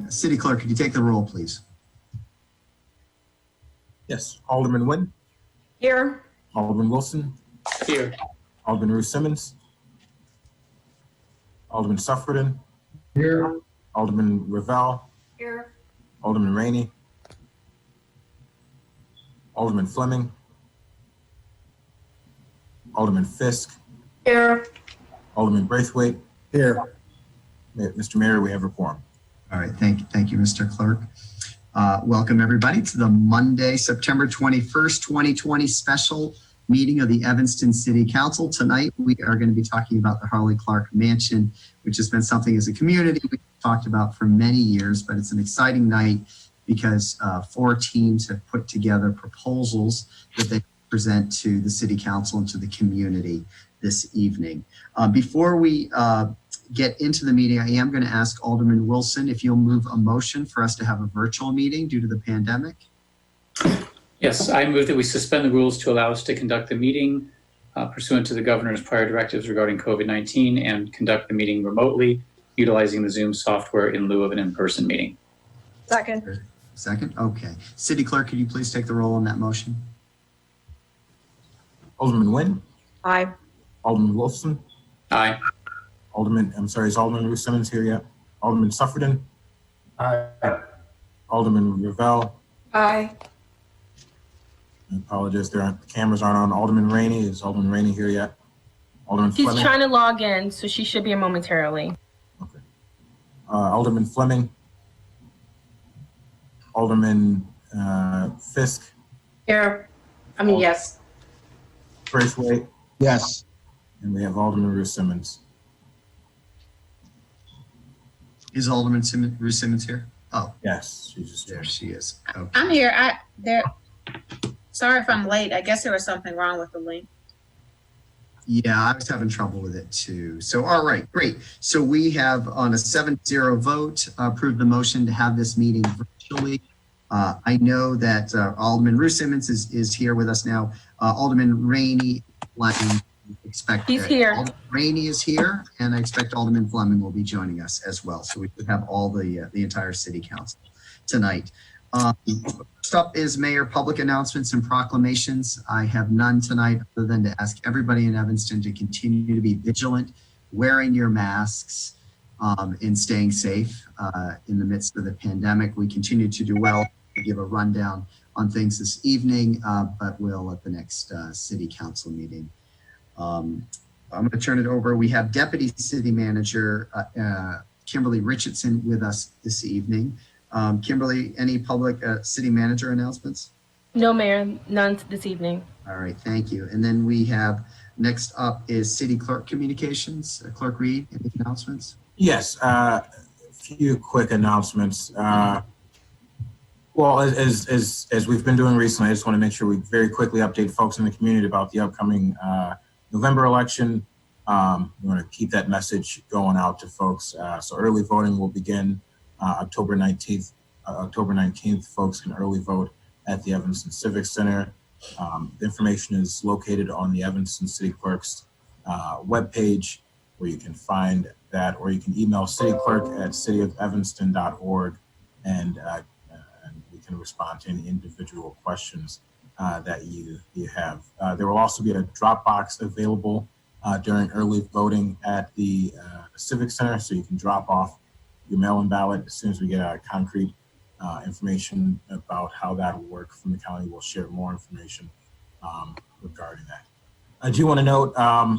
City Clerk, could you take the roll, please? Yes. Alderman Nguyen. Here. Alderman Wilson. Here. Alderman Ruth Simmons. Alderman Suffredin. Here. Alderman Ravel. Here. Alderman Rainey. Alderman Fleming. Alderman Fisk. Here. Alderman Braithwaite. Here. Mr. Mayor, we have a quorum. All right, thank you, Mr. Clerk. Welcome everybody to the Monday, September 21st, 2020 special meeting of the Evanston City Council. Tonight, we are going to be talking about the Harley Clark Mansion, which has been something as a community we've talked about for many years, but it's an exciting night because 4 teams have put together proposals that they present to the City Council and to the community this evening. Before we get into the meeting, I am going to ask Alderman Wilson if you'll move a motion for us to have a virtual meeting due to the pandemic. Yes, I move that we suspend the rules to allow us to conduct the meeting pursuant to the governor's prior directives regarding COVID-19 and conduct the meeting remotely, utilizing the Zoom software in lieu of an in-person meeting. Second. Second? Okay. City Clerk, could you please take the roll on that motion? Alderman Nguyen. Aye. Alderman Wilson. Aye. Is Alderman Ruth Simmons here yet? Alderman Suffredin. Aye. Alderman Ravel. Aye. I apologize, the cameras aren't on. Alderman Rainey. Is Alderman Rainey here yet? Alderman She's Fleming. trying to log in, so she should be in momentarily. Okay. Alderman Fleming. Alderman Fisk. Here. Yes. Braithwaite. Yes. And we have Alderman Ruth Simmons. Is Alderman Ruth Simmons here? Oh, Yes, she's just there she is. Okay. I'm here. Sorry if I'm late. I guess there was something wrong with the link. Yeah, I was having trouble with it too. So, all right, great. So we have on a 7-0 vote approved the motion to have this meeting virtually. I know that Alderman Ruth Simmons is here with us now. Alderman Rainey, He's here. Alderman Rainey is here, and I expect Alderman Fleming will be joining us as well. So we could have all the entire City Council tonight. First up is Mayor public announcements and proclamations. I have none tonight other than to ask everybody in Evanston to continue to be vigilant, wearing your masks, and staying safe in the midst of the pandemic. We continue to do well to give a rundown on things this evening, but we'll at the next City Council meeting. I'm going to turn it over. We have Deputy City Manager Kimberly Richardson with us this evening. Kimberly, any public city manager announcements? No, Mayor, none this evening. All right, thank you. And then we have next up is City Clerk Communications. Clerk Reed, any announcements? Yes, a few quick announcements. Well, as we've been doing recently, I just want to make sure we very quickly update folks in the community about the upcoming November election. We want to keep that message going out to folks. So early voting will begin October 19th. October 19th, folks can early vote at the Evanston Civic Center. The information is located on the Evanston City Clerk's webpage, where you can find that, or you can email cityclerk@cityofevanston.org, and we can respond to any individual questions that you have. There will also be a drop box available during early voting at the Civic Center, so you can drop off your mail-in ballot. As soon as we get concrete information about how that will work from the county, we'll share more information regarding that. I do want to note, I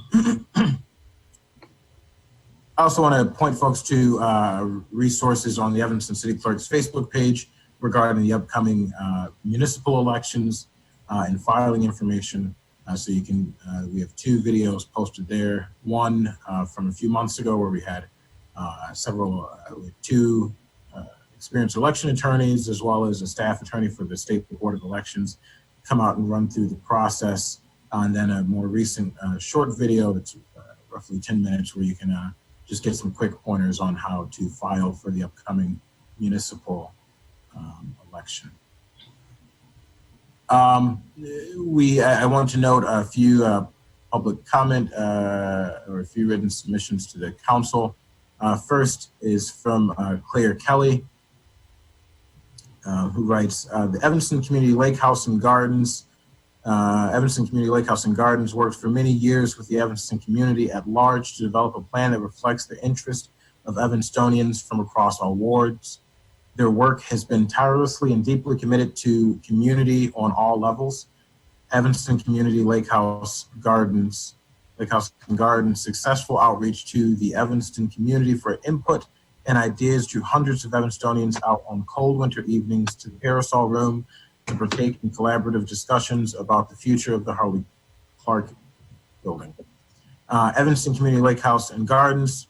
also want to point folks to resources on the Evanston City Clerk's Facebook page regarding the upcoming municipal elections and filing information. So you can, we have 2 videos posted there. One from a few months ago where we had two experienced election attorneys, as well as a staff attorney for the State Board of Elections, come out and run through the process. And then a more recent short video that's roughly 10 minutes, where you can just get some quick pointers on how to file for the upcoming municipal election. I want to note a few public comment or a few written submissions to the council. First is from Claire Kelly. who writes, the Evanston Community Lake House and Gardens. Evanston Community Lake House and Gardens worked for many years with the Evanston community at large to develop a plan that reflects the interest of Evanstonians from across all wards. Their work has been tirelessly and deeply committed to community on all levels. Evanston Community Lake House and Gardens successful outreach to the Evanston community for input and ideas drew hundreds of Evanstonians out on cold winter evenings to the Parasol Room to partake in collaborative discussions about the future of the Harley Clark building. Evanston Community Lake House and Gardens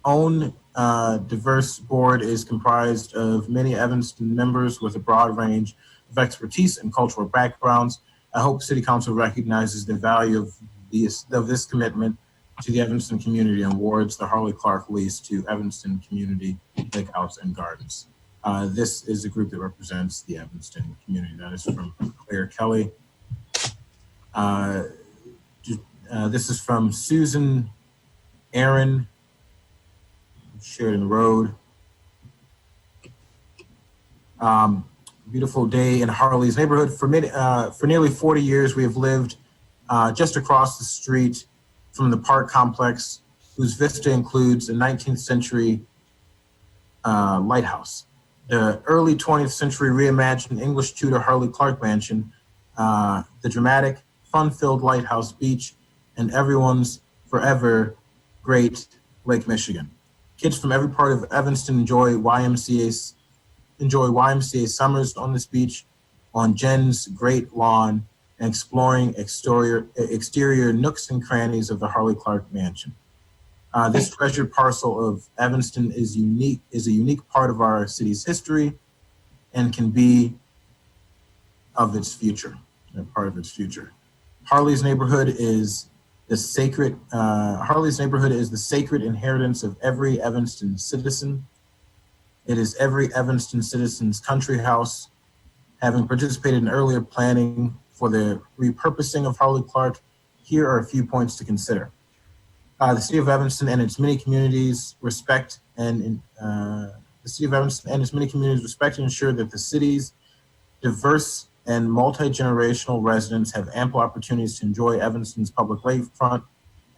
own diverse board is comprised of many Evanston members with a broad range of expertise and cultural backgrounds. I hope City Council recognizes the value of this commitment to the Evanston community and awards the Harley Clark lease to Evanston Community Lake House and Gardens. This is a group that represents the Evanston community. That is from Claire Kelly. This is from Susan Aaron, Sheridan Road. Beautiful day in Harley's neighborhood. For nearly 40 years, we have lived just across the street from the park complex, whose vista includes a 19th century lighthouse. The early 20th century reimagined English Tudor Harley Clark Mansion, the dramatic, fun-filled lighthouse beach, and everyone's forever great Lake Michigan. Kids from every part of Evanston enjoy YMCA summers on this beach, on Jen's great lawn, and exploring exterior nooks and crannies of the Harley Clark Mansion. This treasured parcel of Evanston is a unique part of our city's history and can be of its future, a part of its future. Harley's neighborhood is the sacred inheritance of every Evanston citizen. It is every Evanston citizen's country house. Having participated in earlier planning for the repurposing of Harley Clark, here are a few points to consider. The City of Evanston and its many communities respect and ensure that the city's diverse and multi-generational residents have ample opportunities to enjoy Evanston's public lakefront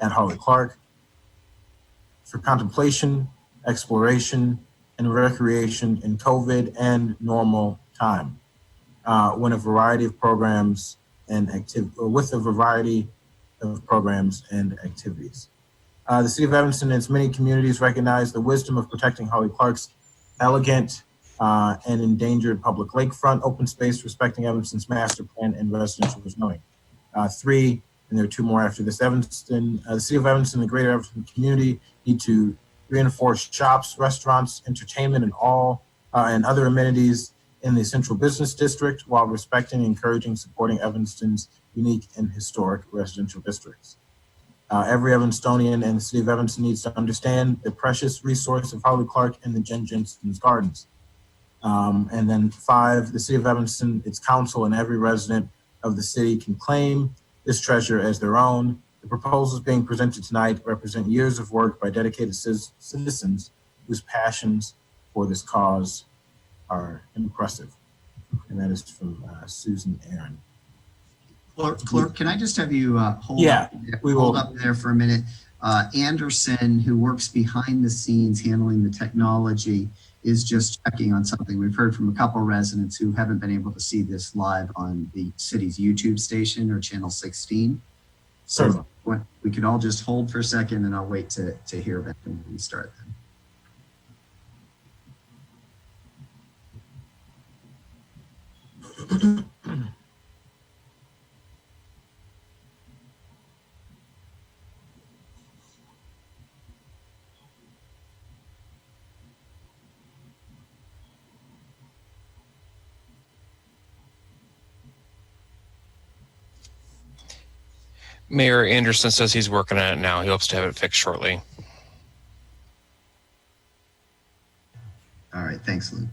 at Harley Clark for contemplation, exploration, and recreation in COVID and normal time, with a variety of programs and activities. The City of Evanston and its many communities recognize the wisdom of protecting Harley Clark's elegant and endangered public lakefront open space, respecting Evanston's master plan and residential zoning. 3, and there are 2 more after this. The City of Evanston and the greater Evanston community need to reinforce shops, restaurants, entertainment, and other amenities in the central business district while respecting, encouraging, supporting Evanston's unique and historic residential districts. Every Evanstonian and the City of Evanston needs to understand the precious resource of Harley Clark and the Jen Jensen's Gardens. And then 5, the City of Evanston, its council, and every resident of the city can claim this treasure as their own. The proposals being presented tonight represent years of work by dedicated citizens whose passions for this cause are impressive. And that is from Susan Aaron. Clerk, can I just have you hold up there for a minute? Anderson, who works behind the scenes handling the technology, is just checking on something. We've heard from a couple residents who haven't been able to see this live on the city's YouTube station or channel 16. So we could all just hold for a second and I'll wait to hear about it when we start then. Mayor Anderson says he's working on it now. He hopes to have it fixed shortly. All right, thanks, Lou.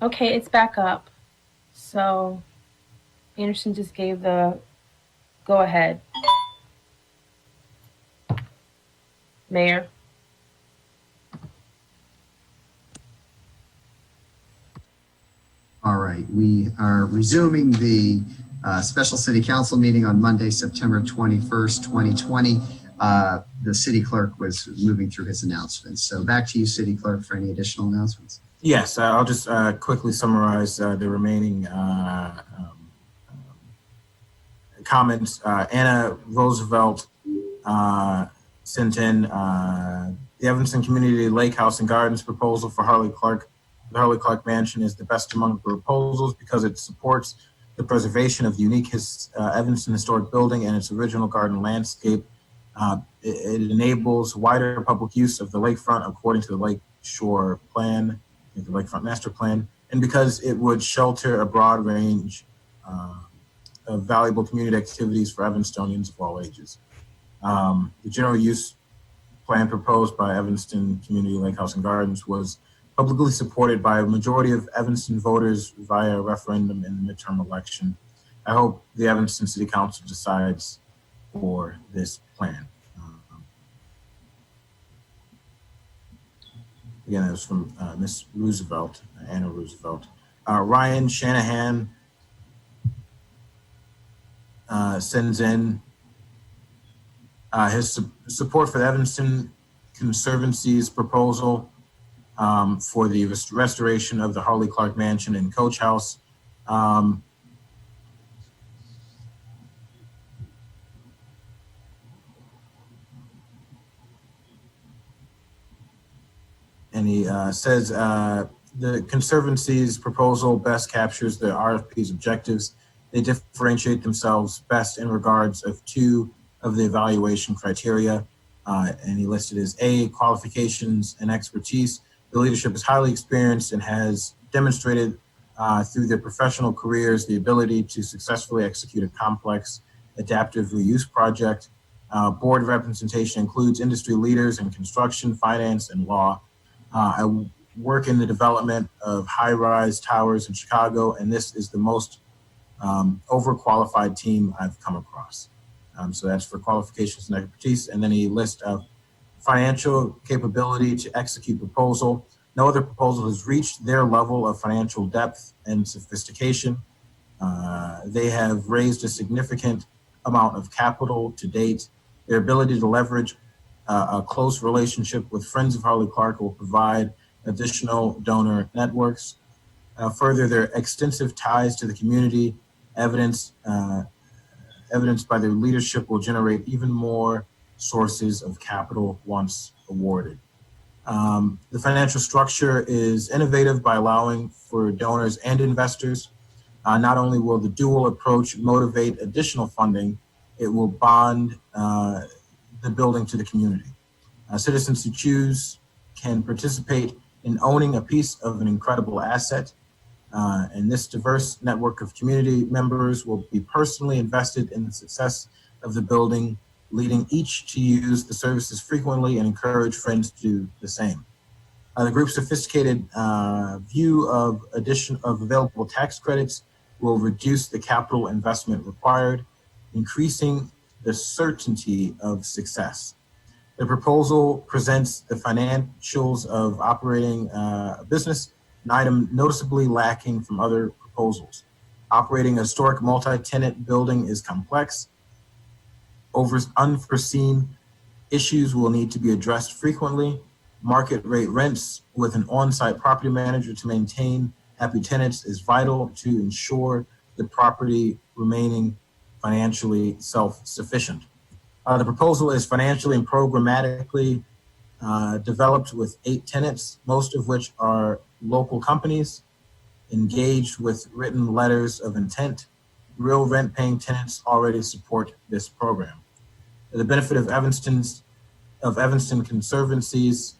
Okay, it's back up. So Anderson just gave the go ahead. Mayor. All right, we are resuming the special city council meeting on Monday, September 21st, 2020. The city clerk was moving through his announcements. So back to you, city clerk, for any additional announcements. Yes, I'll just quickly summarize the remaining comments. Anna Roosevelt sent in the Evanston Community Lake House and Gardens proposal for Harley Clark. The Harley Clark Mansion is the best among the proposals because it supports the preservation of the unique Evanston historic building and its original garden landscape. It enables wider public use of the lakefront according to the Lakeshore Plan, the Lakefront Master Plan, and because it would shelter a broad range of valuable community activities for Evanstonians of all ages. The general use plan proposed by Evanston Community Lake House and Gardens was publicly supported by a majority of Evanston voters via a referendum in the midterm election. I hope the Evanston City Council decides for this plan. Again, that was from Ms. Roosevelt, Anna Roosevelt. Ryan Shanahan sends in his support for the Evanston Conservancy's proposal for the restoration of the Harley Clark Mansion and Coach House. And he says the Conservancy's proposal best captures the RFP's objectives. They differentiate themselves best in regards of two of the evaluation criteria. And he listed as A, qualifications and expertise. The leadership is highly experienced and has demonstrated through their professional careers the ability to successfully execute a complex adaptive reuse project. Board representation includes industry leaders in construction, finance, and law. I work in the development of high-rise towers in Chicago, and this is the most overqualified team I've come across. So that's for qualifications and expertise. And then he lists financial capability to execute proposal. No other proposal has reached their level of financial depth and sophistication. They have raised a significant amount of capital to date. Their ability to leverage a close relationship with Friends of Harley Clark will provide additional donor networks. Further, their extensive ties to the community, evidenced by their leadership, will generate even more sources of capital once awarded. The financial structure is innovative by allowing for donors and investors. Not only will the dual approach motivate additional funding, it will bond the building to the community. Citizens who choose can participate in owning a piece of an incredible asset. And this diverse network of community members will be personally invested in the success of the building, leading each to use the services frequently and encourage friends to do the same. The group's sophisticated view of available tax credits will reduce the capital investment required, increasing the certainty of success. The proposal presents the financials of operating a business, an item noticeably lacking from other proposals. Operating a historic multi-tenant building is complex. Unforeseen issues will need to be addressed frequently. Market rate rents with an on-site property manager to maintain happy tenants is vital to ensure the property remaining financially self-sufficient. The proposal is financially and programmatically developed with 8 tenants, most of which are local companies engaged with written letters of intent. Real rent-paying tenants already support this program. The benefit of Evanston Conservancy's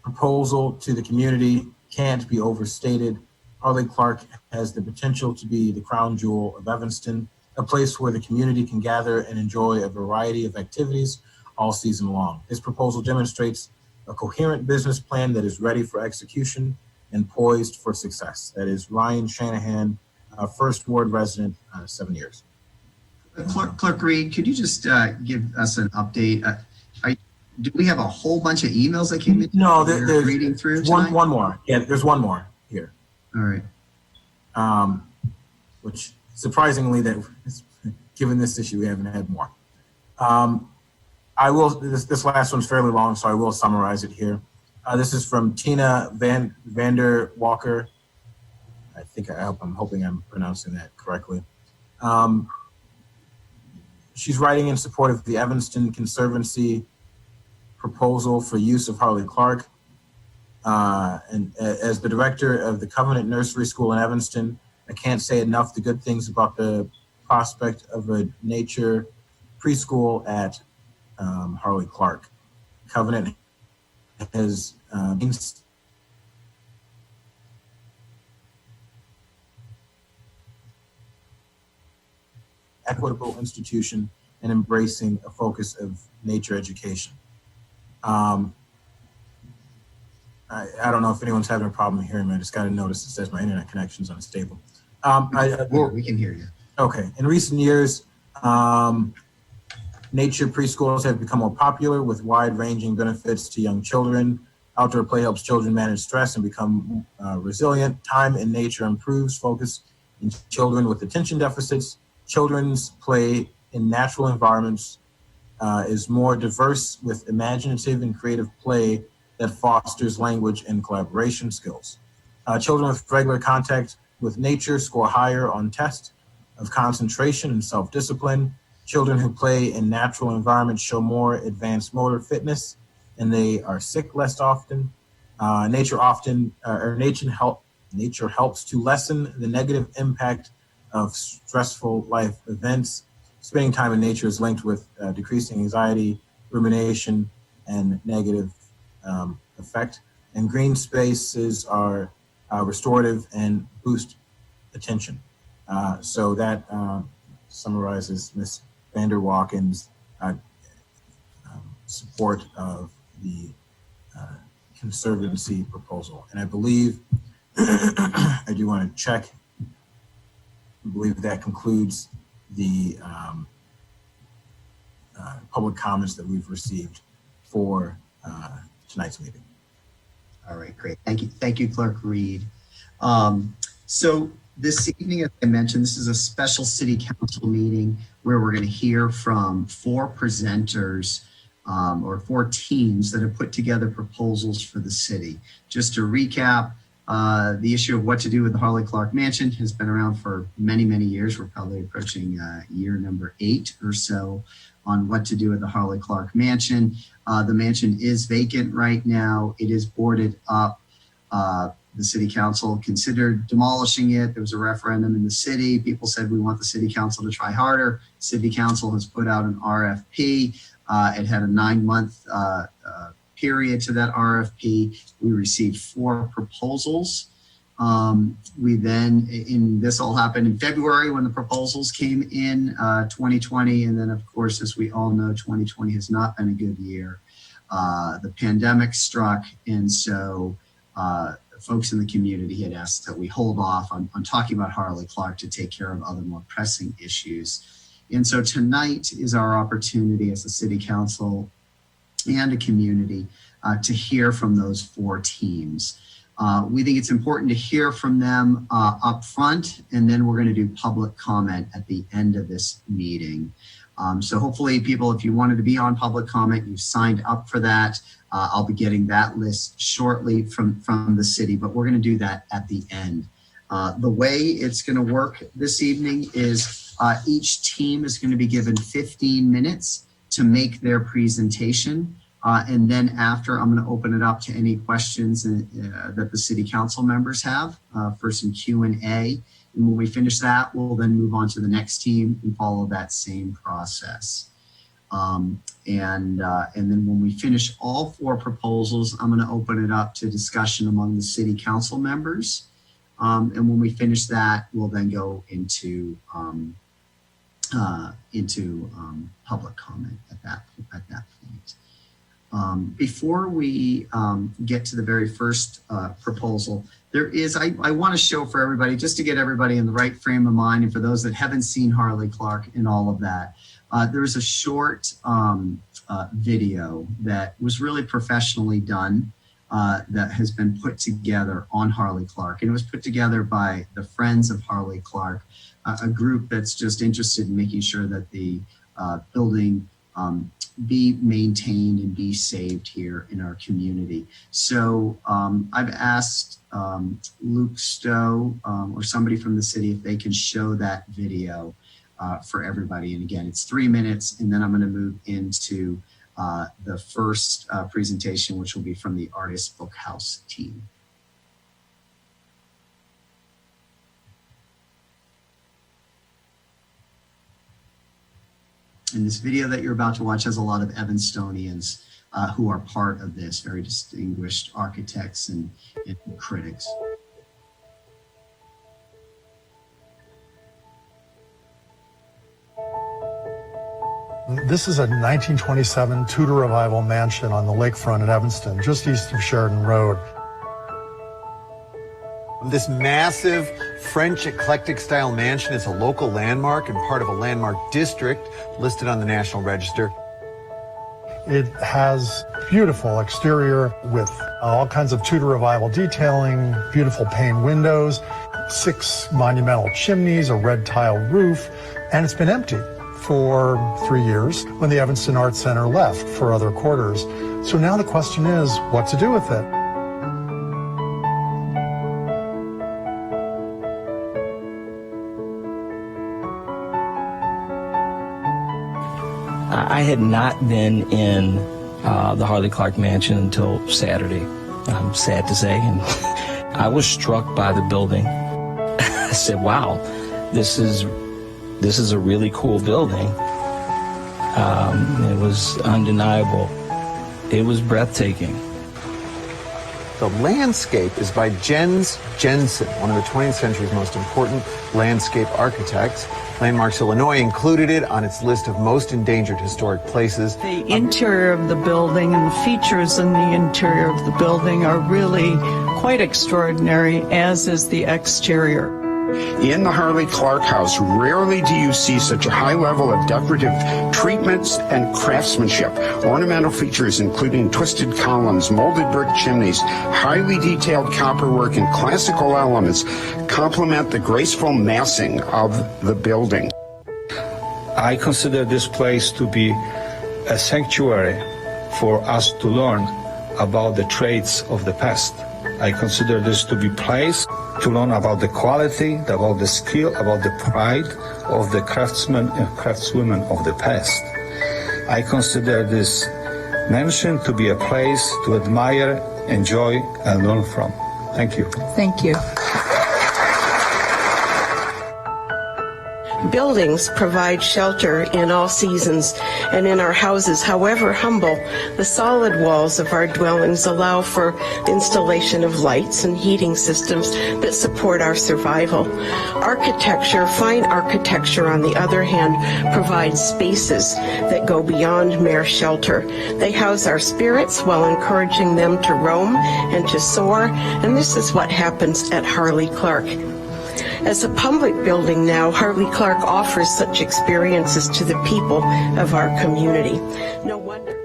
proposal to the community can't be overstated. Harley Clark has the potential to be the crown jewel of Evanston, a place where the community can gather and enjoy a variety of activities all season long. This proposal demonstrates a coherent business plan that is ready for execution. and poised for success. That is Ryan Shanahan, First Ward resident, 7 years. Clerk Reed, could you just give us an update? Do we have a whole bunch of emails that came in? No, We're reading through there's one tonight? more. Yeah, there's one more here. All right. Which surprisingly, that given this issue, we haven't had more. I will. This last one's fairly long, so I will summarize it here. This is from Tina Vander Walker. I'm hoping I'm pronouncing that correctly. She's writing in support of the Evanston Conservancy proposal for use of Harley Clark. And as the director of the Covenant Nursery School in Evanston, I can't say enough the good things about the prospect of a nature preschool at Harley Clark. Covenant has equitable institution and embracing a focus of nature education. I don't know if anyone's having a problem hearing me. I just got a notice that says my internet connection's unstable. We can hear you. Okay. In recent years, nature preschools have become more popular with wide-ranging benefits to young children. Outdoor play helps children manage stress and become resilient. Time in nature improves focus in children with attention deficits. Children's play in natural environments is more diverse with imaginative and creative play that fosters language and collaboration skills. Children with regular contact with nature score higher on tests of concentration and self-discipline. Children who play in natural environments show more advanced motor fitness, and they are sick less often. Nature helps to lessen the negative impact of stressful life events. Spending time in nature is linked with decreasing anxiety, rumination, and negative effect. And green spaces are restorative and boost attention. So that summarizes Ms. Vander Walken's support of the Conservancy proposal. And I believe, I do want to check, I believe that concludes the public comments that we've received for tonight's meeting. All right, great. Thank you, Clerk Reed. So this evening, as I mentioned, this is a special city council meeting where we're going to hear from 4 presenters or 4 teams that have put together proposals for the city. Just to recap, the issue of what to do with the Harley Clark Mansion has been around for many, many years. We're probably approaching year number 8 or so on what to do with the Harley Clark Mansion. The mansion is vacant right now. It is boarded up. The city council considered demolishing it. There was a referendum in the city. People said, we want the city council to try harder. City council has put out an RFP. It had a 9-month period to that RFP. We received 4 proposals. We then, this all happened in February when the proposals came in 2020. And then, of course, as we all know, 2020 has not been a good year. The pandemic struck, and so folks in the community had asked that we hold off on talking about Harley Clark to take care of other more pressing issues. And so tonight is our opportunity as a city council and a community to hear from those 4 teams. We think it's important to hear from them up front, and then we're going to do public comment at the end of this meeting. So hopefully people, if you wanted to be on public comment, you've signed up for that. I'll be getting that list shortly from the city, but we're going to do that at the end. The way it's going to work this evening is each team is going to be given 15 minutes to make their presentation. And then after, I'm going to open it up to any questions that the city council members have for some Q&A. And when we finish that, we'll then move on to the next team and follow that same process. And then when we finish all 4 proposals, I'm going to open it up to discussion among the city council members. And when we finish that, we'll then go into public comment at that point. Before we get to the very first proposal, I want to show for everybody, just to get everybody in the right frame of mind, and for those that haven't seen Harley Clark and all of that, there's a short video that was really professionally done that has been put together on Harley Clark. And it was put together by the Friends of Harley Clark, a group that's just interested in making sure that the building be maintained and be saved here in our community. So I've asked Luke Stowe or somebody from the city if they can show that video for everybody. And again, it's 3 minutes, and then I'm going to move into the first presentation, which will be from the Artist Book House team. And this video that you're about to watch has a lot of Evanstonians who are part of this, very distinguished architects and critics. This is a 1927 Tudor Revival mansion on the lakefront in Evanston, just east of Sheridan Road. This massive French eclectic style mansion is a local landmark and part of a landmark district listed on the National Register. It has beautiful exterior with all kinds of Tudor Revival detailing, beautiful pane windows, 6 monumental chimneys, a red tile roof, and it's been empty for 3 years when the Evanston Arts Center left for other quarters. So now the question is what to do with it. I had not been in the Harley Clark Mansion until Saturday, I'm sad to say, and I was struck by the building. I said, wow, this is a really cool building. It was undeniable. It was breathtaking. The landscape is by Jens Jensen, one of the 20th century's most important landscape architects. Landmarks Illinois included it on its list of most endangered historic places. The interior of the building and the features in the interior of the building are really quite extraordinary, as is the exterior. In the Harley Clark House, rarely do you see such a high level of decorative treatments and craftsmanship. Ornamental features including twisted columns, molded brick chimneys, highly detailed copperwork, and classical elements complement the graceful massing of the building. I consider this place to be a sanctuary for us to learn about the trades of the past. I consider this to be a place to learn about the quality, about the skill, about the pride of the craftsmen and craftswomen of the past. I consider this mansion to be a place to admire, enjoy, and learn from. Thank you. Thank you. Buildings provide shelter in all seasons, and in our houses, however humble, the solid walls of our dwellings allow for installation of lights and heating systems that support our survival. Architecture, fine architecture, on the other hand, provides spaces that go beyond mere shelter. They house our spirits while encouraging them to roam and to soar, and this is what happens at Harley Clark. As a public building now, Harley Clark offers such experiences to the people of our community. No wonder.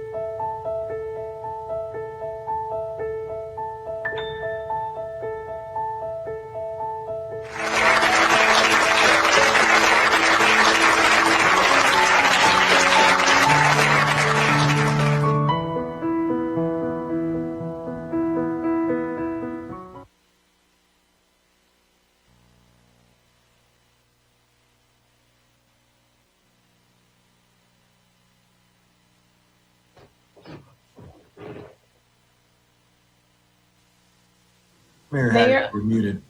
Mayor, we're muted.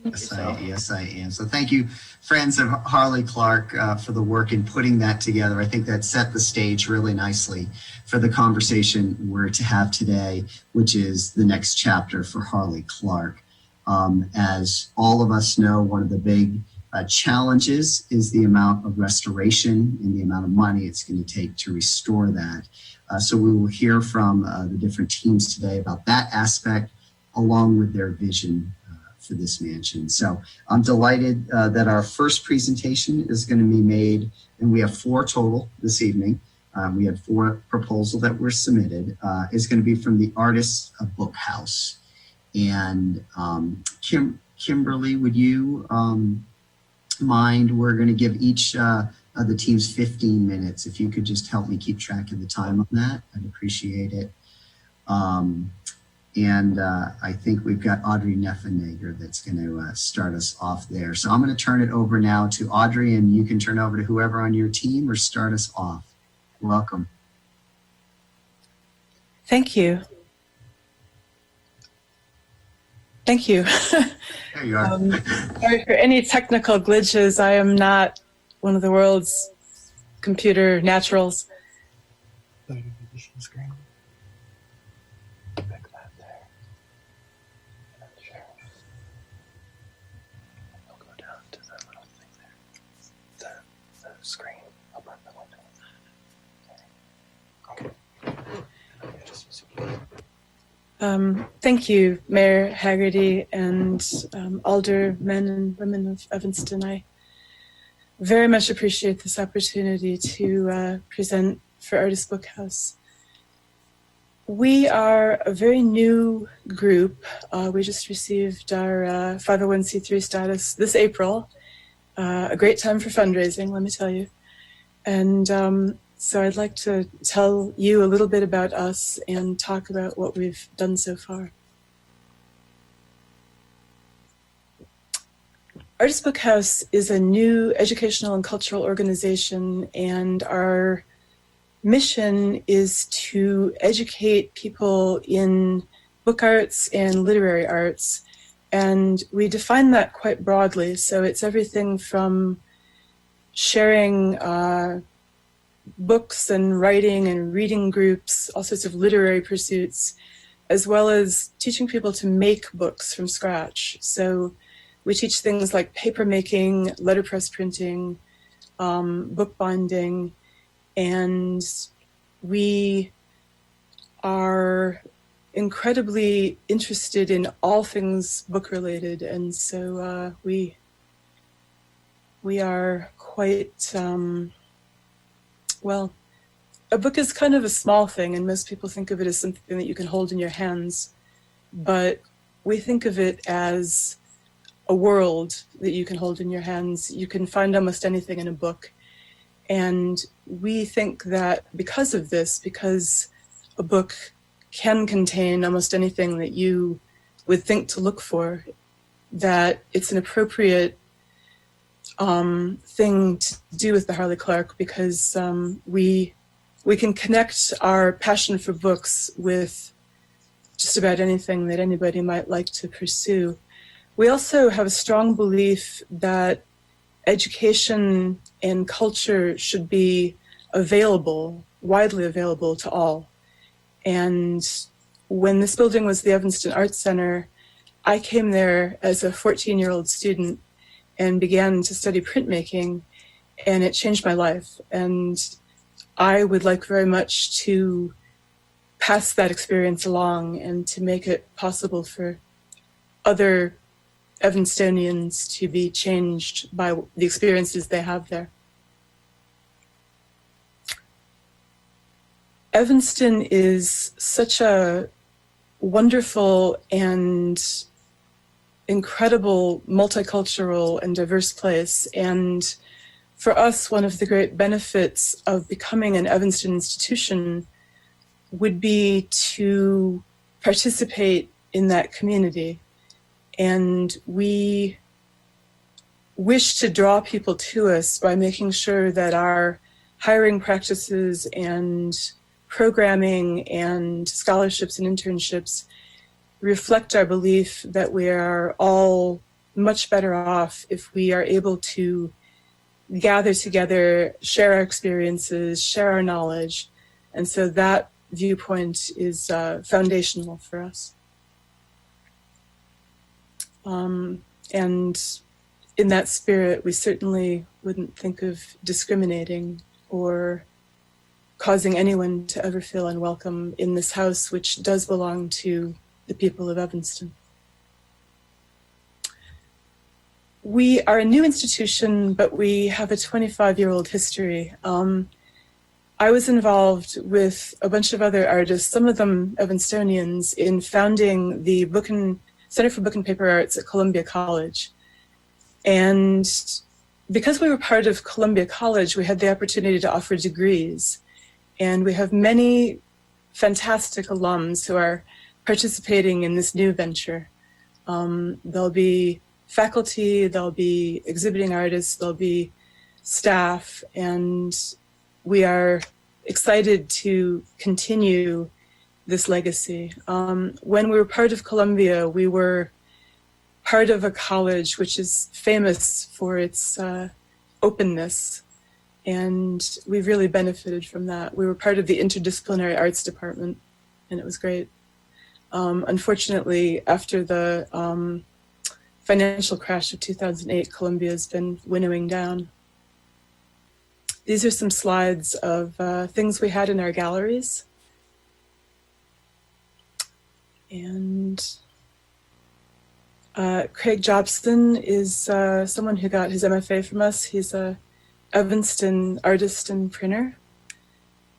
Yes, I am. So thank you, Friends of Harley Clark, for the work in putting that together. I think that set the stage really nicely for the conversation we're to have today, which is the next chapter for Harley Clark. As all of us know, one of the big Challenges is the amount of restoration and the amount of money it's going to take to restore that. So we will hear from the different teams today about that aspect, along with their vision for this mansion. So I'm delighted that our first presentation is going to be made, and we have 4 total this evening. We had 4 proposals that were submitted. Is going to be from the Artists Book House. And Kimberly, would you mind? We're going to give each of the teams 15 minutes. If you could just help me keep track of the time on that, I'd appreciate it. And I think we've got Audrey Neffenegger that's going to start us off there. So I'm going to turn it over now to Audrey, and you can turn over to whoever on your team or start us off. Welcome. Thank you. Thank you. There you are. Sorry for any technical glitches. I am not one of the world's computer naturals. Thank you, Mayor Haggerty and aldermen and women of Evanston. I very much appreciate this opportunity to present for Artists Book House. We are a very new group. We just received our 501c3 status this April. A great time for fundraising, let me tell you. And so I'd like to tell you a little bit about us and talk about what we've done so far. Artists Book House is a new educational and cultural organization, and our mission is to educate people in book arts and literary arts. And we define that quite broadly. So it's everything from sharing books and writing and reading groups, all sorts of literary pursuits, as well as teaching people to make books from scratch. So we teach things like paper making, letterpress printing, bookbinding, and we are incredibly interested in all things book related. And so we are quite, well, a book is kind of a small thing, and most people think of it as something that you can hold in your hands. But we think of it as a world that you can hold in your hands. You can find almost anything in a book. And we think that because of this, because a book can contain almost anything that you would think to look for, that it's an appropriate thing to do with the Harley Clark, because we can connect our passion for books with just about anything that anybody might like to pursue. We also have a strong belief that education and culture should be available, widely available to all. And when this building was the Evanston Arts Center, I came there as a 14-year-old student and began to study printmaking, and it changed my life. And I would like very much to pass that experience along and to make it possible for other Evanstonians to be changed by the experiences they have there. Evanston is such a wonderful and incredible multicultural and diverse place. And for us, one of the great benefits of becoming an Evanston institution would be to participate in that community. And we wish to draw people to us by making sure that our hiring practices and programming and scholarships and internships reflect our belief that we are all much better off if we are able to gather together, share our experiences, share our knowledge. And so that viewpoint is foundational for us. And in that spirit, we certainly wouldn't think of discriminating or causing anyone to ever feel unwelcome in this house, which does belong to the people of Evanston. We are a new institution, but we have a 25-year-old history. I was involved with a bunch of other artists, some of them Evanstonians, in founding the Center for Book and Paper Arts at Columbia College. And because we were part of Columbia College, we had the opportunity to offer degrees. And we have many fantastic alums who are participating in this new venture. There'll be faculty, there'll be exhibiting artists, there'll be staff, and we are excited to continue this legacy. When we were part of Columbia, we were part of a college which is famous for its openness, and we really benefited from that. We were part of the interdisciplinary arts department, and it was great. Unfortunately, after the financial crash of 2008, Columbia has been winnowing down. These are some slides of things we had in our galleries. And Craig Jobson is someone who got his MFA from us. He's a Evanston artist and printer.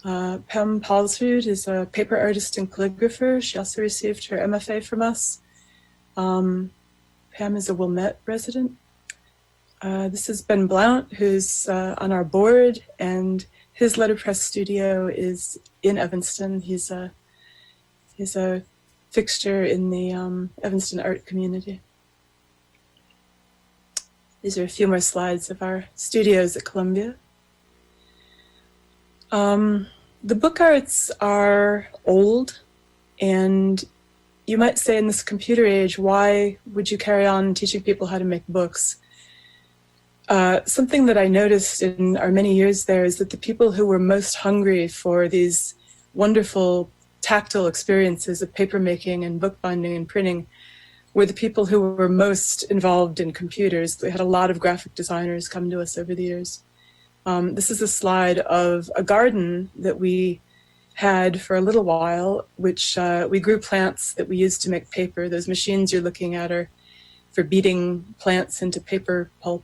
Pam Paulsrud is a paper artist and calligrapher. She also received her MFA from us. Pam is a Wilmette resident. This is Ben Blount, who's on our board, and his letterpress studio is in Evanston. He's a fixture in the Evanston art community. These are a few more slides of our studios at Columbia. The book arts are old, and you might say in this computer age, why would you carry on teaching people how to make books? Something that I noticed in our many years there is that the people who were most hungry for these wonderful tactile experiences of papermaking and bookbinding and printing were the people who were most involved in computers. We had a lot of graphic designers come to us over the years. This is a slide of a garden that we had for a little while, which we grew plants that we used to make paper. Those machines you're looking at are for beating plants into paper pulp.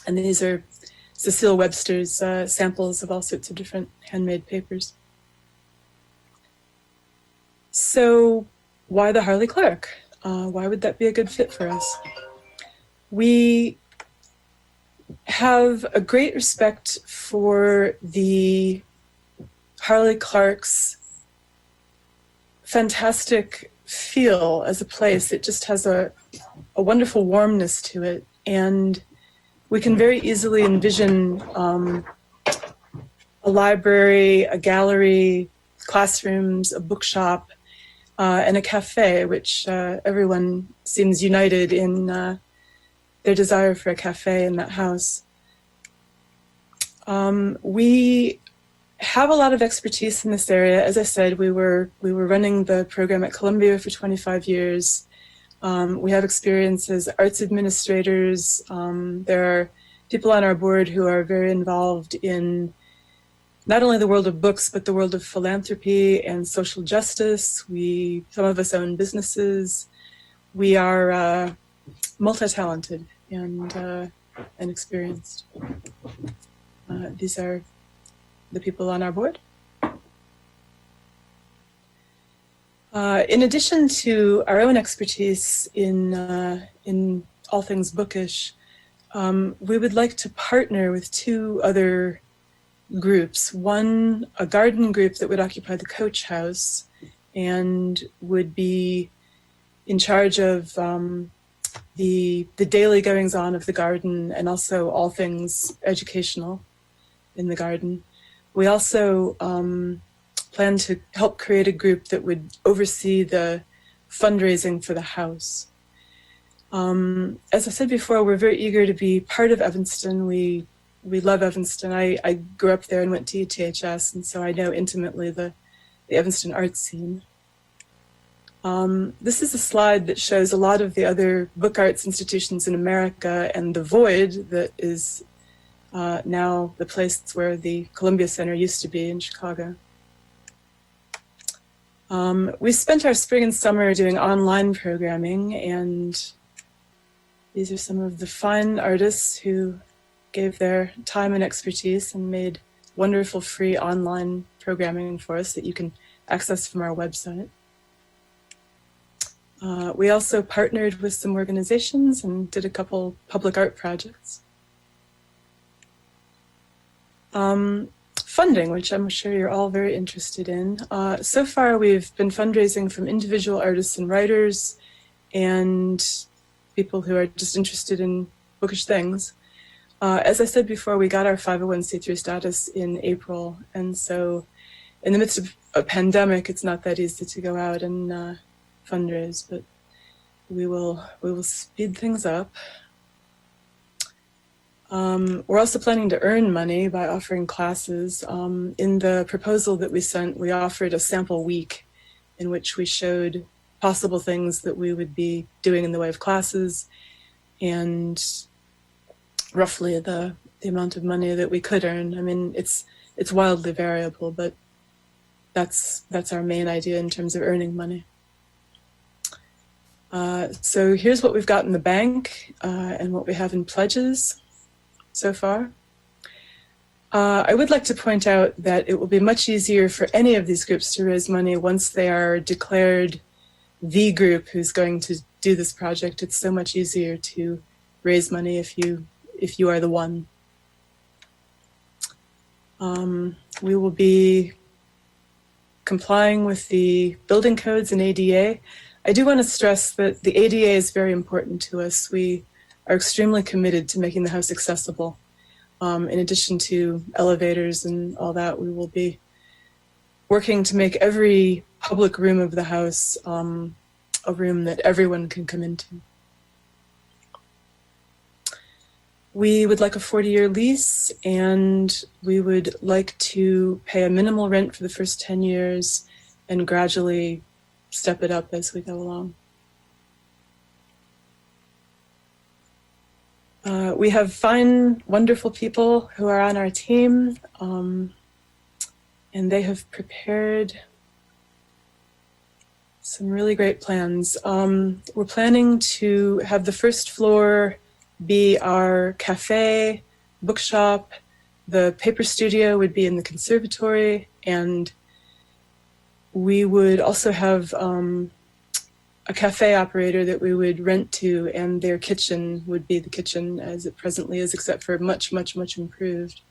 And these are Cecile Webster's samples of all sorts of different handmade papers. So why the Harley Clark? Why would that be a good fit for us? We have a great respect for the Harley Clark's fantastic feel as a place. It just has a wonderful warmness to it. And we can very easily envision a library, a gallery, classrooms, a bookshop, and a cafe, which everyone seems united in their desire for a cafe in that house. We have a lot of expertise in this area. As I said, we were running the program at Columbia for 25 years. We have experience as arts administrators. There are people on our board who are very involved in not only the world of books, but the world of philanthropy and social justice. Some of us own businesses. We are multi-talented and experienced. These are the people on our board. In addition to our own expertise in all things bookish, we would like to partner with two other groups. One, a garden group that would occupy the coach house and would be in charge of the daily goings on of the garden and also all things educational in the garden. We also plan to help create a group that would oversee the fundraising for the house. As I said before, we're very eager to be part of Evanston. We love Evanston. I grew up there and went to ETHS, and so I know intimately the Evanston art scene. This is a slide that shows a lot of the other book arts institutions in America and the void that is now the place where the Columbia Center used to be in Chicago. We spent our spring and summer doing online programming, and these are some of the fine artists who gave their time and expertise and made wonderful free online programming for us that you can access from our website. We also partnered with some organizations and did a couple public art projects. Funding, which I'm sure you're all very interested in. So far, we've been fundraising from individual artists and writers and people who are just interested in bookish things. As I said before, we got our 501c3 status in April, and so in the midst of a pandemic, it's not that easy to go out and fundraise, but we will speed things up. We're also planning to earn money by offering classes. In the proposal that we sent, we offered a sample week in which we showed possible things that we would be doing in the way of classes and roughly the amount of money that we could earn. I mean, it's wildly variable, but that's our main idea in terms of earning money. So here's what we've got in the bank and what we have in pledges so far. I would like to point out that it will be much easier for any of these groups to raise money once they are declared the group who's going to do this project. It's so much easier to raise money if you are the one. We will be complying with the building codes and ADA. I do want to stress that the ADA is very important to us. We are extremely committed to making the house accessible. In addition to elevators and all that, we will be working to make every public room of the house a room that everyone can come into. We would like a 40-year lease, and we would like to pay a minimal rent for the first 10 years and gradually step it up as we go along. We have fine, wonderful people who are on our team, and they have prepared some really great plans. We're planning to have the first floor be our cafe, bookshop. The paper studio would be in the conservatory, and we would also have a cafe operator that we would rent to, and their kitchen would be the kitchen as it presently is, except for much, much, much improved.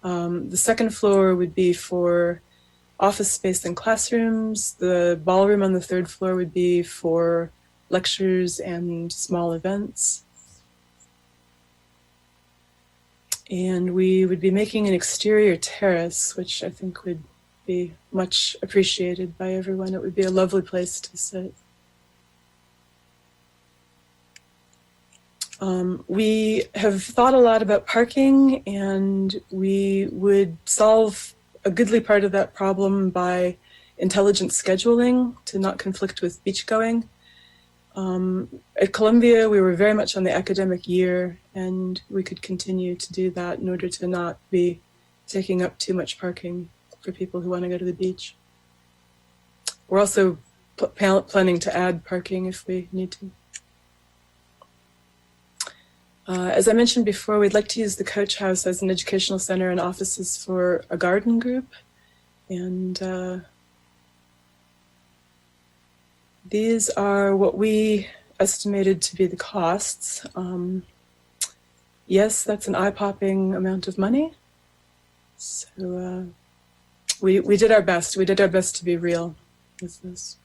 The second floor would be for office space and classrooms. The ballroom on the third floor would be for lectures and small events. And we would be making an exterior terrace, which I think would be much appreciated by everyone. It would be a lovely place to sit. We have thought a lot about parking, and we would solve a goodly part of that problem by intelligent scheduling to not conflict with beach going. At Columbia, we were very much on the academic year, and we could continue to do that in order to not be taking up too much parking for people who want to go to the beach. We're also planning to add parking if we need to. As I mentioned before, we'd like to use the Coach House as an educational center and offices for a garden group. And these are what we estimated to be the costs. Yes, that's an eye-popping amount of money. So we did our best. We did our best to be real with this.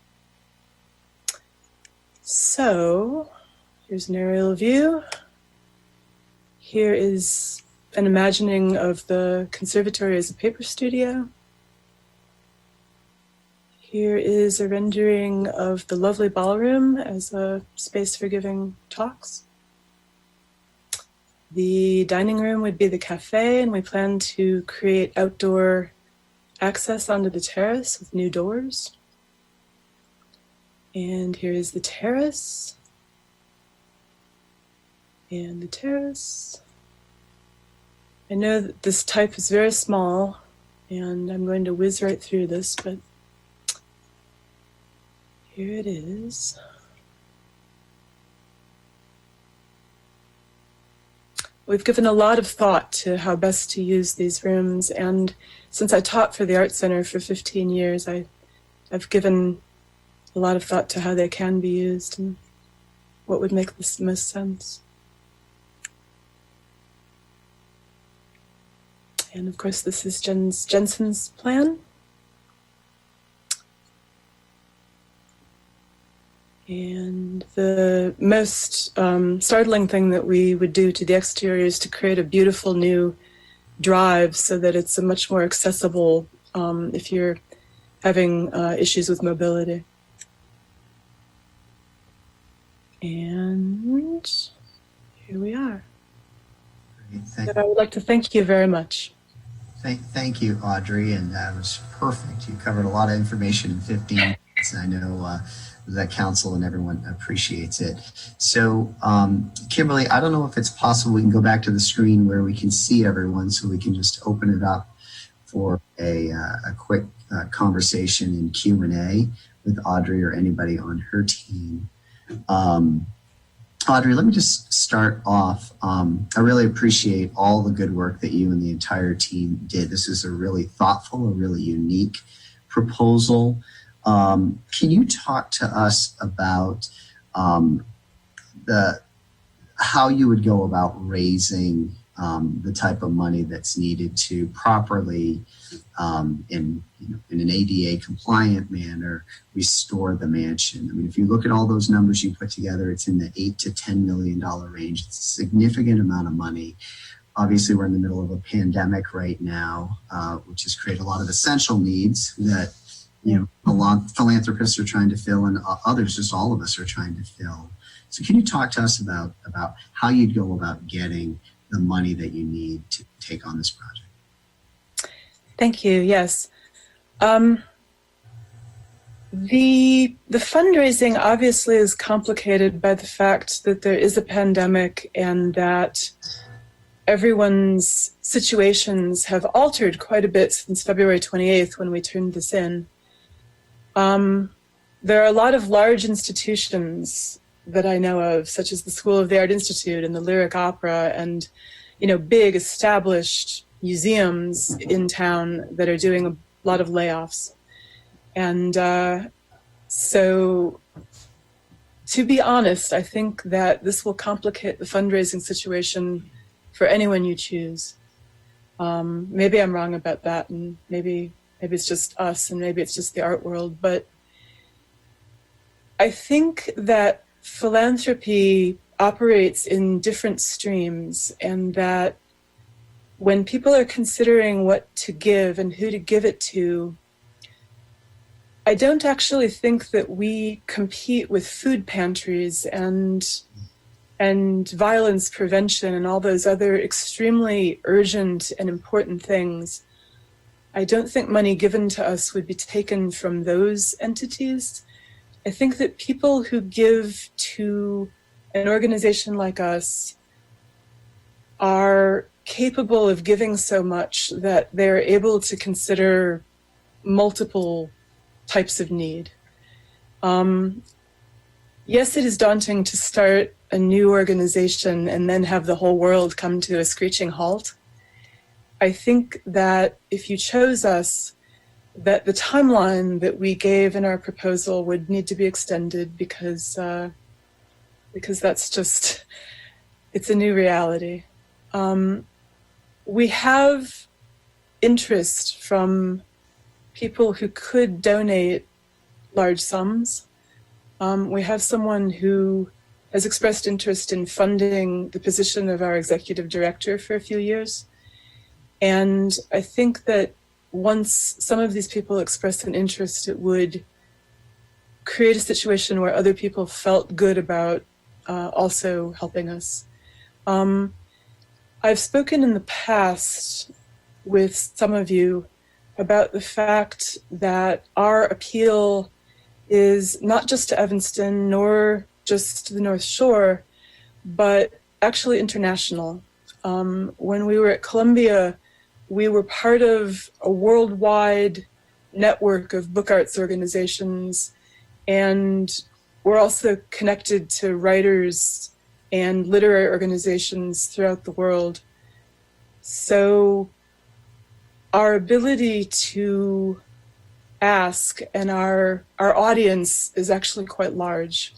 So here's an aerial view. Here is an imagining of the conservatory as a paper studio. Here is a rendering of the lovely ballroom as a space for giving talks. The dining room would be the cafe, and we plan to create outdoor access onto the terrace with new doors. And here is the terrace. And the terrace. I know that this type is very small, and I'm going to whiz right through this, but here it is. We've given a lot of thought to how best to use these rooms, and since I taught for the Art Center for 15 years, I've given a lot of thought to how they can be used and what would make the most sense. And of course, this is Jensen's plan. And the most startling thing that we would do to the exterior is to create a beautiful new drive so that it's a much more accessible if you're having issues with mobility. And here we are. Great. I would like to thank you very much. Thank you, Audrey, and that was perfect. You covered a lot of information in 15 minutes, and I know the council and everyone appreciates it. So, Kimberly, I don't know if it's possible we can go back to the screen where we can see everyone so we can just open it up for a quick conversation in Q&A with Audrey or anybody on her team. Audrey, let me just start off. I really appreciate all the good work that you and the entire team did. This is a really thoughtful, a really unique proposal. Can you talk to us about how you would go about raising the type of money that's needed to properly, in an ADA compliant manner, restore the mansion? I mean, if you look at all those numbers you put together, it's in the $8 to $10 million range. It's a significant amount of money. Obviously, we're in the middle of a pandemic right now, which has created a lot of essential needs that a lot of philanthropists are trying to fill, and others, just all of us, are trying to fill. So can you talk to us about how you'd go about getting the money that you need to take on this project? Thank you. Yes. The fundraising obviously is complicated by the fact that there is a pandemic and that everyone's situations have altered quite a bit since February 28th when we turned this in. There are a lot of large institutions that I know of, such as the School of the Art Institute and the Lyric Opera, and big established museums in town that are doing a lot of layoffs. And so, to be honest, I think that this will complicate the fundraising situation for anyone you choose. Maybe I'm wrong about that, and maybe it's just us, and maybe it's just the art world, but I think that philanthropy operates in different streams, and that when people are considering what to give and who to give it to, I don't actually think that we compete with food pantries and violence prevention and all those other extremely urgent and important things. I don't think money given to us would be taken from those entities. I think that people who give to an organization like us are capable of giving so much that they're able to consider multiple types of need. Yes, it is daunting to start a new organization and then have the whole world come to a screeching halt. I think that if you chose us, that the timeline that we gave in our proposal would need to be extended because that's just, it's a new reality. We have interest from people who could donate large sums. We have someone who has expressed interest in funding the position of our executive director for a few years. And I think that once some of these people express an interest, it would create a situation where other people felt good about also helping us. I've spoken in the past with some of you about the fact that our appeal is not just to Evanston nor just to the North Shore, but actually international. When we were at Columbia, we were part of a worldwide network of book arts organizations, and we're also connected to writers and literary organizations throughout the world. So our ability to ask and our audience is actually quite large.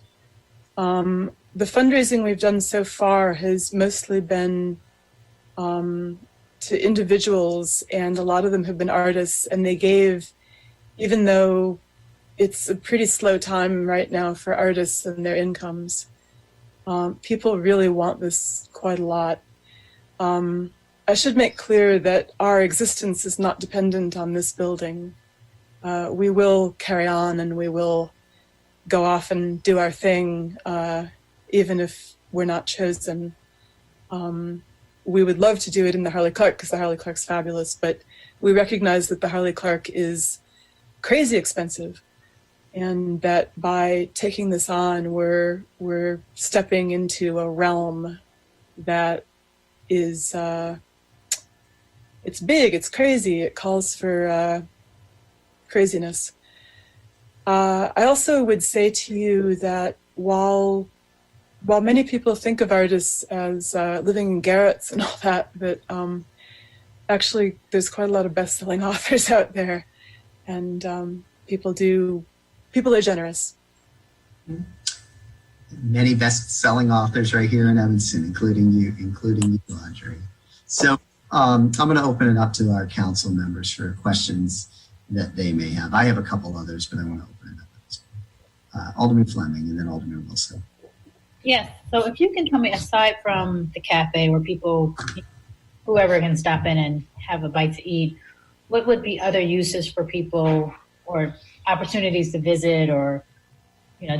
The fundraising we've done so far has mostly been to individuals, and a lot of them have been artists, and they gave, even though it's a pretty slow time right now for artists and their incomes. People really want this quite a lot. I should make clear that our existence is not dependent on this building. We will carry on and we will go off and do our thing, even if we're not chosen. We would love to do it in the Harley Clark because the Harley Clark's fabulous, but we recognize that the Harley Clark is crazy expensive, and that by taking this on, we're stepping into a realm that is it's big, it's crazy, it calls for craziness. I also would say to you that while many people think of artists as living in garrets and all that, but actually there's quite a lot of best-selling authors out there, and people are generous. Many best-selling authors right here in Evanston, including you, Audrey. So I'm going to open it up to our council members for questions that they may have. I have a couple others, but I want to open it up. Alderman Fleming and then Alderman Wilson. Yes. So if you can tell me, aside from the cafe where people, whoever can stop in and have a bite to eat, what would be other uses for people or opportunities to visit or,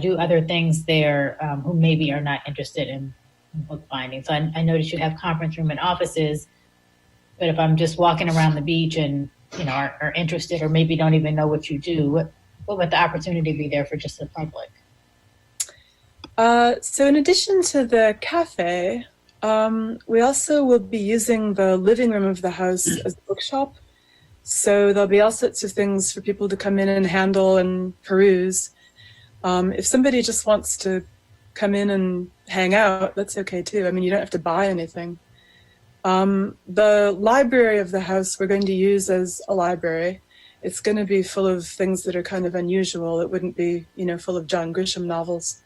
do other things there who maybe are not interested in bookbinding? So I noticed you have conference room and offices, but if I'm just walking around the beach and, are interested or maybe don't even know what you do, what would the opportunity be there for just the public? So in addition to the cafe, we also will be using the living room of the house as a bookshop. So there'll be all sorts of things for people to come in and handle and peruse. If somebody just wants to come in and hang out, that's okay too. I mean, you don't have to buy anything. The library of the house we're going to use as a library. It's going to be full of things that are kind of unusual. It wouldn't be, full of John Grisham novels.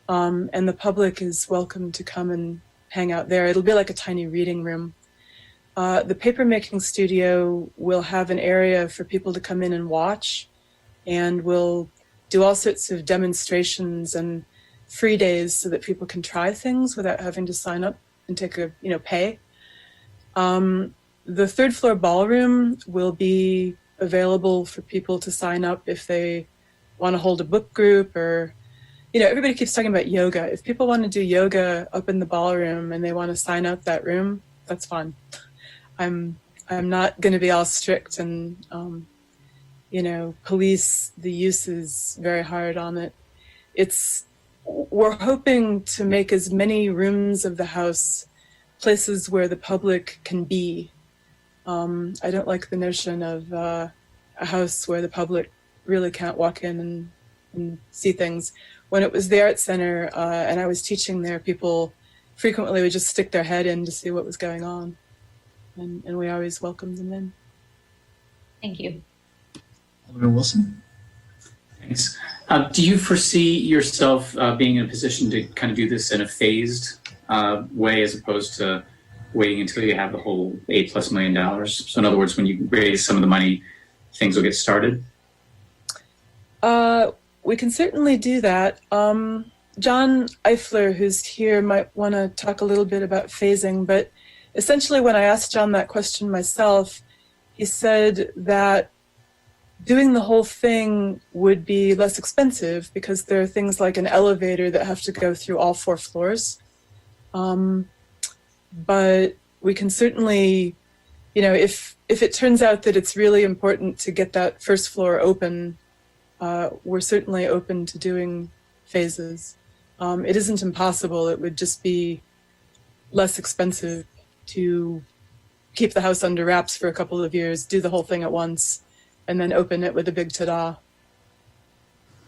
And the public is welcome to come and hang out there. It'll be like a tiny reading room. The papermaking studio will have an area for people to come in and watch, and we'll do all sorts of demonstrations and free days so that people can try things without having to sign up and take pay. The third floor ballroom will be available for people to sign up if they want to hold a book group or, everybody keeps talking about yoga. If people want to do yoga up in the ballroom and they want to sign up that room, that's fine. I'm not going to be all strict and, police the uses very hard on it. We're hoping to make as many rooms of the house places where the public can be. I don't like the notion of a house where the public really can't walk in and see things. When it was the Art Center and I was teaching there, people frequently would just stick their head in to see what was going on. And we always welcomed them in. Thank you. Alderman Wilson? Thanks. Do you foresee yourself being in a position to kind of do this in a phased way as opposed to waiting until you have the whole $8+ million? So in other words, when you raise some of the money, things will get started? We can certainly do that. John Eifler, who's here, might want to talk a little bit about phasing, but essentially when I asked John that question myself, he said that doing the whole thing would be less expensive because there are things like an elevator that have to go through all 4 floors. But we can certainly, if it turns out that it's really important to get that first floor open, we're certainly open to doing phases. It isn't impossible. It would just be less expensive to keep the house under wraps for a couple of years, do the whole thing at once, and then open it with a big ta-da.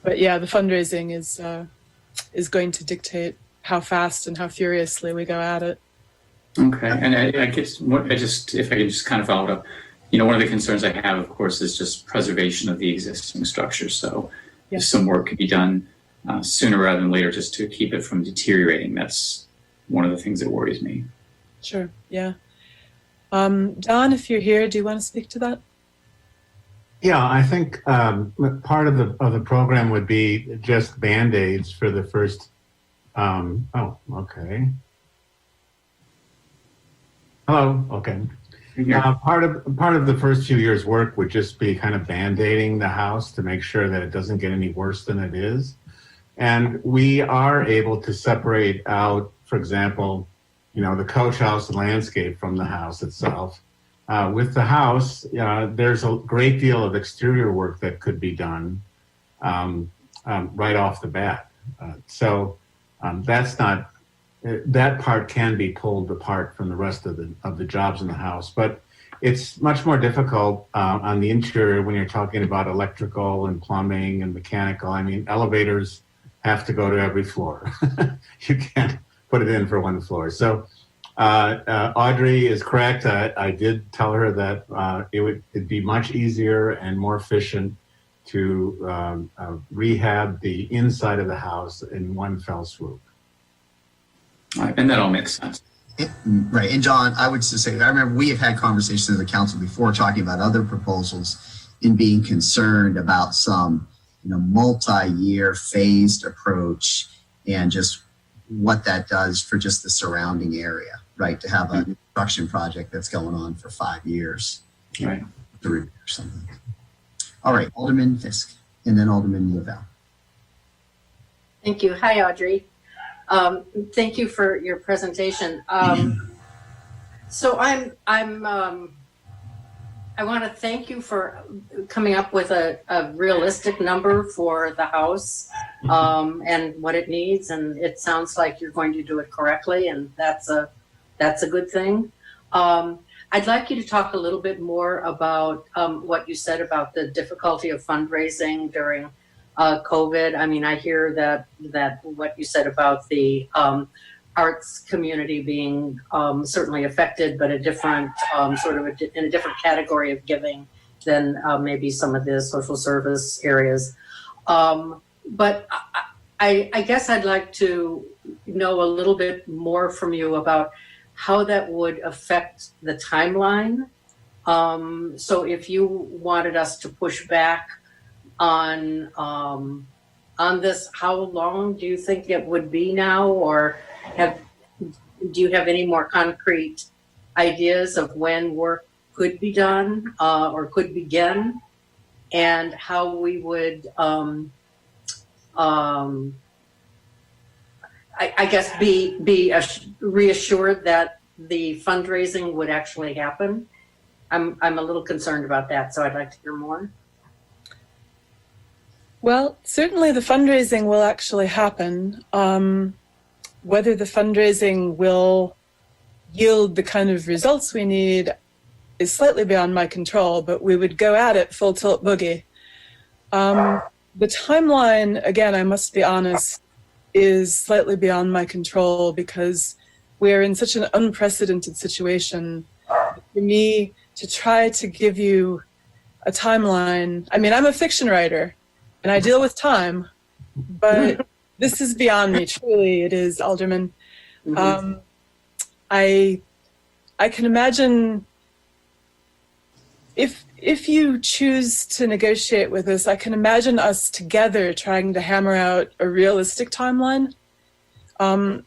But yeah, the fundraising is going to dictate how fast and how furiously we go at it. Okay, and I guess if I could just kind of follow it up, one of the concerns I have, of course, is just preservation of the existing structure. So if some work could be done sooner rather than later, just to keep it from deteriorating, that's one of the things that worries me. Sure. Yeah. Don, if you're here, do you want to speak to that? Yeah, I think part of the program would be just Band-Aids for the first. Oh, okay. Hello. Okay. Part of the first few years' work would just be kind of Band-Aiding the house to make sure that it doesn't get any worse than it is, and we are able to separate out, for example, the coach house landscape from the house itself. With the house, there's a great deal of exterior work that could be done right off the bat. So that's not, that part can be pulled apart from the rest of the jobs in the house. But it's much more difficult on the interior when you're talking about electrical and plumbing and mechanical. I mean, elevators have to go to every floor. You can't put it in for one floor. So Audrey is correct. I did tell her that it'd be much easier and more efficient to rehab the inside of the house in one fell swoop. All right, and that all makes sense. Right. And John, I would just say, I remember we have had conversations in the council before talking about other proposals and being concerned about some, multi-year phased approach and just what that does for just the surrounding area, right? To have a construction project that's going on for 5 years, right? Or something. All right, Alderman Fisk, and then Alderman Lavelle. Thank you. Hi, Audrey. Thank you for your presentation. So I want to thank you for coming up with a realistic number for the house and what it needs. And it sounds like you're going to do it correctly, and that's a good thing. I'd like you to talk a little bit more about what you said about the difficulty of fundraising during COVID. I mean, I hear that what you said about the arts community being certainly affected, but a different in a different category of giving than maybe some of the social service areas. But I guess I'd like to know a little bit more from you about how that would affect the timeline. So if you wanted us to push back on this, how long do you think it would be now, or do you have any more concrete ideas of when work could be done or could begin, and how we would I guess be reassured that the fundraising would actually happen? I'm a little concerned about that, so I'd like to hear more. Well, certainly the fundraising will actually happen. Whether the fundraising will yield the kind of results we need is slightly beyond my control, but we would go at it full tilt boogie. The timeline, again, I must be honest, is slightly beyond my control because we're in such an unprecedented situation. For me to try to give you a timeline, I mean, I'm a fiction writer and I deal with time, but this is beyond me. Truly, it is, Alderman. Mm-hmm. I can imagine if you choose to negotiate with us, I can imagine us together trying to hammer out a realistic timeline,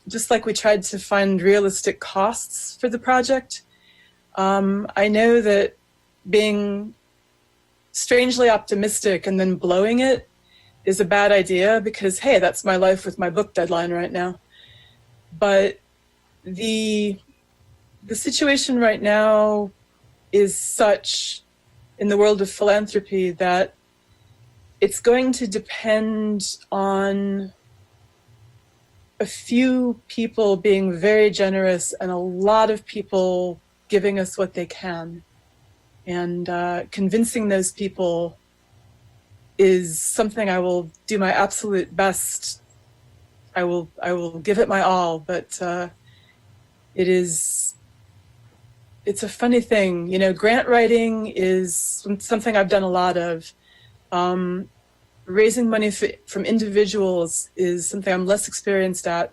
just like we tried to find realistic costs for the project. I know that being strangely optimistic and then blowing it is a bad idea because, hey, that's my life with my book deadline right now. But the situation right now is such in the world of philanthropy that it's going to depend on a few people being very generous and a lot of people giving us what they can. And convincing those people is something I will do my absolute best. I will give it my all, but it's a funny thing. You know, grant writing is something I've done a lot of. Raising money from individuals is something I'm less experienced at,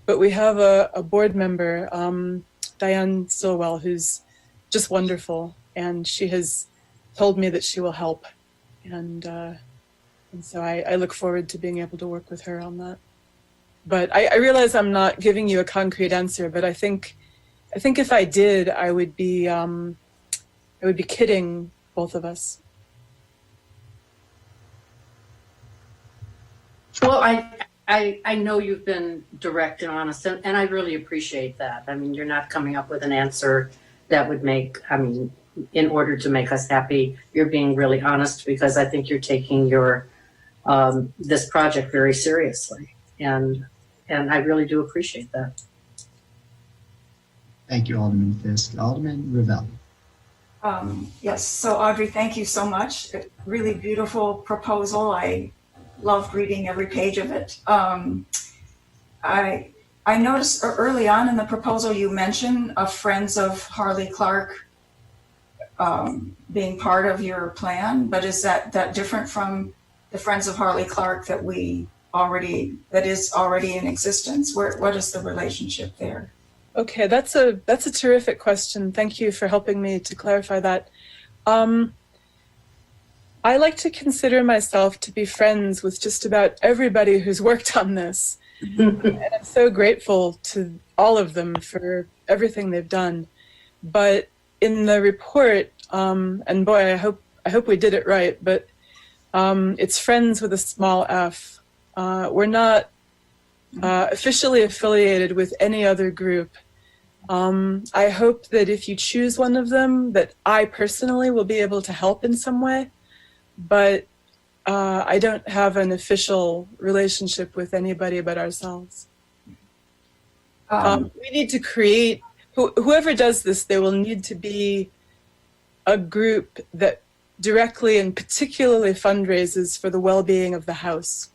but we have a board member, Diane Stillwell, who's just wonderful, and she has told me that she will help, and so I look forward to being able to work with her on that. But I realize I'm not giving you a concrete answer, but I think if I did, I would be kidding both of us. Well, I know you've been direct and honest, and I really appreciate that. I mean, you're not coming up with an answer that would in order to make us happy, you're being really honest, because I think you're taking your this project very seriously, and I really do appreciate that. Thank you, Alderman Fisk. Alderman Revelle. Yes, so Audrey, thank you so much. A really beautiful proposal. I loved reading every page of it. I noticed early on in the proposal you mentioned Friends of Harley Clark being part of your plan, but is that different from the Friends of Harley Clark that is already in existence? What is the relationship there? Okay, that's a terrific question. Thank you for helping me to clarify that. I like to consider myself to be friends with just about everybody who's worked on this. And I'm so grateful to all of them for everything they've done. But in the report, and boy, I hope we did it right, but it's Friends with a small f. We're not officially affiliated with any other group. I hope that if you choose one of them, that I personally will be able to help in some way. But I don't have an official relationship with anybody but ourselves. We need to create, whoever does this, there will need to be a group that directly and particularly fundraises for the well-being of the house.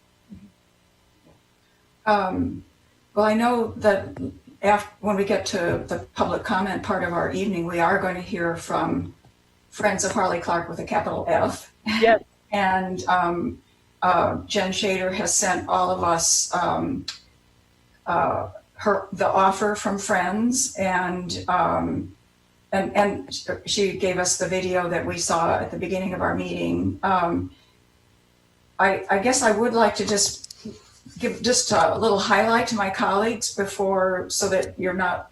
Well, I know that when we get to the public comment part of our evening, we are going to hear from Friends of Harley Clark with a capital F. Yes. And Jen Shader has sent all of us the offer from Friends, and she gave us the video that we saw at the beginning of our meeting. I guess I would like to just give just a little highlight to my colleagues so that you're not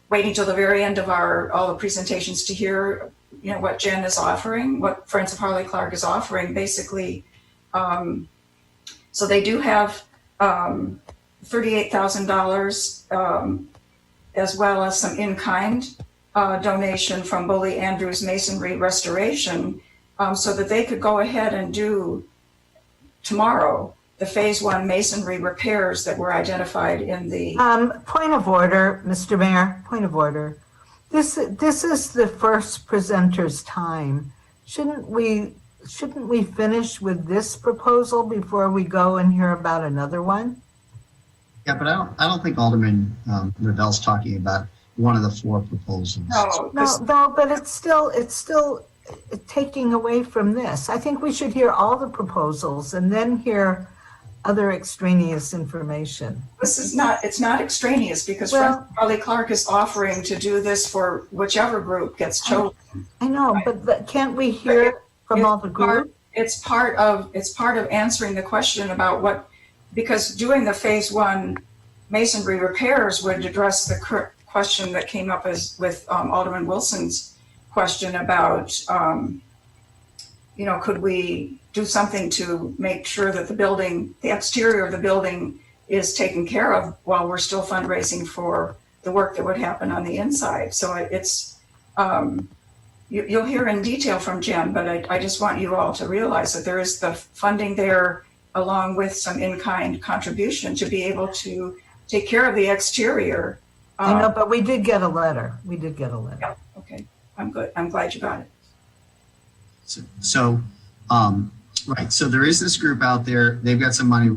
waiting till the very end of all the presentations to hear what Jen is offering, what Friends of Harley Clark is offering, basically. So they do have $38,000 as well as some in-kind donation from Bully Andrews Masonry Restoration, so that they could go ahead and do tomorrow the Phase 1 masonry repairs that were identified in the... Point of order, Mr. Mayor, point of order. This is the first presenter's time. Shouldn't we finish with this proposal before we go and hear about another one? Yeah, but I don't think Alderman Revelle's talking about one of the four proposals. No, but it's still taking away from this. I think we should hear all the proposals and then hear other extraneous information. It's not extraneous, because Friends of Harley Clark is offering to do this for whichever group gets chosen. I know, but can't we hear from all the groups? It's part of answering the question about because doing the Phase 1 masonry repairs would address the question that came up with Alderman Wilson's question about, could we do something to make sure that the exterior of the building is taken care of while we're still fundraising for the work that would happen on the inside. So you'll hear in detail from Jen, but I just want you all to realize that there is the funding there along with some in-kind contribution to be able to take care of the exterior. I know, but we did get a letter. We did get a letter. Yeah, okay. I'm good. I'm glad you got it. Right. So there is this group out there. They've got some money,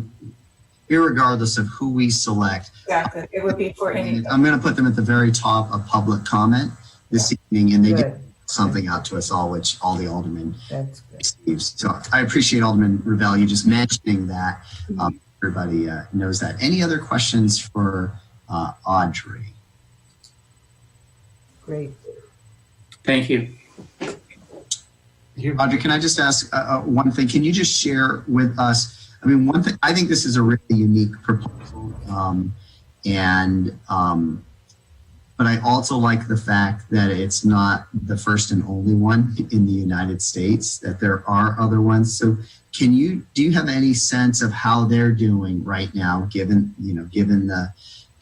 irregardless of who we select. Exactly. It would be for any. I'm going to put them at the very top of public comment this evening, and they get something out to us all, which all the aldermen received. So I appreciate Alderman Ravel, you just mentioning that. Everybody knows that. Any other questions for Audrey? Great. Thank you. Audrey, can I just ask one thing? Can you just share with us, I mean, one thing, I think this is a really unique proposal, but I also like the fact that it's not the first and only one in the United States, that there are other ones. So do you have any sense of how they're doing right now, given the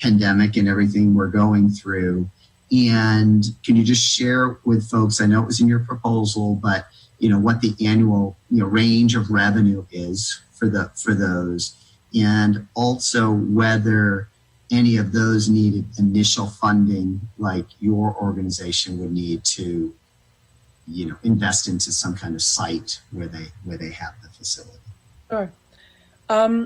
pandemic and everything we're going through? And can you just share with folks, I know it was in your proposal, but what the annual range of revenue is for those, and also whether any of those needed initial funding like your organization would need to invest into some kind of site where they have the facility. Sure.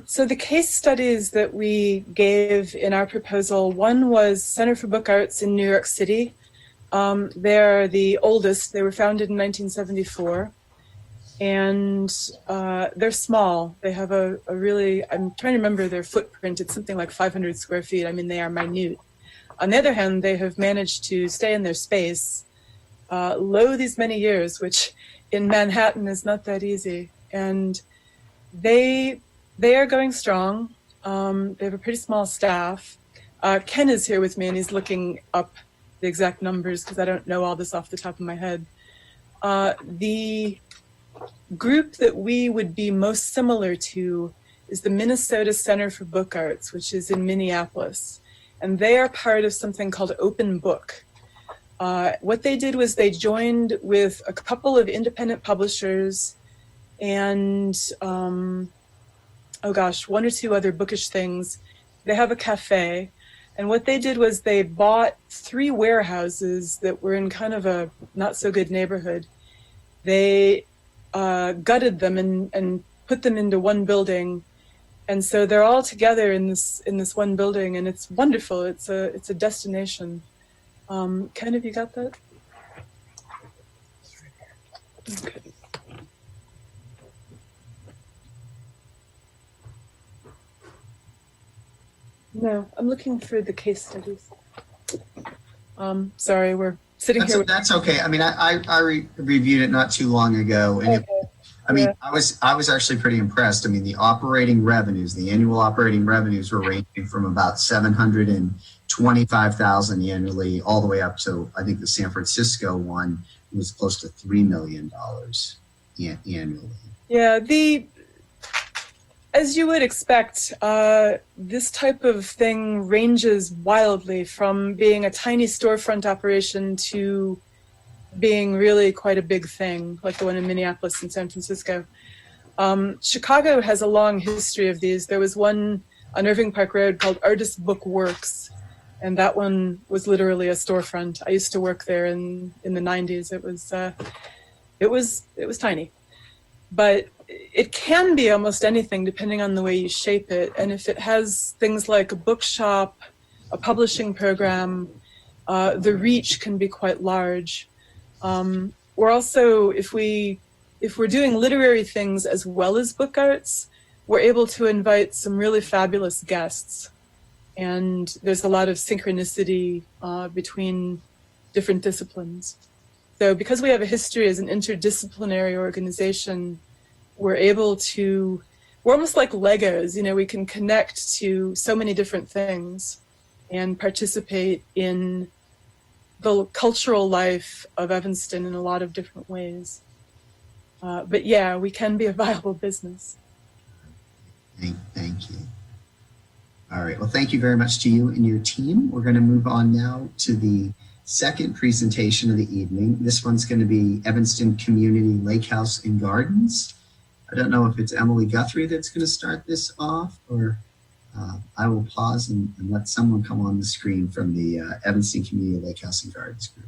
So the case studies that we gave in our proposal, one was Center for Book Arts in New York City. They're the oldest. They were founded in 1974. And they're small. They have a really, I'm trying to remember their footprint. It's something like 500 square feet. I mean, they are minute. On the other hand, they have managed to stay in their space low these many years, which in Manhattan is not that easy. And they are going strong. They have a pretty small staff. Ken is here with me, and he's looking up the exact numbers because I don't know all this off the top of my head. The group that we would be most similar to is the Minnesota Center for Book Arts, which is in Minneapolis. And they are part of something called Open Book. What they did was they joined with a couple of independent publishers and, one or two other bookish things. They have a cafe. And what they did was they bought 3 warehouses that were in kind of a not so good neighborhood. They gutted them and put them into one building, and so they're all together in this one building, and it's wonderful. It's a destination. Ken, have you got that? Okay. No, I'm looking for the case studies. Sorry, we're sitting here. That's okay. I mean, I reviewed it not too long ago, and I was actually pretty impressed. I mean, the annual operating revenues were ranging from about $725,000 annually, all the way up to, I think the San Francisco one was close to $3 million annually. Yeah, as you would expect, this type of thing ranges wildly from being a tiny storefront operation to being really quite a big thing, like the one in Minneapolis and San Francisco. Chicago has a long history of these. There was one on Irving Park Road called Artist Book Works, and that one was literally a storefront. I used to work there in the 90s. It was tiny, but it can be almost anything depending on the way you shape it. And if it has things like a bookshop, a publishing program, the reach can be quite large. We're also, if we're doing literary things as well as book arts, we're able to invite some really fabulous guests. And there's a lot of synchronicity between different disciplines. So because we have a history as an interdisciplinary organization, we're almost like Legos, we can connect to so many different things and participate in the cultural life of Evanston in a lot of different ways. But yeah, we can be a viable business. Thank you. All right. Well, thank you very much to you and your team. We're going to move on now to the second presentation of the evening. This one's going to be Evanston Community Lake House and Gardens. I don't know if it's Emily Guthrie that's going to start this off, or I will pause and let someone come on the screen from the Evanston Community Lake House and Gardens group.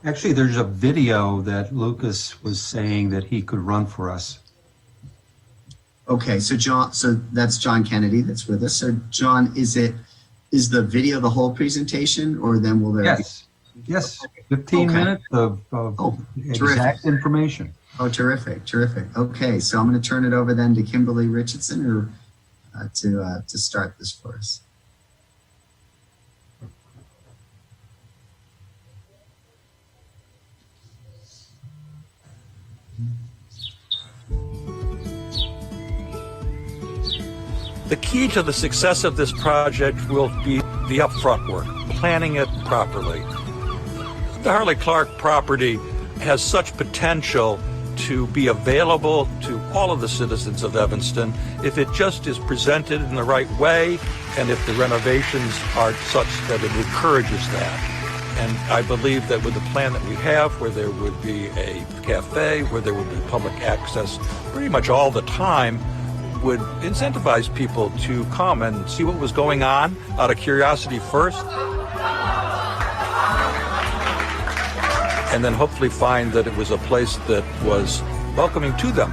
Actually, there's a video that Lucas was saying that he could run for us. Okay, so that's John Kennedy that's with us. So John, is the video the whole presentation, or then will there Yes, 15 minutes of exact information. Oh, terrific. Okay, so I'm going to turn it over then to Kimberly Richardson to start this for us. The key to the success of this project will be the upfront work, planning it properly. The Harley Clark property has such potential to be available to all of the citizens of Evanston if it just is presented in the right way and if the renovations are such that it encourages that. And I believe that with the plan that we have, where there would be a cafe, where there would be public access pretty much all the time, would incentivize people to come and see what was going on out of curiosity first, and then hopefully find that it was a place that was welcoming to them,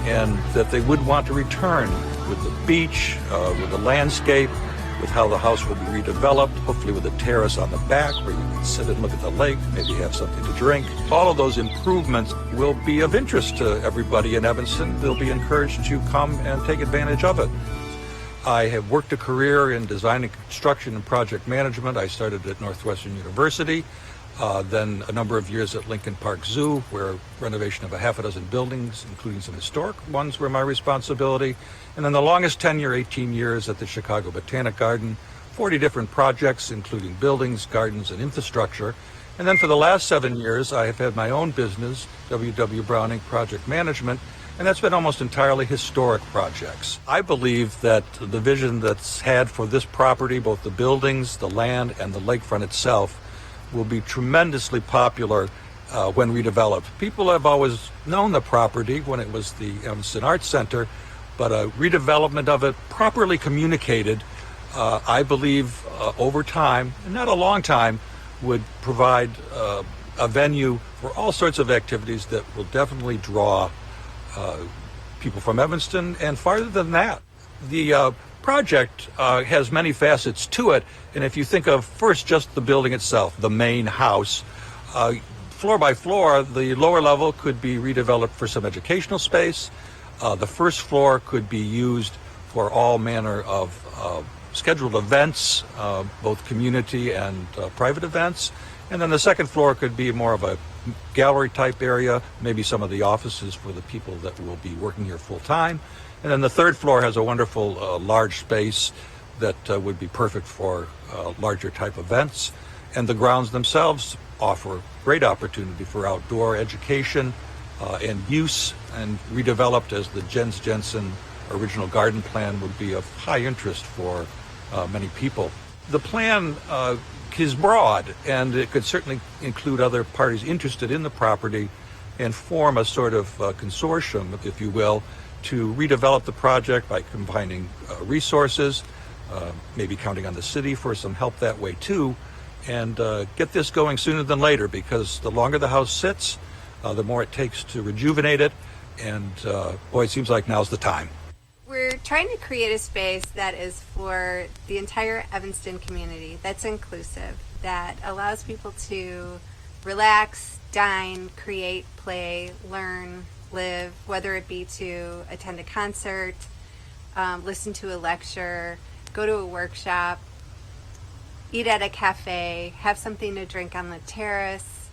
and that they would want to return with the beach, with the landscape, with how the house will be redeveloped, hopefully with a terrace on the back where you can sit and look at the lake, maybe have something to drink. All of those improvements will be of interest to everybody in Evanston. They'll be encouraged to come and take advantage of it. I have worked a career in design and construction and project management. I started at Northwestern University, then a number of years at Lincoln Park Zoo, where renovation of a half a dozen buildings, including some historic ones, were my responsibility. And then the longest tenure, 18 years at the Chicago Botanic Garden, 40 different projects, including buildings, gardens, and infrastructure. And then for the last 7 years, I have had my own business, W.W. Browning Project Management, and that's been almost entirely historic projects. I believe that the vision that's had for this property, both the buildings, the land, and the lakefront itself, will be tremendously popular when redeveloped. People have always known the property when it was the Evanston Arts Center, but a redevelopment of it properly communicated, I believe over time, and not a long time, would provide a venue for all sorts of activities that will definitely draw people from Evanston and farther than that. The project has many facets to it, and if you think of first just the building itself, the main house, floor by floor, the lower level could be redeveloped for some educational space. The first floor could be used for all manner of scheduled events, both community and private events. And then the second floor could be more of a gallery type area, maybe some of the offices for the people that will be working here full time. And then the third floor has a wonderful large space that would be perfect for larger type events. And the grounds themselves offer great opportunity for outdoor education and use, and redeveloped as the Jens Jensen original garden plan would be of high interest for many people. The plan is broad, and it could certainly include other parties interested in the property and form a sort of consortium, if you will, to redevelop the project by combining resources, maybe counting on the city for some help that way too, and get this going sooner than later, because the longer the house sits, the more it takes to rejuvenate it, and boy, it seems like now's the time. We're trying to create a space that is for the entire Evanston community, that's inclusive, that allows people to relax, dine, create, play, learn, live, whether it be to attend a concert, listen to a lecture, go to a workshop, eat at a cafe, have something to drink on the terrace,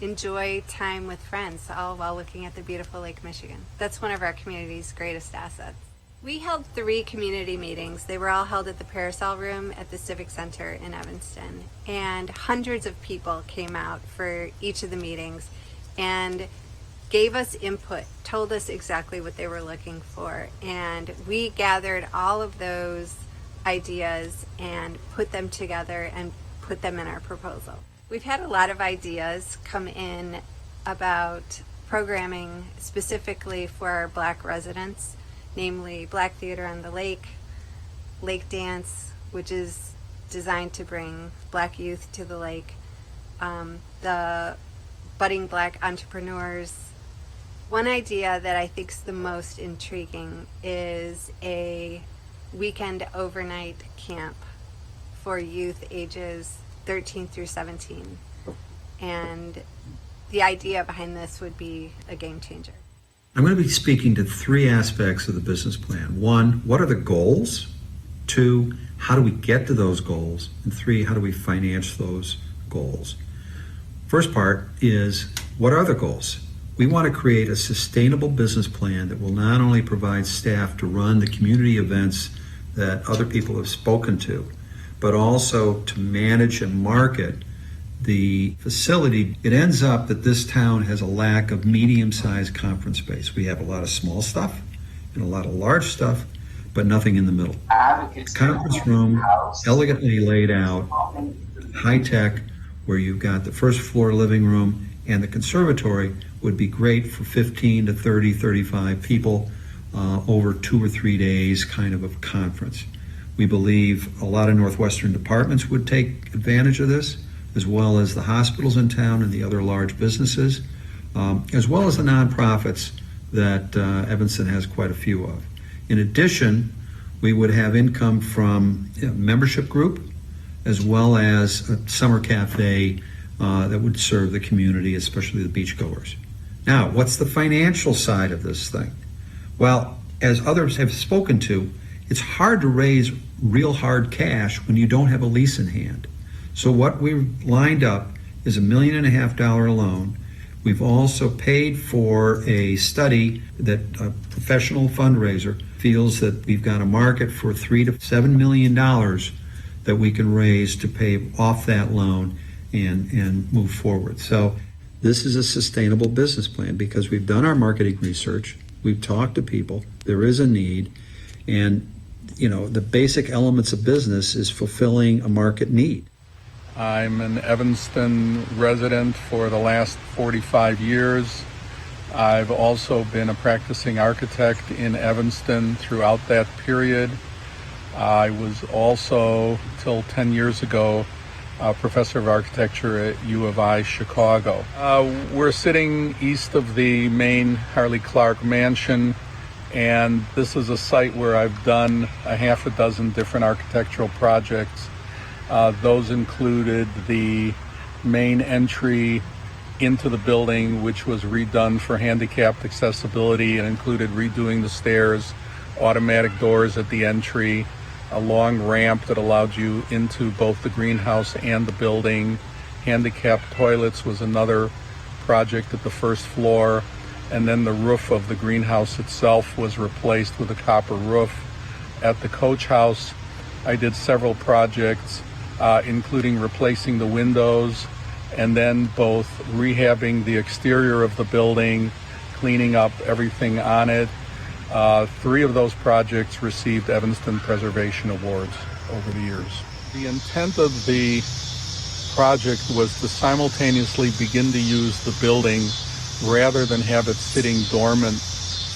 enjoy time with friends, all while looking at the beautiful Lake Michigan. That's one of our community's greatest assets. We held 3 community meetings. They were all held at the Parasol Room at the Civic Center in Evanston. And hundreds of people came out for each of the meetings. And gave us input, told us exactly what they were looking for. And we gathered all of those ideas and put them together and put them in our proposal. We've had a lot of ideas come in about programming specifically for our Black residents, namely Black Theater on the Lake, Lake Dance, which is designed to bring Black youth to the lake, the budding Black entrepreneurs. One idea that I think is the most intriguing is a weekend overnight camp for youth ages 13 through 17. And the idea behind this would be a game changer. I'm going to be speaking to three aspects of the business plan. One, what are the goals? Two, how do we get to those goals? And three, how do we finance those goals? First part is, what are the goals? We want to create a sustainable business plan that will not only provide staff to run the community events that other people have spoken to, but also to manage and market the facility. It ends up that this town has a lack of medium-sized conference space. We have a lot of small stuff and a lot of large stuff, but nothing in the middle. Conference room, elegantly laid out, high-tech, where you've got the first floor living room and the conservatory would be great for 15 to 30, 35 people over 2 or 3 days kind of a conference. We believe a lot of Northwestern departments would take advantage of this, as well as the hospitals in town and the other large businesses, as well as the nonprofits that Evanston has quite a few of. In addition, we would have income from a membership group, as well as a summer cafe that would serve the community, especially the beachgoers. Now, what's the financial side of this thing? Well, as others have spoken to, it's hard to raise real hard cash when you don't have a lease in hand. So what we've lined up is $1.5 million loan. We've also paid for a study that a professional fundraiser feels that we've got a market for $3 to $7 million that we can raise to pay off that loan and move forward. So this is a sustainable business plan because we've done our marketing research, we've talked to people, there is a need, and the basic elements of business is fulfilling a market need. I'm an Evanston resident for the last 45 years. I've also been a practicing architect in Evanston throughout that period. I was also, till 10 years ago, a professor of architecture at U of I, Chicago. We're sitting east of the main Harley Clark mansion, and this is a site where I've done a half a dozen different architectural projects. Those included the main entry into the building, which was redone for handicapped accessibility and included redoing the stairs, automatic doors at the entry, a long ramp that allowed you into both the greenhouse and the building. Handicapped toilets was another project at the first floor, and then the roof of the greenhouse itself was replaced with a copper roof. At the coach house, I did several projects, including replacing the windows and then both rehabbing the exterior of the building, cleaning up everything on it. 3 of those projects received Evanston Preservation Awards over the years. The intent of the project was to simultaneously begin to use the building rather than have it sitting dormant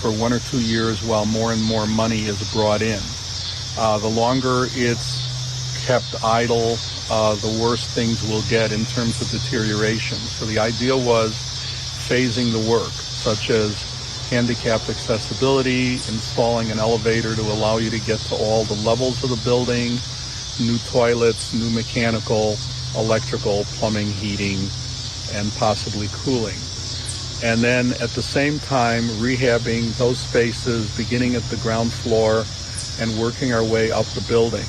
for 1 or 2 years while more and more money is brought in. The longer it's kept idle, the worse things will get in terms of deterioration. So the idea was phasing the work, such as handicapped accessibility, installing an elevator to allow you to get to all the levels of the building, new toilets, new mechanical, electrical, plumbing, heating, and possibly cooling. And then at the same time, rehabbing those spaces, beginning at the ground floor and working our way up the building.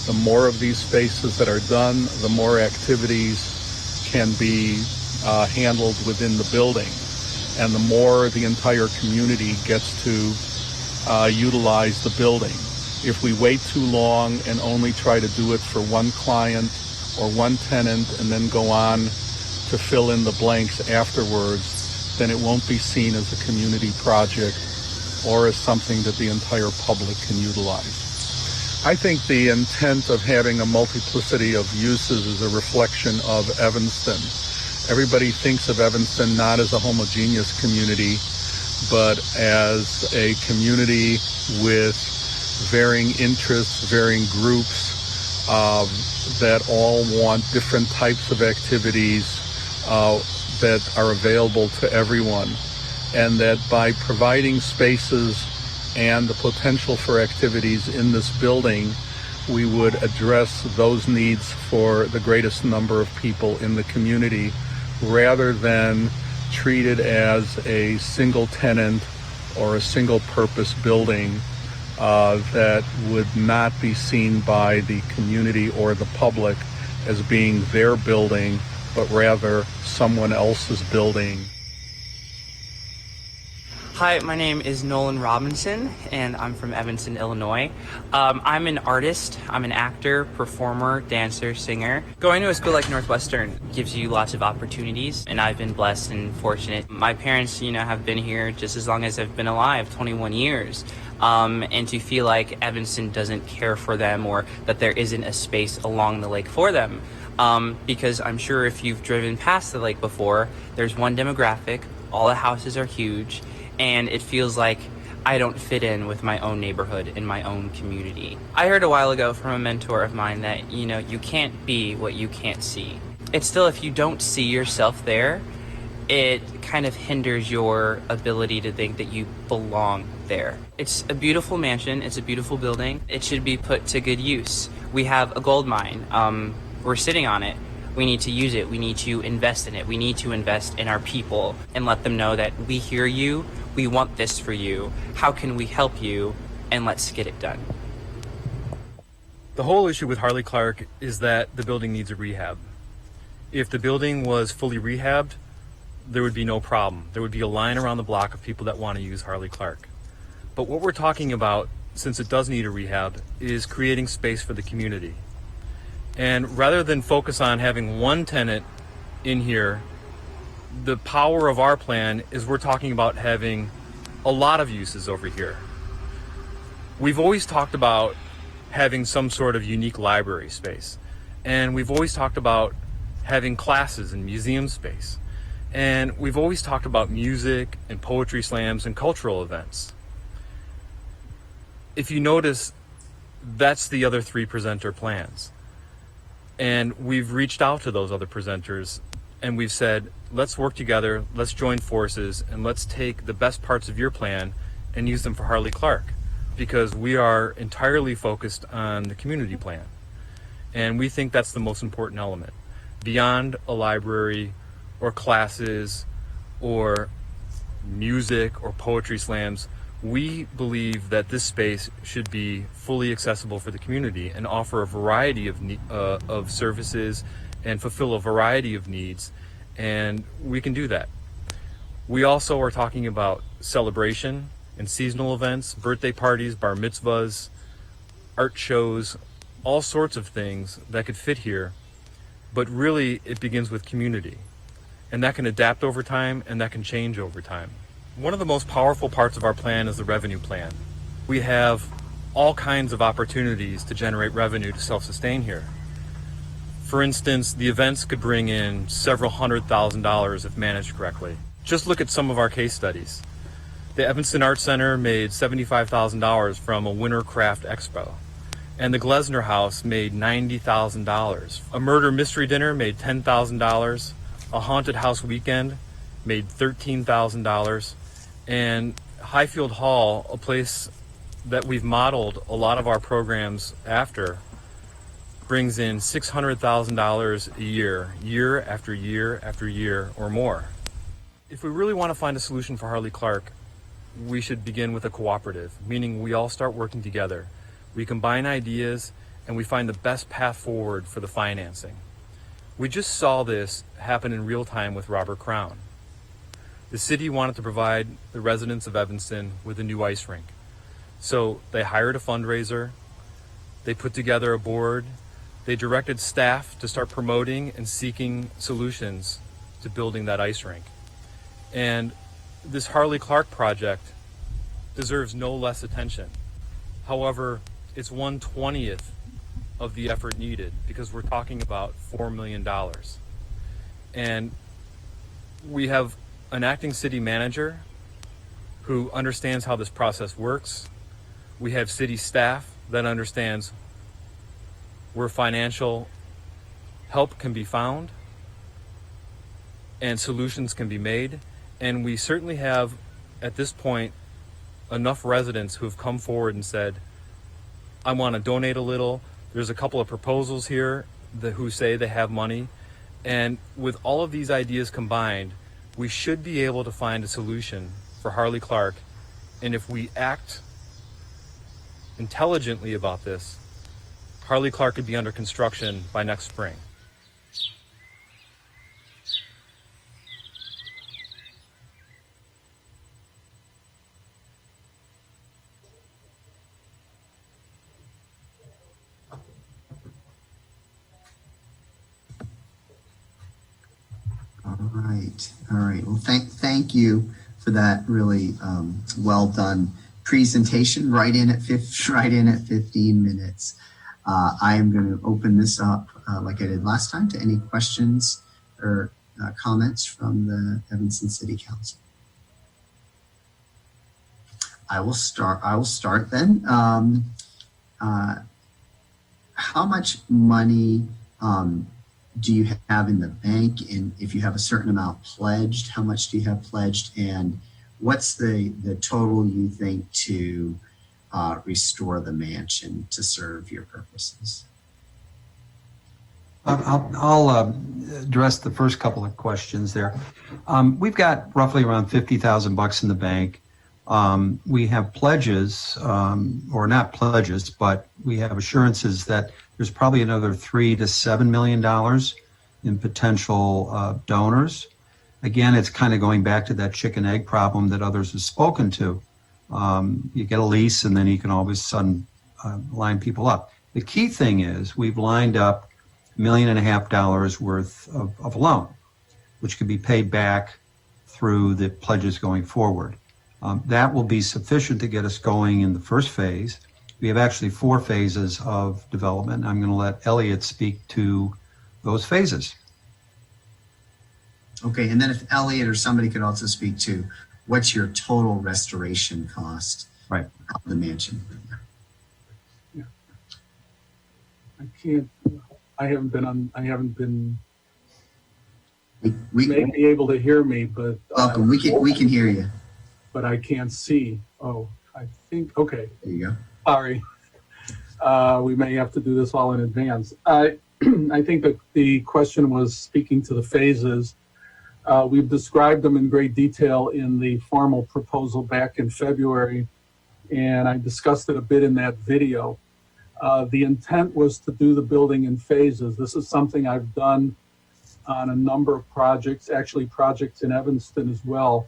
The more of these spaces that are done, the more activities can be handled within the building. And the more the entire community gets to utilize the building. If we wait too long and only try to do it for one client or one tenant and then go on to fill in the blanks afterwards, then it won't be seen as a community project or as something that the entire public can utilize. I think the intent of having a multiplicity of uses is a reflection of Evanston. Everybody thinks of Evanston not as a homogeneous community, but as a community with varying interests, varying groups that all want different types of activities that are available to everyone. And that by providing spaces and the potential for activities in this building, we would address those needs for the greatest number of people in the community, rather than treat it as a single tenant or a single purpose building that would not be seen by the community or the public as being their building, but rather someone else's building. Hi, my name is Nolan Robinson, and I'm from Evanston, Illinois. I'm an artist. I'm an actor, performer, dancer, singer. Going to a school like Northwestern gives you lots of opportunities, and I've been blessed and fortunate. My parents, have been here just as long as I've been alive, 21 years. And to feel like Evanston doesn't care for them, or that there isn't a space along the lake for them. Because I'm sure if you've driven past the lake before, there's one demographic, all the houses are huge, and it feels like I don't fit in with my own neighborhood, in my own community. I heard a while ago from a mentor of mine that, you can't be what you can't see. It's still, if you don't see yourself there, it kind of hinders your ability to think that you belong there. It's a beautiful mansion, it's a beautiful building. It should be put to good use. We have a gold mine, we're sitting on it. We need to use it, we need to invest in it, we need to invest in our people and let them know that we hear you, we want this for you, how can we help you, and let's get it done. The whole issue with Harley Clark is that the building needs a rehab. If the building was fully rehabbed, there would be no problem. There would be a line around the block of people that want to use Harley Clark. But what we're talking about, since it does need a rehab, is creating space for the community. And rather than focus on having one tenant in here, the power of our plan is we're talking about having a lot of uses over here. We've always talked about having some sort of unique library space. And we've always talked about having classes and museum space. And we've always talked about music and poetry slams and cultural events. If you notice, that's the other three presenter plans. And we've reached out to those other presenters and we've said, let's work together, let's join forces, and let's take the best parts of your plan and use them for Harley Clark, because we are entirely focused on the community plan. And we think that's the most important element. Beyond a library or classes or music or poetry slams, we believe that this space should be fully accessible for the community and offer a variety of services and fulfill a variety of needs, and we can do that. We also are talking about celebration and seasonal events, birthday parties, bar mitzvahs, art shows, all sorts of things that could fit here, but really it begins with community, and that can adapt over time and that can change over time. One of the most powerful parts of our plan is the revenue plan. We have all kinds of opportunities to generate revenue to self-sustain here. For instance, the events could bring in several $100,000 if managed correctly. Just look at some of our case studies. The Evanston Art Center made $75,000 from a winter craft expo, and the Glesner House made $90,000. A murder mystery dinner made $10,000. A haunted house weekend made $13,000. And Highfield Hall, a place that we've modeled a lot of our programs after, brings in $600,000 a year, year after year after year or more. If we really want to find a solution for Harley Clark, we should begin with a cooperative, meaning we all start working together. We combine ideas and we find the best path forward for the financing. We just saw this happen in real time with Robert Crown. The city wanted to provide the residents of Evanston with a new ice rink. So they hired a fundraiser, they put together a board, they directed staff to start promoting and seeking solutions to building that ice rink. And this Harley Clark project deserves no less attention. However, it's 1/20th of the effort needed because we're talking about $4 million. And we have an acting city manager who understands how this process works. We have city staff that understands where financial help can be found and solutions can be made. And we certainly have, at this point, enough residents who have come forward and said, I want to donate a little. There's a couple of proposals here who say they have money. And with all of these ideas combined, we should be able to find a solution for Harley Clark. And if we act intelligently about this, Harley Clark could be under construction by next spring. All right. Well, thank you for that really well done presentation. Right in at 15 minutes. I am going to open this up like I did last time to any questions or comments from the Evanston City Council. I will start then. How much money do you have in the bank? And if you have a certain amount pledged, how much do you have pledged? And what's the total you think to restore the mansion to serve your purposes? I'll address the first couple of questions there. We've got roughly around $50,000 in the bank. We have pledges, or not pledges, but we have assurances that there's probably another $3 to $7 million in potential donors. Again, it's kind of going back to that chicken egg problem that others have spoken to. You get a lease and then you can all of a sudden line people up. The key thing is we've lined up $1.5 million worth of a loan, which could be paid back through the pledges going forward. That will be sufficient to get us going in the first phase. We have actually 4 phases of development. I'm going to let Elliot speak to those phases. Okay, and then if Elliot or somebody could also speak to what's your total restoration cost of the mansion? Yeah. I haven't been we may be able to hear me, but welcome. We can hear you, but I can't see. Oh, I think okay. There you go. Sorry. We may have to do this all in advance. I think that the question was speaking to the phases. We've described them in great detail in the formal proposal back in February, and I discussed it a bit in that video. The intent was to do the building in phases. This is something I've done on a number of projects, actually projects in Evanston as well.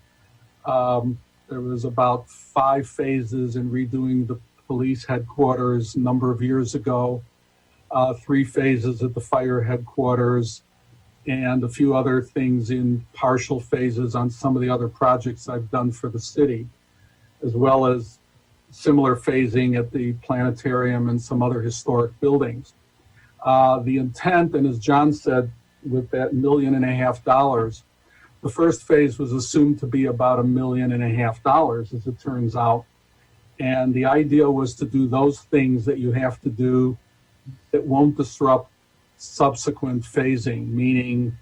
There was about 5 phases in redoing the police headquarters a number of years ago, 3 phases at the fire headquarters, and a few other things in partial phases on some of the other projects I've done for the city, as well as similar phasing at the planetarium and some other historic buildings. The intent, and as John said, with that $1.5 million, the first phase was assumed to be about $1.5 million, as it turns out. And the idea was to do those things that you have to do that won't disrupt subsequent phasing, meaning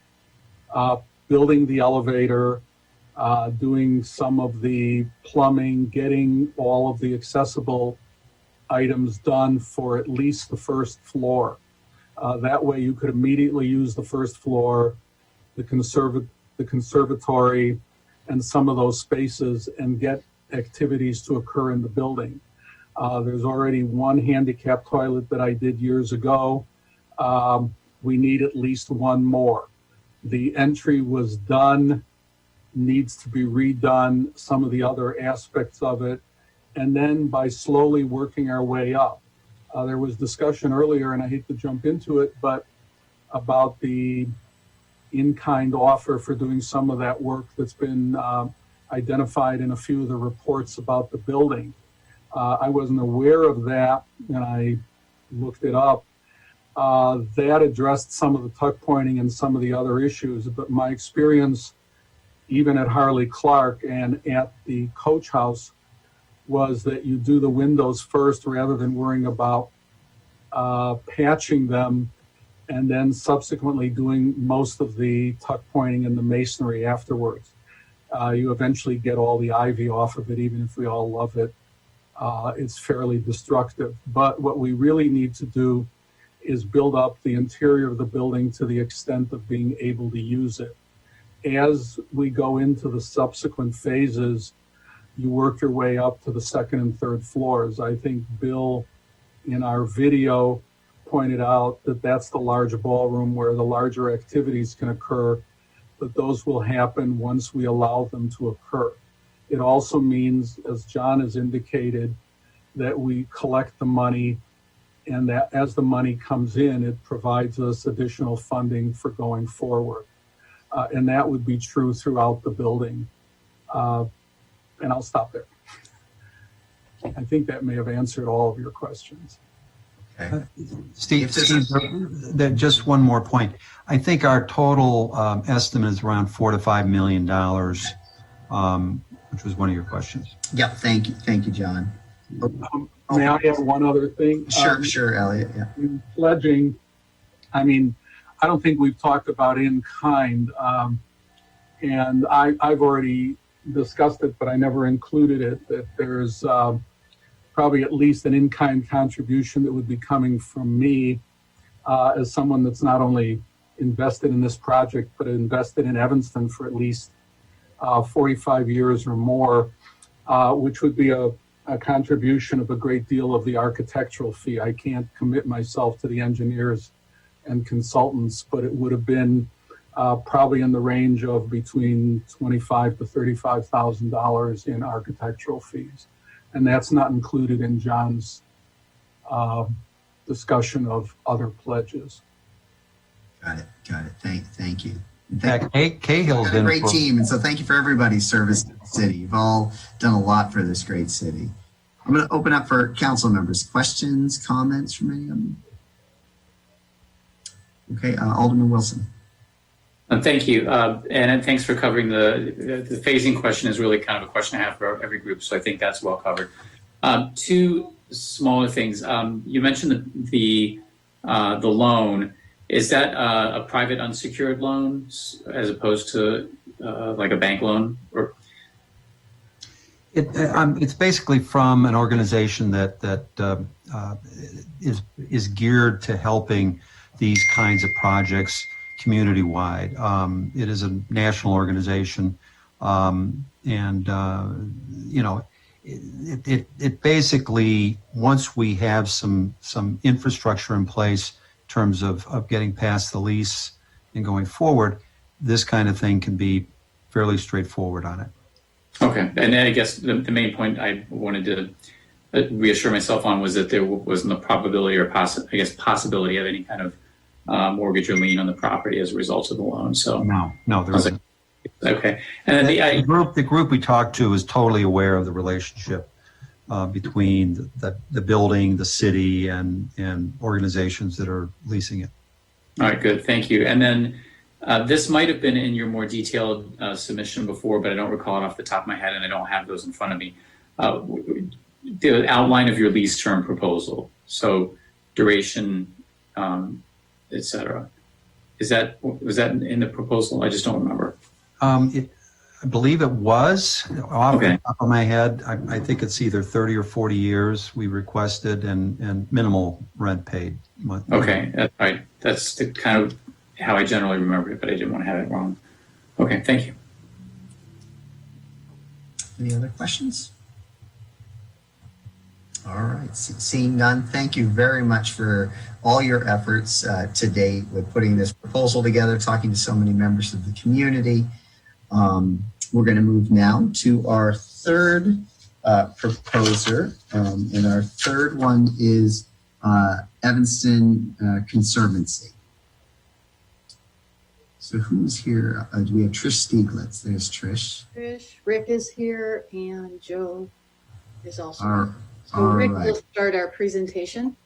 building the elevator, doing some of the plumbing, getting all of the accessible items done for at least the first floor. That way you could immediately use the first floor, the conservatory, and some of those spaces and get activities to occur in the building. There's already 1 handicap toilet that I did years ago. We need at least 1 more. The entry was done, needs to be redone, some of the other aspects of it, and then by slowly working our way up. There was discussion earlier, and I hate to jump into it, but about the in-kind offer for doing some of that work that's been identified in a few of the reports about the building. I wasn't aware of that, and I looked it up. That addressed some of the tuck pointing and some of the other issues, but my experience, even at Harley Clark and at the coach house, was that you do the windows first rather than worrying about patching them and then subsequently doing most of the tuck pointing and the masonry afterwards. You eventually get all the ivy off of it, even if we all love it. It's fairly destructive. But what we really need to do is build up the interior of the building to the extent of being able to use it. As we go into the subsequent phases, you work your way up to the second and third floors. I think Bill, in our video, pointed out that that's the large ballroom where the larger activities can occur, but those will happen once we allow them to occur. It also means, as John has indicated, that we collect the money, and that as the money comes in, it provides us additional funding for going forward. And that would be true throughout the building. And I'll stop there. I think that may have answered all of your questions. Okay. Steve, just one more point. I think our total estimate is around $4 to $5 million, which was one of your questions. Yep. Thank you, John. May I add one other thing? Sure, Elliot. Yeah. In pledging, I mean, I don't think we've talked about in kind, and I've already discussed it, but I never included it, that there's probably at least an in-kind contribution that would be coming from me as someone that's not only invested in this project, but invested in Evanston for at least 45 years or more, which would be a contribution of a great deal of the architectural fee. I can't commit myself to the engineers and consultants, but it would have been probably in the range of between $25,000 to $35,000 in architectural fees. And that's not included in John's discussion of other pledges. Got it. Thank you. In fact, Cahill's a great team, and so thank you for everybody's service to the city. You've all done a lot for this great city. I'm going to open up for council members. Questions, comments from any of them? Okay, Alderman Wilson. Thank you, and thanks for covering the phasing question. Is really kind of a question I have for every group, so I think that's well covered. Two smaller things. You mentioned the loan. Is that a private unsecured loan as opposed to like a bank loan? Or it's basically from an organization that is geared to helping these kinds of projects community-wide. It is a national organization, and it basically, once we have some infrastructure in place in terms of getting past the lease and going forward, this kind of thing can be fairly straightforward on it. Okay, and I guess the main point I wanted to reassure myself on was that there wasn't a probability or possibility of any kind of mortgage or lien on the property as a result of the loan. So no, there isn't. Okay, and then the group we talked to is totally aware of the relationship between the building, the city, and organizations that are leasing it. All right, good, thank you. And then this might have been in your more detailed submission before, but I don't recall it off the top of my head, and I don't have those in front of me. The outline of your lease term proposal, so duration, etc. Was that in the proposal? I just don't remember. I believe it was. Off the top of my head, I think it's either 30 or 40 years we requested, and minimal rent paid. Okay, that's right. That's the kind of how I generally remember it, but I didn't want to have it wrong. Okay, thank you. Any other questions? All right, seeing none, thank you very much for all your efforts to date with putting this proposal together, talking to so many members of the community. We're going to move now to our third proposer, and our third one is Evanston Conservancy. So who's here? We have Trish Stieglitz. There's Trish. Trish, Rick is here, and Joe is also All here. So all Rick right. will start our presentation.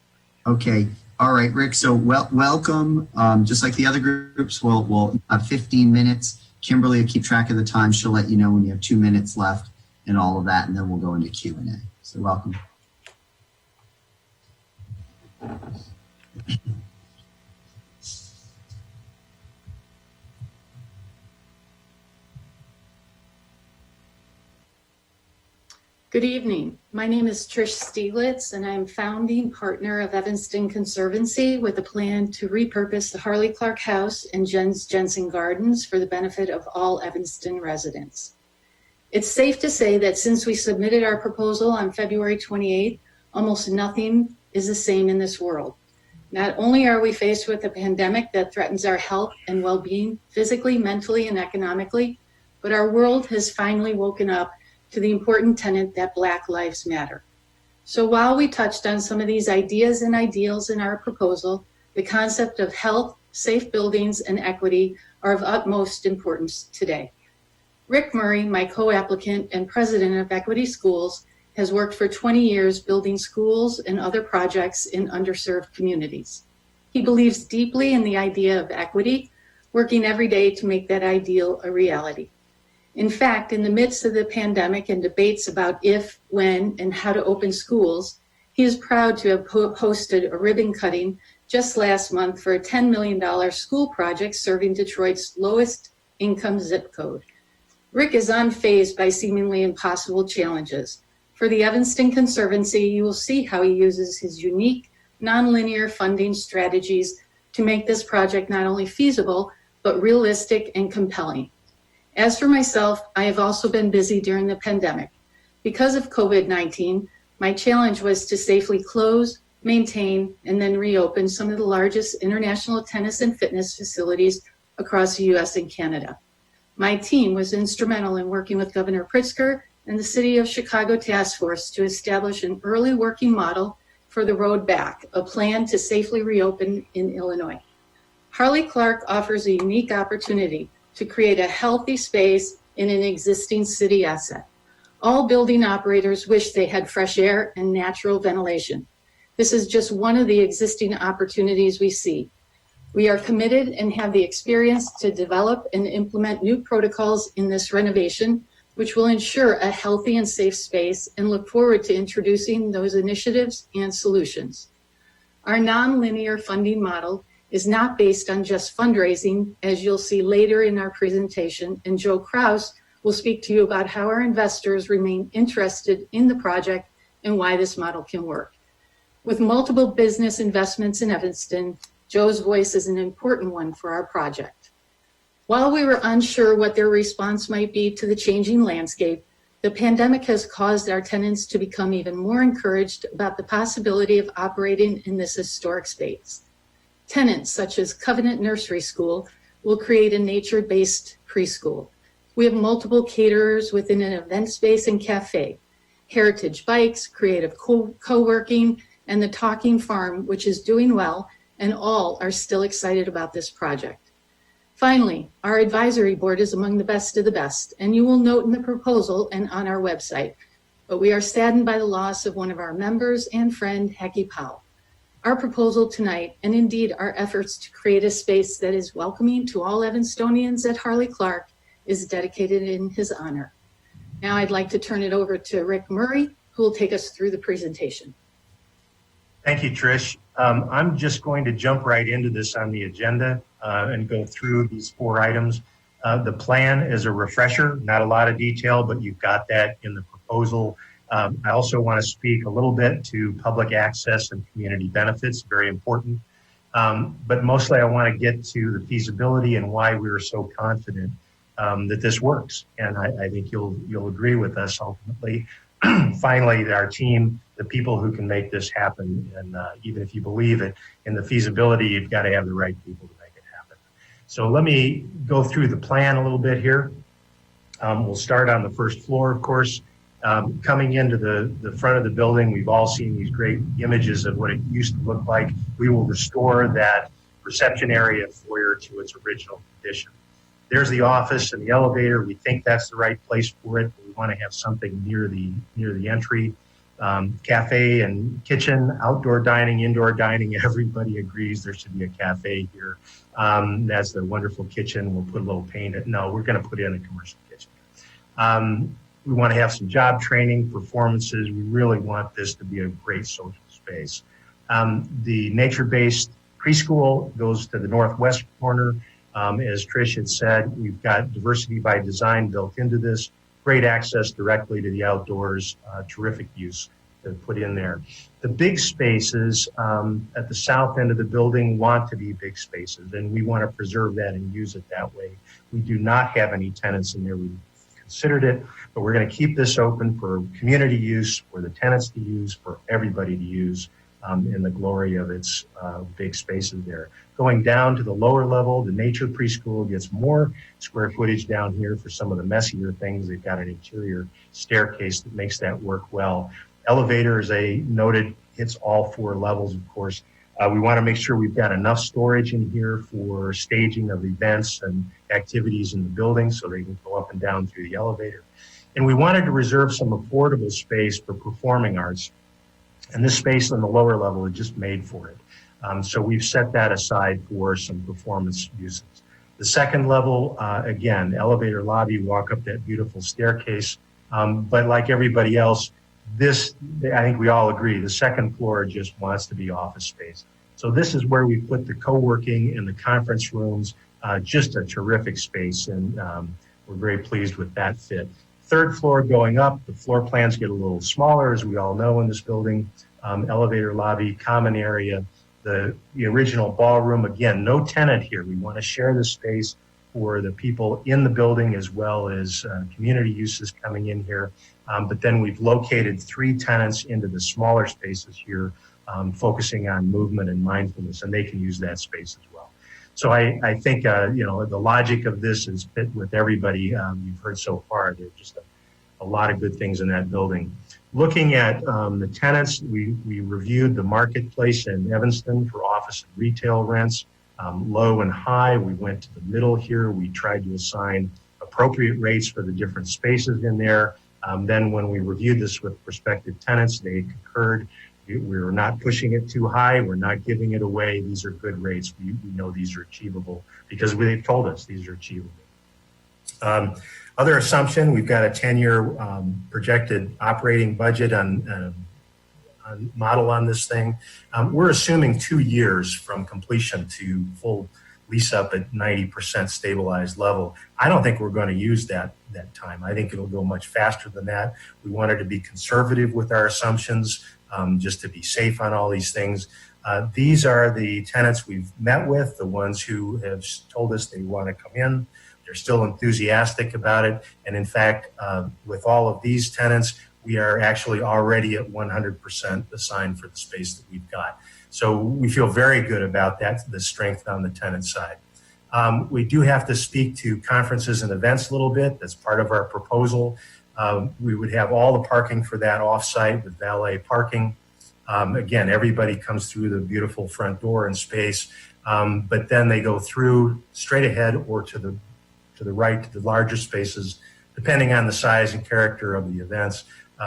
Okay. All right, Rick. So welcome. Just like the other groups, we'll have 15 minutes. Kimberly will keep track of the time. She'll let you know when you have 2 minutes left and all of that, and then we'll go into Q&A. So welcome. Good evening. My name is Trish Stieglitz, and I'm founding partner of Evanston Conservancy with a plan to repurpose the Harley Clark House and Jen's Jensen Gardens for the benefit of all Evanston residents. It's safe to say that since we submitted our proposal on February 28th, almost nothing is the same in this world. Not only are we faced with a pandemic that threatens our health and well-being physically, mentally, and economically, but our world has finally woken up to the important tenet that Black Lives Matter. So while we touched on some of these ideas and ideals in our proposal, the concept of health, safe buildings, and equity are of utmost importance today. Rick Murray, my co-applicant and president of Equity Schools, has worked for 20 years building schools and other projects in underserved communities. He believes deeply in the idea of equity, working every day to make that ideal a reality. In fact, in the midst of the pandemic and debates about if, when, and how to open schools, he is proud to have hosted a ribbon cutting just last month for a $10 million school project serving Detroit's lowest income zip code. Rick is unfazed by seemingly impossible challenges. For the Evanston Conservancy, you will see how he uses his unique, nonlinear funding strategies to make this project not only feasible, but realistic and compelling. As for myself, I have also been busy during the pandemic. Because of COVID-19, my challenge was to safely close, maintain, and then reopen some of the largest international tennis and fitness facilities across the U.S. and Canada. My team was instrumental in working with Governor Pritzker and the City of Chicago Task Force to establish an early working model for the road back, a plan to safely reopen in Illinois. Harley Clark offers a unique opportunity to create a healthy space in an existing city asset. All building operators wish they had fresh air and natural ventilation. This is just one of the existing opportunities we see. We are committed and have the experience to develop and implement new protocols in this renovation, which will ensure a healthy and safe space, and look forward to introducing those initiatives and solutions. Our nonlinear funding model is not based on just fundraising, as you'll see later in our presentation, and Joe Kraus will speak to you about how our investors remain interested in the project and why this model can work. With multiple business investments in Evanston, Joe's voice is an important one for our project. While we were unsure what their response might be to the changing landscape, the pandemic has caused our tenants to become even more encouraged about the possibility of operating in this historic space. Tenants such as Covenant Nursery School will create a nature-based preschool. We have multiple caterers within an event space and cafe, Heritage Bikes, Creative Co-working, and the Talking Farm, which is doing well, and all are still excited about this project. Finally, our advisory board is among the best of the best, and you will note in the proposal and on our website, but we are saddened by the loss of one of our members and friend, Hecky Powell. Our proposal tonight, and indeed our efforts to create a space that is welcoming to all Evanstonians at Harley Clark, is dedicated in his honor. Now I'd like to turn it over to Rick Murray, who will take us through the presentation. Thank you, Trish. I'm just going to jump right into this on the agenda and go through these 4 items. The plan is a refresher, not a lot of detail, but you've got that in the proposal. I also want to speak a little bit to public access and community benefits, very important. But mostly I want to get to the feasibility and why we were so confident that this works. And I think you'll agree with us ultimately. Finally, our team, the people who can make this happen, and even if you believe it in the feasibility, you've got to have the right people to make it happen. So let me go through the plan a little bit here. We'll start on the first floor, of course. Coming into the front of the building, we've all seen these great images of what it used to look like. We will restore that reception area foyer to its original condition. There's the office and the elevator. We think that's the right place for it. We want to have something near the entry. Cafe and kitchen, outdoor dining, indoor dining. Everybody agrees there should be a cafe here. That's the wonderful kitchen. We'll put a little paint. No, we're going to put in a commercial kitchen. We want to have some job training, performances. We really want this to be a great social space. The nature-based preschool goes to the northwest corner. As Trish had said, we've got diversity by design built into this. Great access directly to the outdoors, terrific use to put in there. The big spaces at the south end of the building want to be big spaces, and we want to preserve that and use it that way. We do not have any tenants in there. We considered it, but we're going to keep this open for community use, for the tenants to use, for everybody to use in the glory of its big spaces there. Going down to the lower level, the nature preschool gets more square footage down here for some of the messier things. They've got an interior staircase that makes that work well. Elevator, as I noted, hits all 4 levels, of course. We want to make sure we've got enough storage in here for staging of events and activities in the building so they can go up and down through the elevator. And we wanted to reserve some affordable space for performing arts. And this space on the lower level is just made for it. So we've set that aside for some performance uses. The second level, again, elevator lobby, walk up that beautiful staircase. But like everybody else, this, I think we all agree, the second floor just wants to be office space. So this is where we put the co-working and the conference rooms, just a terrific space. And we're very pleased with that fit. Third floor going up, the floor plans get a little smaller, as we all know in this building. Elevator lobby, common area. The original ballroom, again, no tenant here. We want to share the space for the people in the building as well as community uses coming in here. But then we've located 3 tenants into the smaller spaces here, focusing on movement and mindfulness, and they can use that space as well. So I think, the logic of this is fit with everybody you've heard so far. There's just a lot of good things in that building. Looking at the tenants, we reviewed the marketplace in Evanston for office and retail rents, low and high. We went to the middle here. We tried to assign appropriate rates for the different spaces in there. Then when we reviewed this with prospective tenants, they concurred. We were not pushing it too high. We're not giving it away. These are good rates. We know these are achievable because they've told us these are achievable. Other assumption, we've got a 10-year projected operating budget on model on this thing. We're assuming 2 years from completion to full lease up at 90% stabilized level. I don't think we're going to use that time. I think it'll go much faster than that. We wanted to be conservative with our assumptions, just to be safe on all these things. These are the tenants we've met with, the ones who have told us they want to come in. They're still enthusiastic about it. And in fact, with all of these tenants, we are actually already at 100% assigned for the space that we've got. So we feel very good about that, the strength on the tenant side. We do have to speak to conferences and events a little bit. That's part of our proposal. We would have all the parking for that offsite with valet parking. Again, everybody comes through the beautiful front door and space, but then they go through straight ahead or to the right, to the larger spaces, depending on the size and character of the events,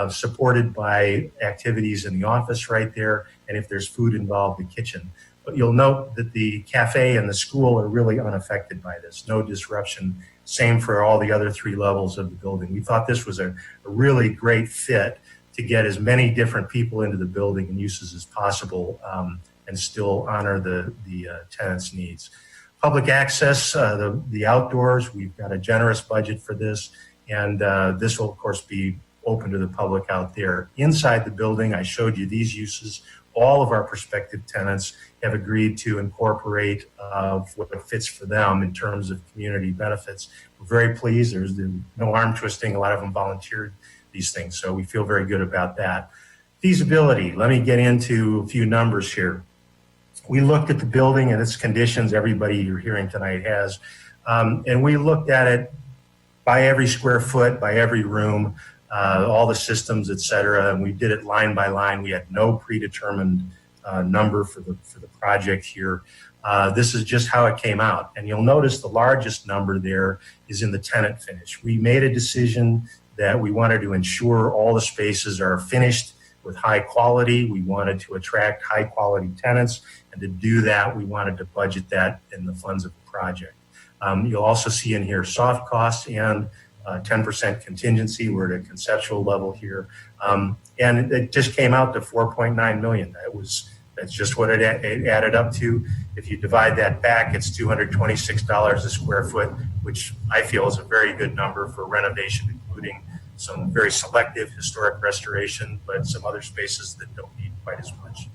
supported by activities in the office right there, and if there's food involved, the kitchen. But you'll note that the cafe and the school are really unaffected by this. No disruption. Same for all the other 3 levels of the building. We thought this was a really great fit to get as many different people into the building and uses as possible, and still honor the tenants' needs. Public access, the outdoors, we've got a generous budget for this, and this will, of course, be open to the public out there. Inside the building, I showed you these uses. All of our prospective tenants have agreed to incorporate what fits for them in terms of community benefits. We're very pleased. There's no arm twisting. A lot of them volunteered these things, so we feel very good about that. Feasibility, let me get into a few numbers here. We looked at the building and its conditions, everybody you're hearing tonight has, and we looked at it by every square foot, by every room, all the systems, et cetera, and we did it line by line. We had no predetermined number for the project here. This is just how it came out. And you'll notice the largest number there is in the tenant finish. We made a decision that we wanted to ensure all the spaces are finished with high quality. We wanted to attract high quality tenants. And to do that, we wanted to budget that in the funds of the project. You'll also see in here soft costs and 10% contingency. We're at a conceptual level here. And it just came out to 4.9 million. That's just what it added up to. If you divide that back, it's $226 a square foot, which I feel is a very good number for renovation, including some very selective historic restoration, but some other spaces that don't need quite as much.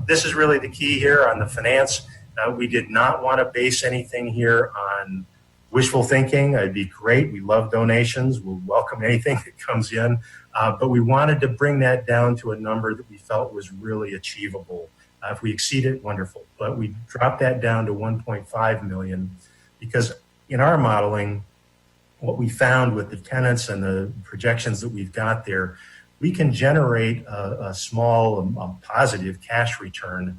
This is really the key here on the finance. We did not want to base anything here on wishful thinking. It'd be great. We love donations. We'll welcome anything that comes in. But we wanted to bring that down to a number that we felt was really achievable. If we exceed it, wonderful. But we dropped that down to 1.5 million because in our modeling, what we found with the tenants and the projections that we've got there, we can generate a small positive cash return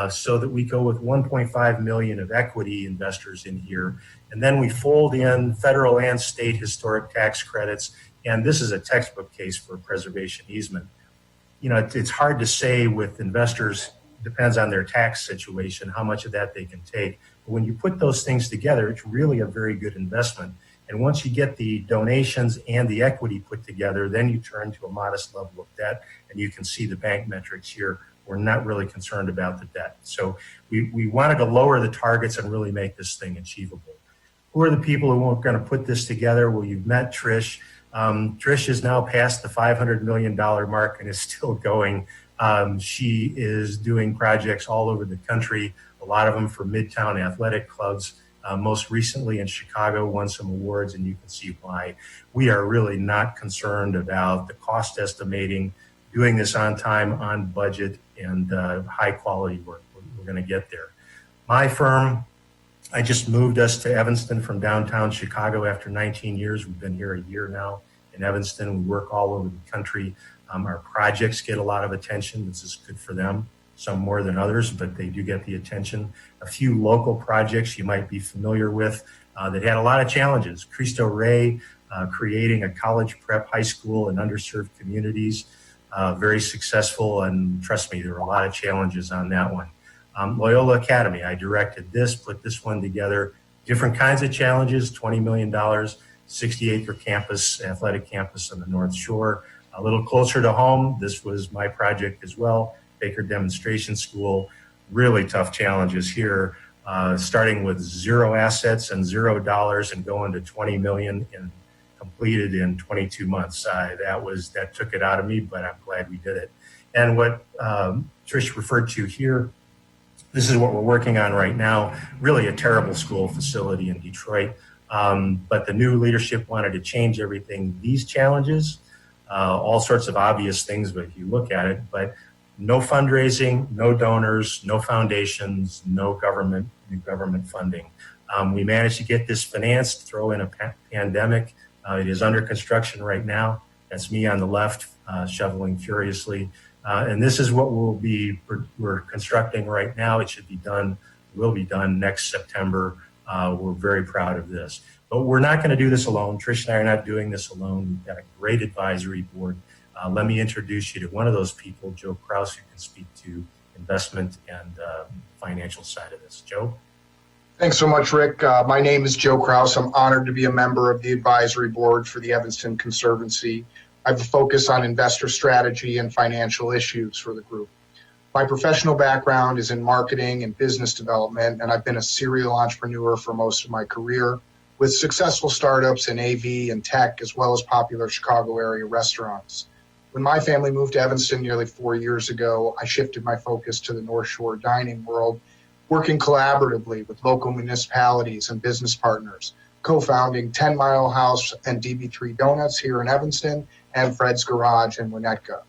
so that we go with 1.5 million of equity investors in here. And then we fold in federal and state historic tax credits. And this is a textbook case for preservation easement. You know, it's hard to say with investors, depends on their tax situation, how much of that they can take. But when you put those things together, it's really a very good investment. And once you get the donations and the equity put together, then you turn to a modest level of debt, and you can see the bank metrics here. We're not really concerned about the debt. So we wanted to lower the targets and really make this thing achievable. Who are the people who are going to put this together? Well, you've met Trish. Trish is now past the $500 million mark and is still going. She is doing projects all over the country, a lot of them for Midtown athletic clubs. Most recently in Chicago, won some awards, and you can see why. We are really not concerned about the cost estimating, doing this on time, on budget, and high quality work. We're going to get there. My firm, I just moved us to Evanston from downtown Chicago after 19 years. We've been here a year now in Evanston. We work all over the country. Our projects get a lot of attention. This is good for them, some more than others, but they do get the attention. A few local projects you might be familiar with that had a lot of challenges. Cristo Rey, creating a college prep high school in underserved communities, very successful, and trust me, there were a lot of challenges on that one. Loyola Academy, I directed this, put this one together. Different kinds of challenges, $20 million, 60-acre campus, athletic campus on the North Shore. A little closer to home, this was my project as well, Baker Demonstration School. Really tough challenges here, starting with zero assets and $0 and going to 20 million and completed in 22 months. That took it out of me, but I'm glad we did it. And what Trish referred to here, this is what we're working on right now, really a terrible school facility in Detroit. But the new leadership wanted to change everything. These challenges, all sorts of obvious things, but if you look at it, but no fundraising, no donors, no foundations, no government funding. We managed to get this financed, throw in a pandemic. It is under construction right now. That's me on the left, shoveling furiously. And this is what we're constructing right now. It will be done next September. We're very proud of this. But we're not going to do this alone. Trish and I are not doing this alone. We've got a great advisory board. Let me introduce you to one of those people, Joe Kraus, who can speak to investment and financial side of this. Joe? Thanks so much, Rick. My name is Joe Kraus. I'm honored to be a member of the advisory board for the Evanston Conservancy. I have a focus on investor strategy and financial issues for the group. My professional background is in marketing and business development, and I've been a serial entrepreneur for most of my career with successful startups in AV and tech, as well as popular Chicago area restaurants. When my family moved to Evanston nearly 4 years ago, I shifted my focus to the North Shore dining world, working collaboratively with local municipalities and business partners, co-founding 10 Mile House and DB3 Donuts here in Evanston and Fred's Garage in Winnetka.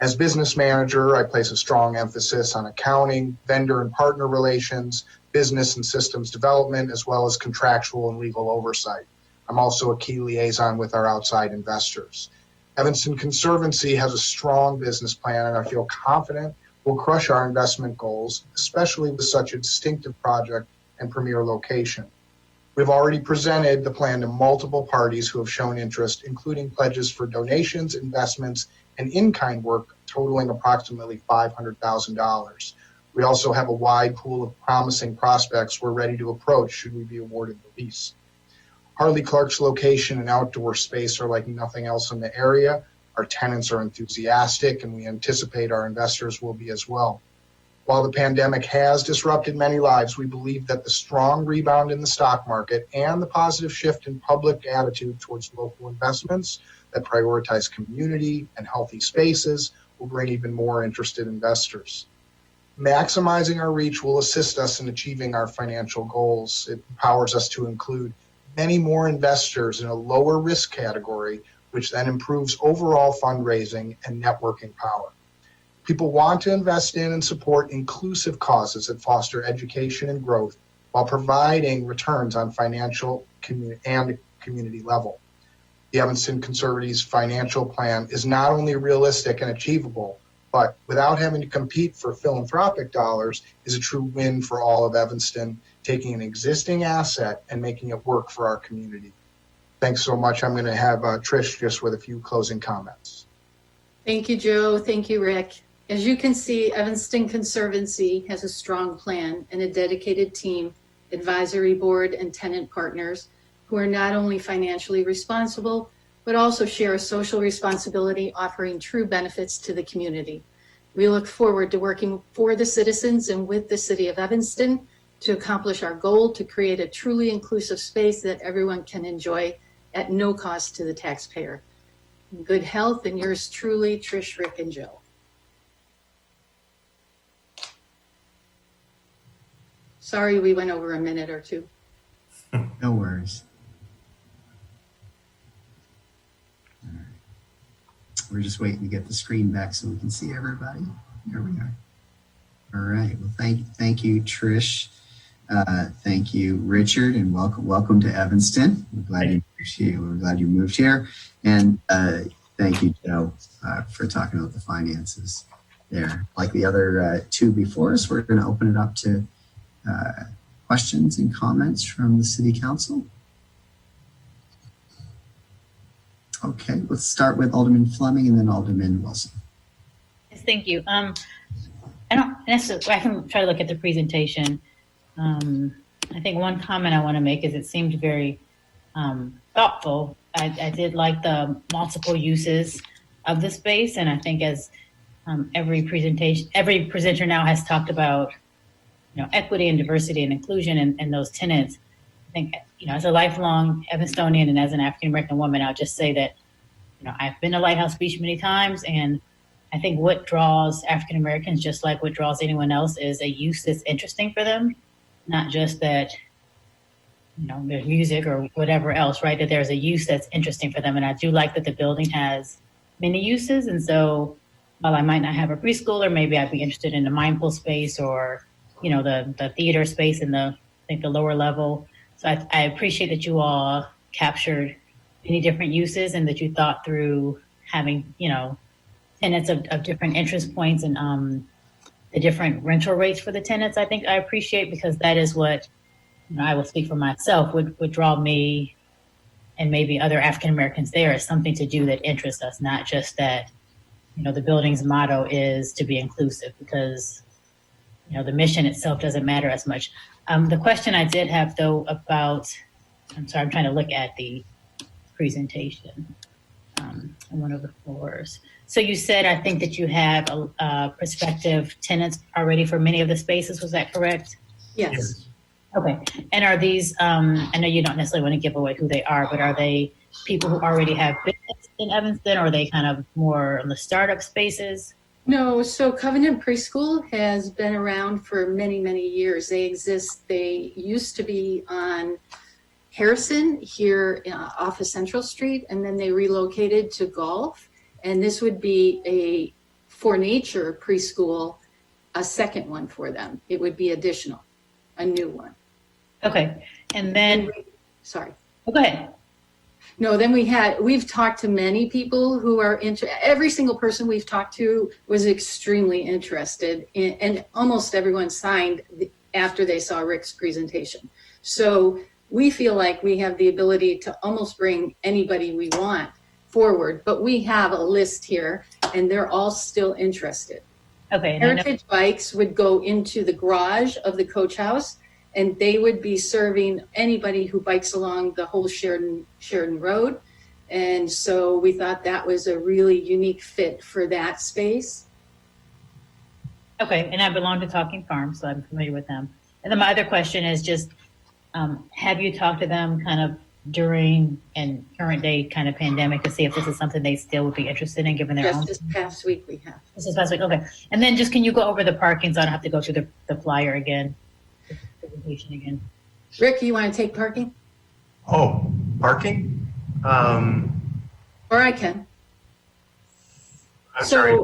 As business manager, I place a strong emphasis on accounting, vendor and partner relations, business and systems development, as well as contractual and legal oversight. I'm also a key liaison with our outside investors. Evanston Conservancy has a strong business plan, and I feel confident will crush our investment goals, especially with such a distinctive project and premier location. We've already presented the plan to multiple parties who have shown interest, including pledges for donations, investments, and in-kind work totaling approximately $500,000. We also have a wide pool of promising prospects we're ready to approach should we be awarded the lease. Harley Clark's location and outdoor space are like nothing else in the area. Our tenants are enthusiastic, and we anticipate our investors will be as well. While the pandemic has disrupted many lives, we believe that the strong rebound in the stock market and the positive shift in public attitude towards local investments that prioritize community and healthy spaces will bring even more interested investors. Maximizing our reach will assist us in achieving our financial goals. It empowers us to include many more investors in a lower risk category, which then improves overall fundraising and networking power. People want to invest in and support inclusive causes that foster education and growth while providing returns on financial and community level. The Evanston Conservatives' financial plan is not only realistic and achievable, but without having to compete for philanthropic dollars, is a true win for all of Evanston, taking an existing asset and making it work for our community. Thanks so much. I'm going to have Trish just with a few closing comments. Thank you, Joe. Thank you, Rick. As you can see, Evanston Conservancy has a strong plan and a dedicated team, advisory board, and tenant partners who are not only financially responsible, but also share a social responsibility, offering true benefits to the community. We look forward to working for the citizens and with the city of Evanston to accomplish our goal to create a truly inclusive space that everyone can enjoy at no cost to the taxpayer. Good health, and yours truly, Trish, Rick, and Joe. Sorry we went over a minute or two. No worries. All right. We're just waiting to get the screen back so we can see everybody. Here we are. All right. Well, thank you, Trish. Thank you, Richard, and welcome to Evanston. We're glad you moved here. And thank you, Joe, for talking about the finances there. Like the other two before us, we're going to open it up to questions and comments from the City Council. Okay, let's start with Alderman Fleming and then Alderman Wilson. Yes, thank you. I can try to look at the presentation. I think one comment I want to make is it seemed very thoughtful. I did like the multiple uses of the space, and I think as every presenter now has talked about, equity and diversity and inclusion and those tenants. I think, as a lifelong Evanstonian and as an African American woman, I'll just say that, I've been to Lighthouse Beach many times, and I think what draws African Americans, just like what draws anyone else, is a use that's interesting for them, not just that, there's music or whatever else, right? That there's a use that's interesting for them. And I do like that the building has many uses. And so while I might not have a preschool, or maybe I'd be interested in the mindful space or, the theater space in the lower level. So I appreciate that you all captured many different uses and that you thought through having, tenants of different interest points and the different rental rates for the tenants. I think I appreciate, because that is what, I will speak for myself, would draw me and maybe other African Americans there as something to do that interests us, not just that, the building's motto is to be inclusive, because the mission itself doesn't matter as much. The question I did have, though, about, I'm trying to look at the presentation on one of the floors. So you said, I think that you have prospective tenants already for many of the spaces. Was that correct? Yes. Okay. And are these, I know you don't necessarily want to give away who they are, but are they people who already have business in Evanston, or are they kind of more on the startup spaces? No, so Covenant Preschool has been around for many, many years. They exist. They used to be on Harrison here off of Central Street, and then they relocated to Gulf. And this would be a For Nature preschool, a second one for them. It would be additional, a new one. Okay. And then, sorry. Go ahead. No, then we've talked to many people who are every single person we've talked to was extremely interested and almost everyone signed after they saw Rick's presentation. So we feel like we have the ability to almost bring anybody we want forward, but we have a list here and they're all still interested. Okay. Heritage Bikes would go into the garage of the coach house and they would be serving anybody who bikes along the whole Sheridan Road. And so we thought that was a really unique fit for that space. Okay, and I belong to Talking Farms, so I'm familiar with them. And then my other question is just, have you talked to them kind of during and current day kind of pandemic to see if this is something they still would be interested in given their own? Just this past week we have. This is past week, okay. And then just can you go over the parking so I don't have to go through the flyer again, the presentation again? Rick, you want to take parking? Oh, parking? Or I can. Sorry.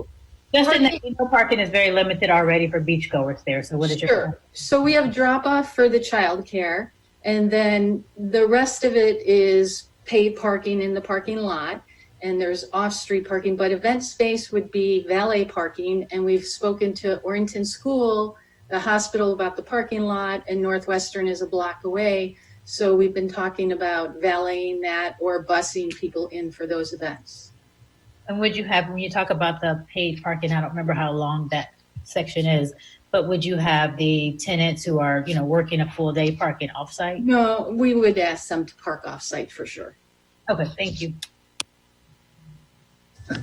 Just in that parking is very limited already for beachgoers there. So what is your? So we have drop off for the childcare, and then the rest of it is paid parking in the parking lot, and there's off-street parking. But event space would be valet parking, and we've spoken to Orrington School, the hospital about the parking lot, and Northwestern is a block away. So we've been talking about valeting that or busing people in for those events. And would you have, when you talk about the paid parking, I don't remember how long that section is, but would you have the tenants who are, working a full day parking offsite? No, we would ask them to park offsite for sure. Okay, thank you.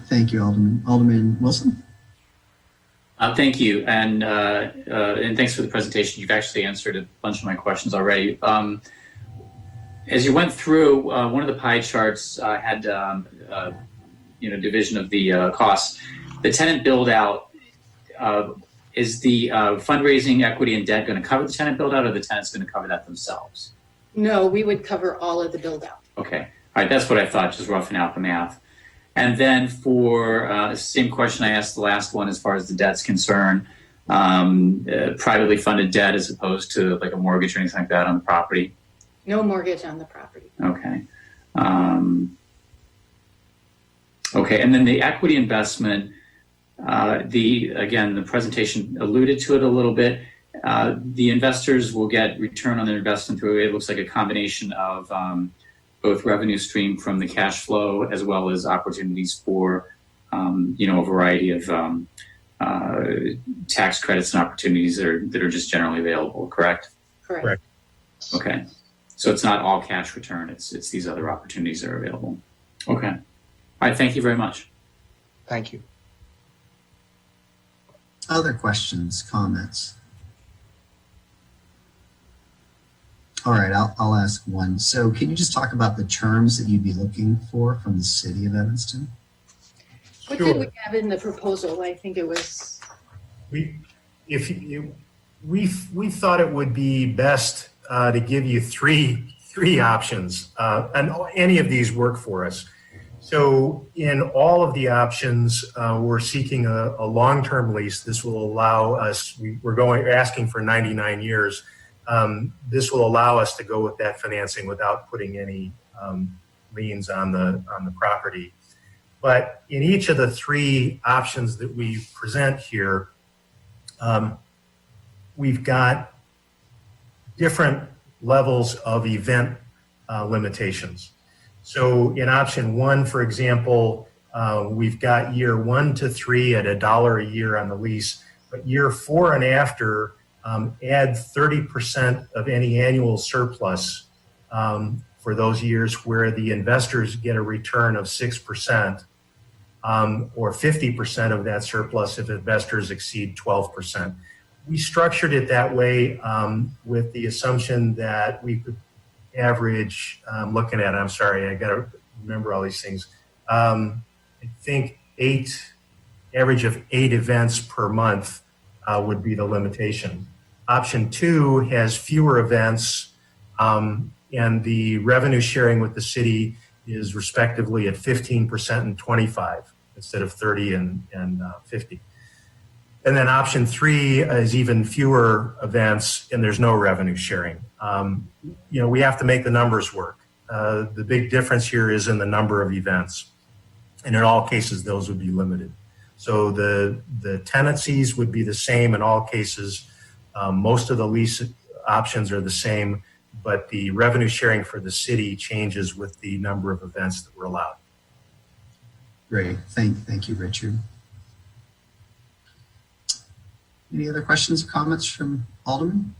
Thank you, Alderman. Alderman Wilson? Thank you, and thanks for the presentation. You've actually answered a bunch of my questions already. As you went through, one of the pie charts had division of the costs. The tenant build out, is the fundraising, equity, and debt going to cover the tenant build out, or the tenant's going to cover that themselves? No, we would cover all of the build out. Okay, all right, that's what I thought, just roughing out the math. And then for same question I asked the last one as far as the debt's concerned, privately funded debt as opposed to like a mortgage or anything like that on the property? No mortgage on the property. Okay. Okay, and then the equity investment, the presentation alluded to it a little bit. The investors will get return on their investment through, it looks like a combination of both revenue stream from the cash flow as well as opportunities for, a variety of tax credits and opportunities that are just generally available, correct? Correct. Okay, so it's not all cash return, it's these other opportunities that are available. Okay. All right, thank you very much. Thank you. Other questions, comments? All right, I'll ask one. So can you just talk about the terms that you'd be looking for from the city of Evanston? What did we have in the proposal? I think it was. We thought it would be best to give you three options, and any of these work for us. So in all of the options, we're seeking a long-term lease. This will allow us, we're asking for 99 years. This will allow us to go with that financing without putting any liens on the property. But in each of the three options that we present here, we've got different levels of event limitations. So in option one, for example, we've got year 1 to 3 at $1 a year on the lease, but year 4 and after, add 30% of any annual surplus for those years where the investors get a return of 6%, or 50% of that surplus if investors exceed 12%. We structured it that way with the assumption that we could average, looking at it, I'm sorry, I got to remember all these things. I think average of 8 events per month would be the limitation. Option 2 has fewer events, and the revenue sharing with the city is respectively at 15% and 25% instead of 30 and 50. And then option 3 is even fewer events and there's no revenue sharing. We have to make the numbers work. The big difference here is in the number of events. And in all cases, those would be limited. So the tenancies would be the same in all cases. Most of the lease options are the same, but the revenue sharing for the city changes with the number of events that were allowed. Great. Thank you, Richard. Any other questions or comments from Alderman?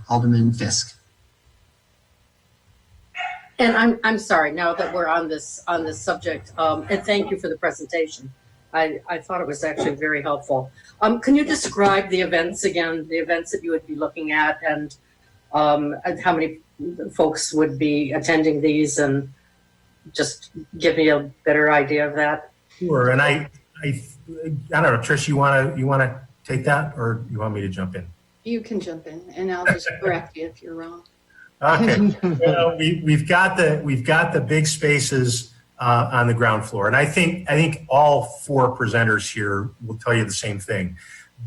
Alderman Fisk. And I'm sorry, now that we're on this subject, and thank you for the presentation. I thought it was actually very helpful. Can you describe the events again, the events that you would be looking at, and how many folks would be attending these, and just give me a better idea of that? Sure. And I don't know, Trish, you wanna take that, or you want me to jump in? You can jump in, and I'll just correct you if you're wrong. Okay. Well, we've got the big spaces on the ground floor, and I think all four presenters here will tell you the same thing.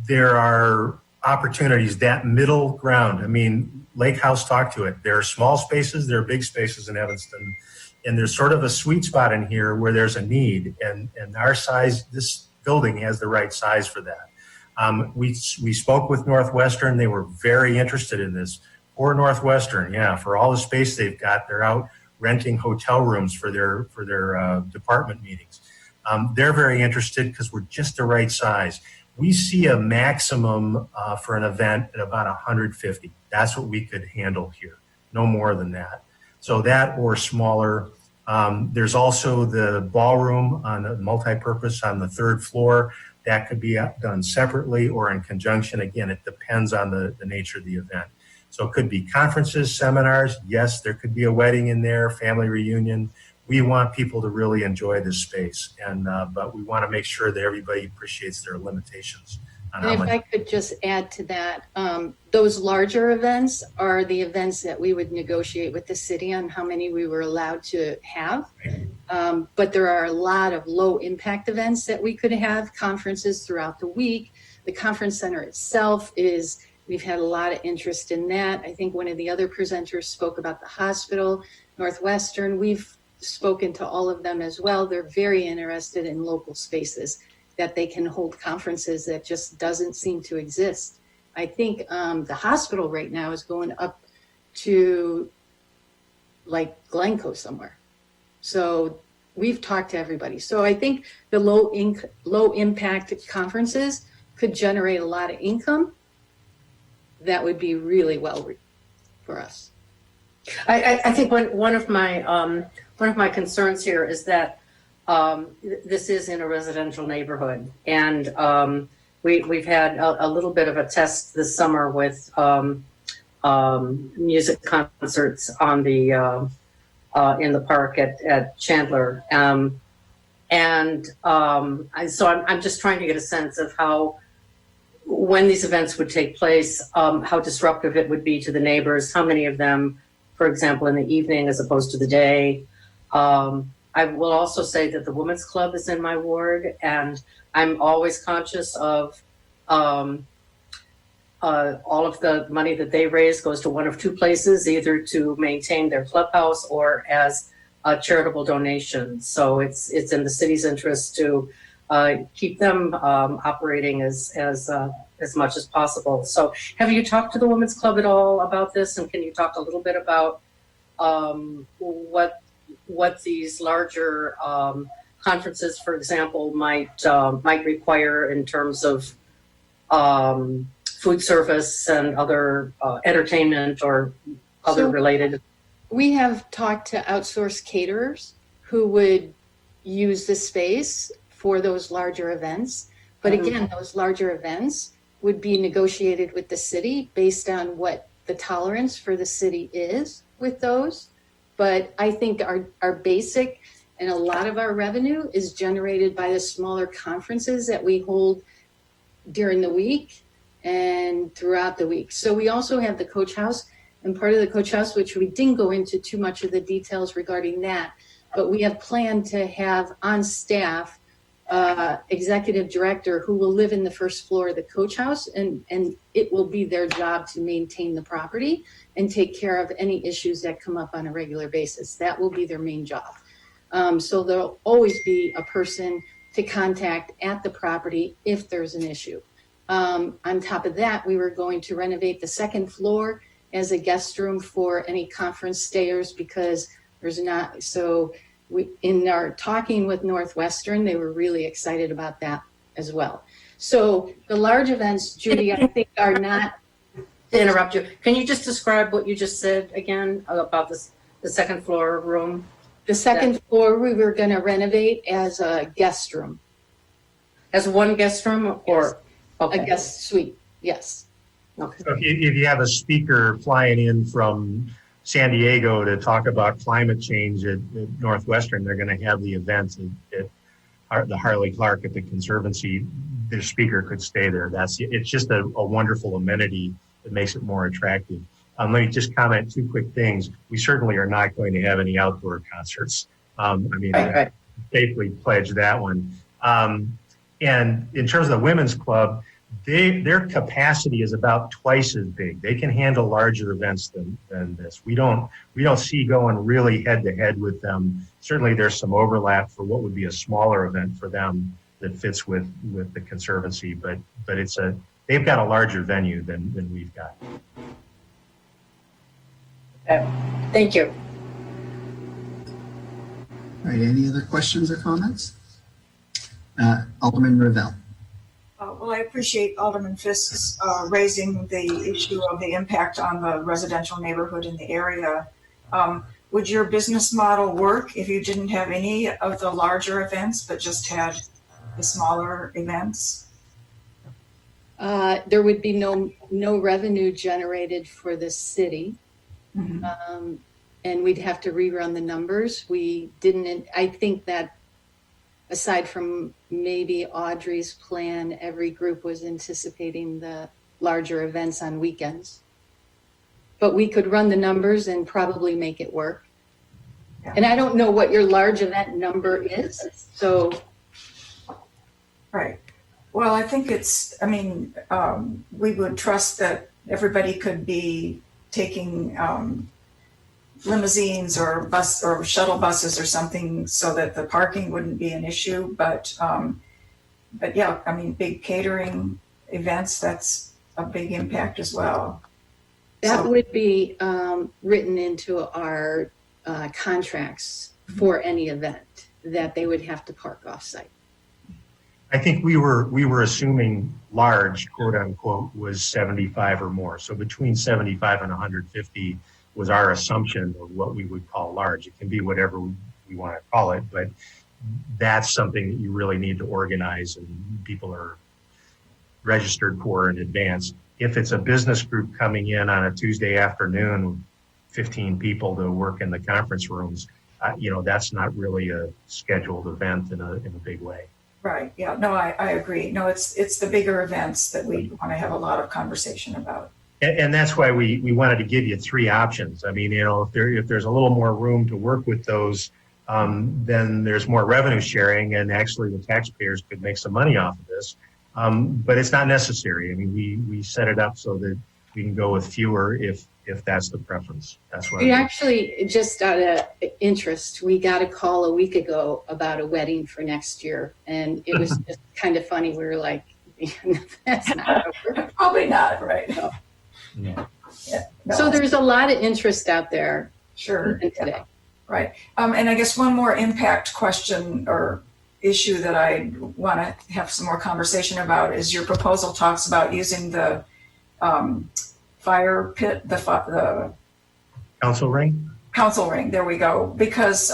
There are opportunities, that middle ground. I mean, Lake House talked to it. There are small spaces, there are big spaces in Evanston, and there's sort of a sweet spot in here where there's a need, and our size, this building has the right size for that. We spoke with Northwestern. They were very interested in this. Or Northwestern, yeah, for all the space they've got, they're out renting hotel rooms for their department meetings. They're very interested because we're just the right size. We see a maximum for an event at about 150. That's what we could handle here, no more than that. So that or smaller. There's also the ballroom on the multi-purpose on the 3rd floor. That could be done separately or in conjunction. Again, it depends on the nature of the event. So it could be conferences, seminars. Yes, there could be a wedding in there, family reunion. We want people to really enjoy this space, and but we want to make sure that everybody appreciates their limitations. And if I could just add to that, those larger events are the events that we would negotiate with the city on how many we were allowed to have. But there are a lot of low impact events that we could have, conferences throughout the week. The conference center itself we've had a lot of interest in that. I think one of the other presenters spoke about the hospital, Northwestern. We've spoken to all of them as well. They're very interested in local spaces that they can hold conferences that just doesn't seem to exist. I think the hospital right now is going up to like Glencoe somewhere. So we've talked to everybody. So I think the low impact conferences could generate a lot of income. That would be really well for us. I think one of my concerns here is that this is in a residential neighborhood, and we've had a little bit of a test this summer with music concerts on the in the park at Chandler, so I'm just trying to get a sense of how, when these events would take place, how disruptive it would be to the neighbors, how many of them, for example, in the evening as opposed to the day. I will also say that the Women's Club is in my ward, and I'm always conscious of all of the money that they raise goes to one of two places, either to maintain their clubhouse or as a charitable donation. So it's in the city's interest to keep them operating as much as possible. So have you talked to the Women's Club at all about this? And can you talk a little bit about what these larger conferences, for example, might require in terms of food service and other entertainment or other related? We have talked to outsourced caterers who would use the space for those larger events. But again, those larger events would be negotiated with the city based on what the tolerance for the city is with those. But I think our basic and a lot of our revenue is generated by the smaller conferences that we hold during the week and throughout the week. So we also have the Coach House, and part of the Coach House, which we didn't go into too much of the details regarding that, but we have planned to have on staff executive director who will live in the first floor of the coach house, and it will be their job to maintain the property and take care of any issues that come up on a regular basis. That will be their main job. So there'll always be a person to contact at the property if there's an issue. On top of that, we were going to renovate the second floor as a guest room for any conference stayers, because there's not, so in our talking with Northwestern, they were really excited about that as well. So the large events, Judy, I think are not. To interrupt you, can you just describe what you just said again about the second floor room? The second floor we were going to renovate as a guest room. As one guest room or a guest suite? Yes. Okay. So if you have a speaker flying in from San Diego to talk about climate change at Northwestern, they're going to have the event at the Harley Clark at the Conservancy. Their speaker could stay there. It's just a wonderful amenity that makes it more attractive. Let me just comment two quick things. We certainly are not going to have any outdoor concerts. I safely pledge that one. And in terms of the women's club, their capacity is about twice as big. They can handle larger events than this. We don't see going really head to head with them. Certainly there's some overlap for what would be a smaller event for them that fits with the Conservancy, but they've got a larger venue than we've got. Thank you. All right, any other questions or comments? Alderman Ravel. Well, I appreciate Alderman Fisk's raising the issue of the impact on the residential neighborhood in the area. Would your business model work if you didn't have any of the larger events, but just had the smaller events? There would be no revenue generated for the city. Mm-hmm. And we'd have to rerun the numbers. I think that aside from maybe Audrey's plan, every group was anticipating the larger events on weekends. But we could run the numbers and probably make it work. Yeah. And I don't know what your large event number is, so. Right. Well, I think we would trust that everybody could be taking limousines or bus or shuttle buses or something so that the parking wouldn't be an issue. But yeah, big catering events, that's a big impact as well. That would be written into our contracts for any event that they would have to park off-site. I think we were assuming large, quote unquote, was 75 or more. So between 75 and 150 was our assumption of what we would call large. It can be whatever we want to call it, but that's something that you really need to organize and people are registered for in advance. If it's a business group coming in on a Tuesday afternoon with 15 people to work in the conference rooms, that's not really a scheduled event in a big way. Right. Yeah. No, I agree. No, it's the bigger events that we want to have a lot of conversation about. And that's why we wanted to give you three options. If there's a little more room to work with those, then there's more revenue sharing, and actually the taxpayers could make some money off of this. But it's not necessary. We set it up so that we can go with fewer if that's the preference. That's why. We actually, just out of interest, we got a call a week ago about a wedding for next year, and it was just kind of funny. We were like, "That's not over." Probably not, right? No. Yeah. Yeah, no. So there's a lot of interest out there. Sure. Today. Yeah. Right. And I guess one more impact question or issue that I want to have some more conversation about is your proposal talks about using the fire pit, the council ring. Council ring. There we go. Because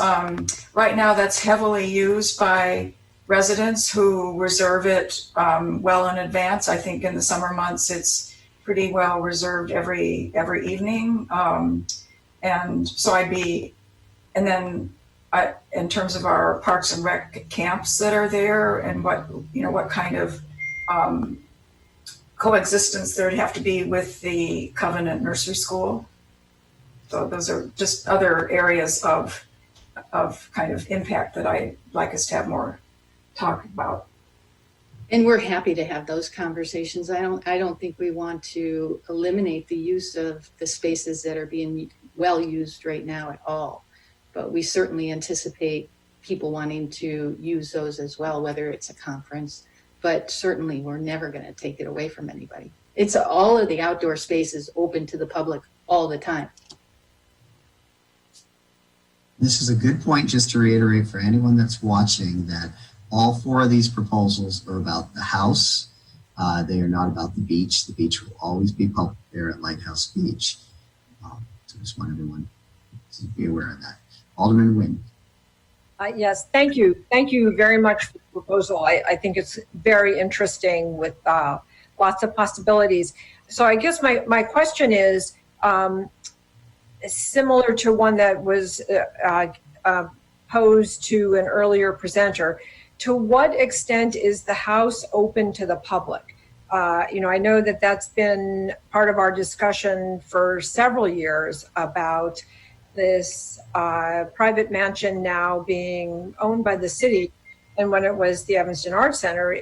right now that's heavily used by residents who reserve it well in advance. I think in the summer months it's pretty well reserved every evening. And so in terms of our parks and rec camps that are there and what kind of coexistence there'd have to be with the Covenant Nursery School. So those are just other areas of kind of impact that I'd like us to have more talk about. And we're happy to have those conversations. I don't think we want to eliminate the use of the spaces that are being well used right now at all. But we certainly anticipate people wanting to use those as well, whether it's a conference. But certainly we're never going to take it away from anybody. It's all of the outdoor spaces open to the public all the time. This is a good point just to reiterate for anyone that's watching that all 4 of these proposals are about the house. They are not about the beach. The beach will always be public there at Lighthouse Beach. So just want everyone to be aware of that. Alderman Nguyen. Yes, thank you. Thank you very much for the proposal. I think it's very interesting with lots of possibilities. So I guess my question is similar to one that was posed to an earlier presenter. To what extent is the house open to the public? I know that that's been part of our discussion for several years about this private mansion now being owned by the city. And when it was the Evanston Arts Center,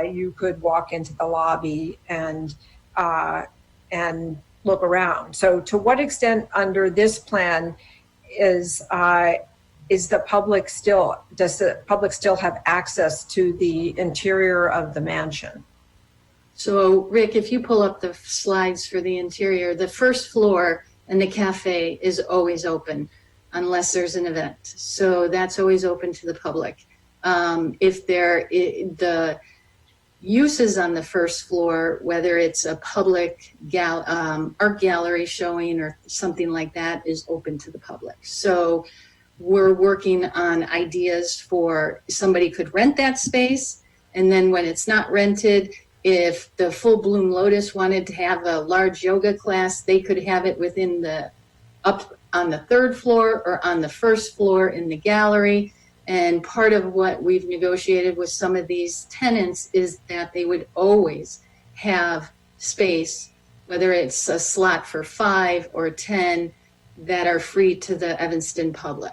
you could walk into the lobby and look around. So to what extent under this plan does the public still have access to the interior of the mansion? So Rick, if you pull up the slides for the interior, the first floor and the cafe is always open unless there's an event. So that's always open to the public. If the uses on the first floor, whether it's a public art gallery showing or something like that, is open to the public. So we're working on ideas for somebody could rent that space. And then when it's not rented, if the Full Bloom Lotus wanted to have a large yoga class, they could have it up on the 3rd floor or on the 1st floor in the gallery. And part of what we've negotiated with some of these tenants is that they would always have space, whether it's a slot for 5 or 10, that are free to the Evanston public.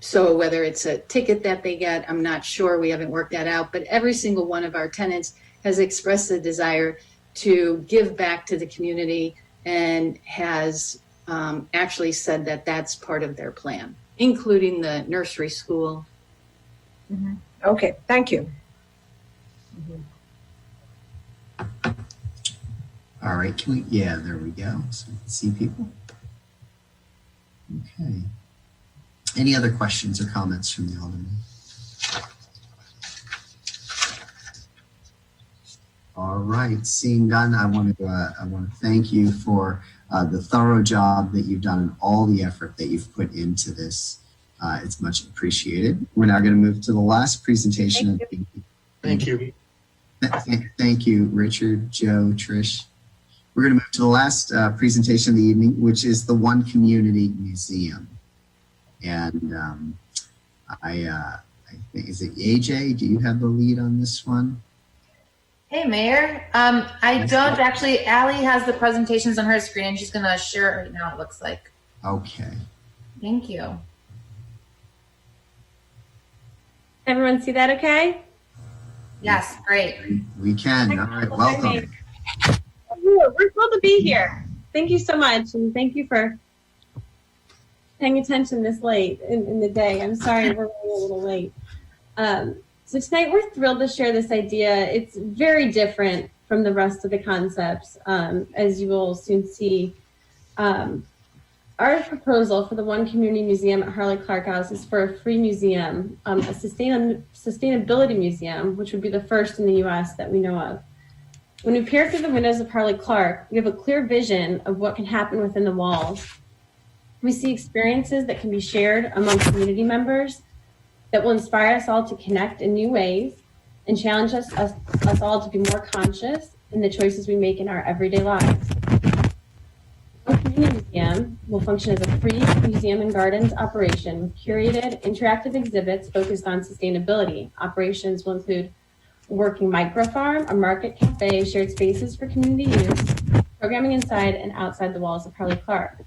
So whether it's a ticket that they get, I'm not sure, we haven't worked that out, but every single one of our tenants has expressed a desire to give back to the community and has actually said that that's part of their plan, including the nursery school. Mm-hmm. Okay, thank you. Mm-hmm. All right, there we go. So we can see people. Okay. Any other questions or comments from the Alderman? All right, seeing none, I want to thank you for the thorough job that you've done and all the effort that you've put into this. It's much appreciated. We're now going to move to the last presentation. Thank you. Thank you, Richard, Joe, Trish. We're going to move to the last presentation of the evening, which is the One Community Museum. And I think, is it AJ? Do you have the lead on this one? Hey, Mayor. I don't actually. Allie has the presentations on her screen, and she's going to share it right now, it looks like. Okay. Thank you. Everyone see that okay? Yes, great. We can. All right, welcome. We're thrilled to be here. Thank you so much, and thank you for paying attention this late in the day. I'm sorry we're running a little late. So tonight we're thrilled to share this idea. It's very different from the rest of the concepts, as you will soon see. Our proposal for the One Community Museum at Harley Clark House is for a free museum, a sustainability museum, which would be the first in the U.S. that we know of. When we peer through the windows of Harley Clark, we have a clear vision of what can happen within the walls. We see experiences that can be shared among community members that will inspire us all to connect in new ways and challenge us all to be more conscious in the choices we make in our everyday lives. The Community Museum will function as a free museum and gardens operation with curated interactive exhibits focused on sustainability. Operations will include a working micro farm, a market cafe, shared spaces for community use, programming inside and outside the walls of Harley Clark.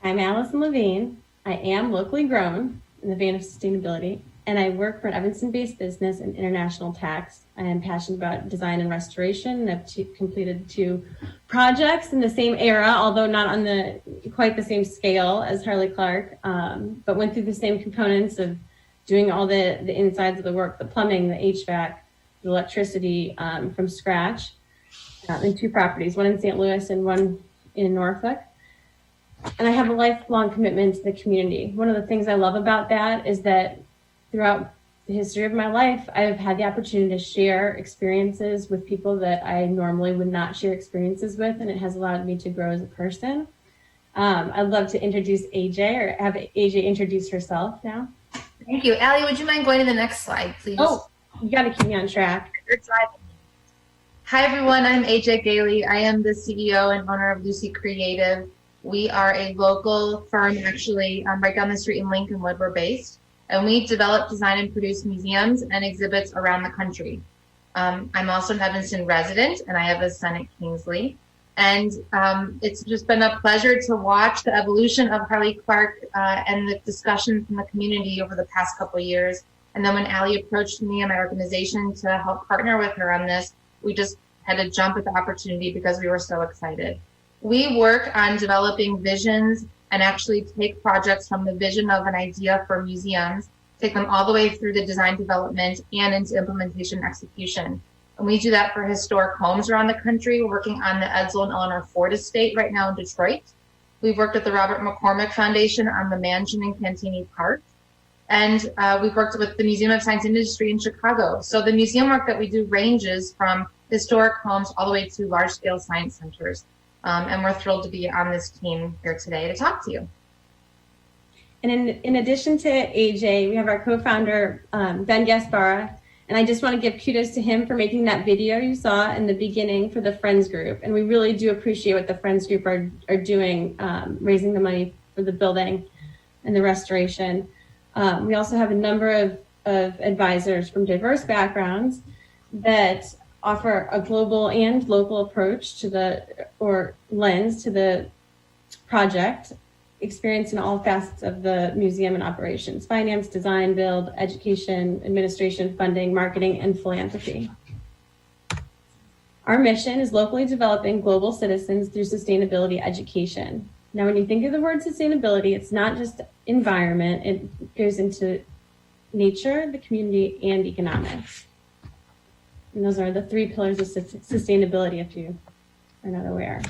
I'm Allison Levine. I am locally grown, in the vein of sustainability, and I work for an Evanston-based business in international tax. I am passionate about design and restoration, and I've completed 2 projects in the same era, although not on quite the same scale as Harley Clark, but went through the same components of doing all the insides of the work, the plumbing, the HVAC, the electricity from scratch in 2 properties, one in St. Louis and one in Norfolk. And I have a lifelong commitment to the community. One of the things I love about that is that throughout the history of my life, I've had the opportunity to share experiences with people that I normally would not share experiences with, and it has allowed me to grow as a person. I'd love to introduce AJ, or have AJ introduce herself now. Thank you. Allie, would you mind going to the next slide, please? Oh, you got to keep me on track. You're driving. Hi, everyone. I'm AJ Gailey. I am the CEO and owner of Lucy Creative. We are a local firm, actually, right down the street in Lincolnwood, we're based. And we develop, design, and produce museums and exhibits around the country. I'm also an Evanston resident, and I have a son at Kingsley. And it's just been a pleasure to watch the evolution of Harley Clark and the discussions in the community over the past couple of years. And then when Allie approached me and my organization to help partner with her on this, we just had to jump at the opportunity because we were so excited. We work on developing visions and actually take projects from the vision of an idea for museums, take them all the way through the design development and into implementation execution. And we do that for historic homes around the country. We're working on the Edsel and Eleanor Ford estate right now in Detroit. We've worked with the Robert McCormick Foundation on the mansion in Cantini Park. And we've worked with the Museum of Science and Industry in Chicago. So the museum work that we do ranges from historic homes all the way to large-scale science centers. And we're thrilled to be on this team here today to talk to you. And in addition to AJ, we have our co-founder, Ben Gaspara. And I just want to give kudos to him for making that video you saw in the beginning for the Friends Group. And we really do appreciate what the Friends Group are doing, raising the money for the building and the restoration. We also have a number of advisors from diverse backgrounds that offer a global and local approach to lens to the project, experience in all facets of the museum and operations: finance, design, build, education, administration, funding, marketing, and philanthropy. Our mission is locally developing global citizens through sustainability education. Now, when you think of the word sustainability, it's not just environment, it goes into nature, the community, and economics. And those are the 3 pillars of sustainability, if you are not aware.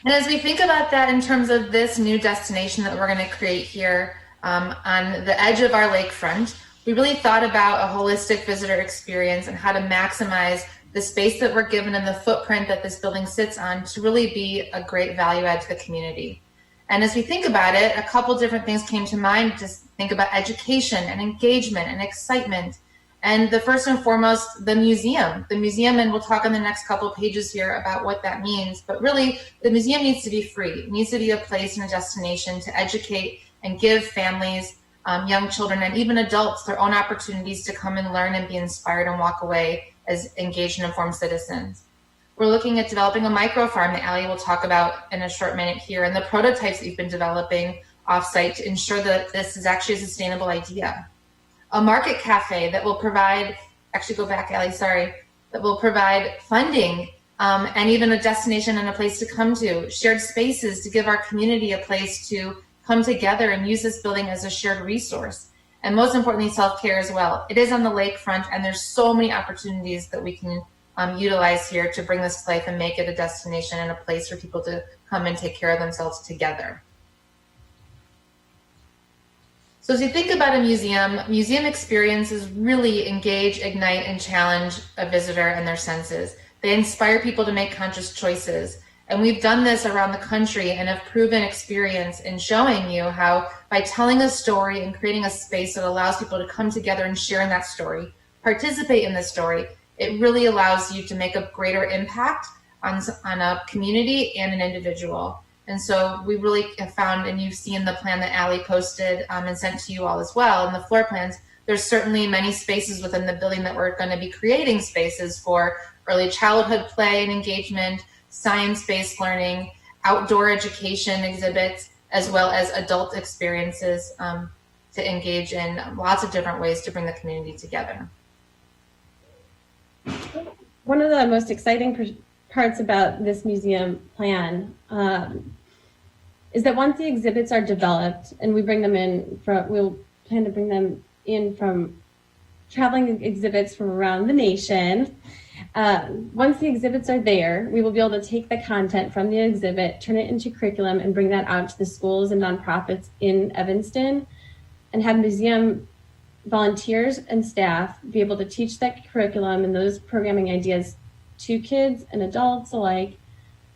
And as we think about that in terms of this new destination that we're going to create here on the edge of our lakefront, we really thought about a holistic visitor experience and how to maximize the space that we're given and the footprint that this building sits on to really be a great value add to the community. And as we think about it, a couple different things came to mind. Just think about education and engagement and excitement. And the first and foremost, the museum, and we'll talk on the next couple of pages here about what that means. But really, the museum needs to be free. It needs to be a place and a destination to educate and give families, young children, and even adults their own opportunities to come and learn and be inspired and walk away as engaged and informed citizens. We're looking at developing a micro farm that Allie will talk about in a short minute here, and the prototypes that we've been developing offsite to ensure that this is actually a sustainable idea. A market cafe that will provide, that will provide funding and even a destination and a place to come to, shared spaces to give our community a place to come together and use this building as a shared resource. And most importantly, self-care as well. It is on the lakefront, and there's so many opportunities that we can utilize here to bring this to life and make it a destination and a place for people to come and take care of themselves together. So as you think about a museum experiences really engage, ignite, and challenge a visitor and their senses. They inspire people to make conscious choices. And we've done this around the country and have proven experience in showing you how by telling a story and creating a space that allows people to come together and share in that story, participate in the story, it really allows you to make a greater impact on a community and an individual. And so we really have found, and you've seen the plan that Allie posted and sent to you all as well, and the floor plans, there's certainly many spaces within the building that we're going to be creating spaces for early childhood play and engagement, science-based learning, outdoor education exhibits, as well as adult experiences to engage in lots of different ways to bring the community together. One of the most exciting parts about this museum plan is that once the exhibits are developed and we bring them in we'll plan to bring them in from traveling exhibits from around the nation. Once the exhibits are there, we will be able to take the content from the exhibit, turn it into curriculum, and bring that out to the schools and nonprofits in Evanston, and have museum volunteers and staff be able to teach that curriculum and those programming ideas to kids and adults alike,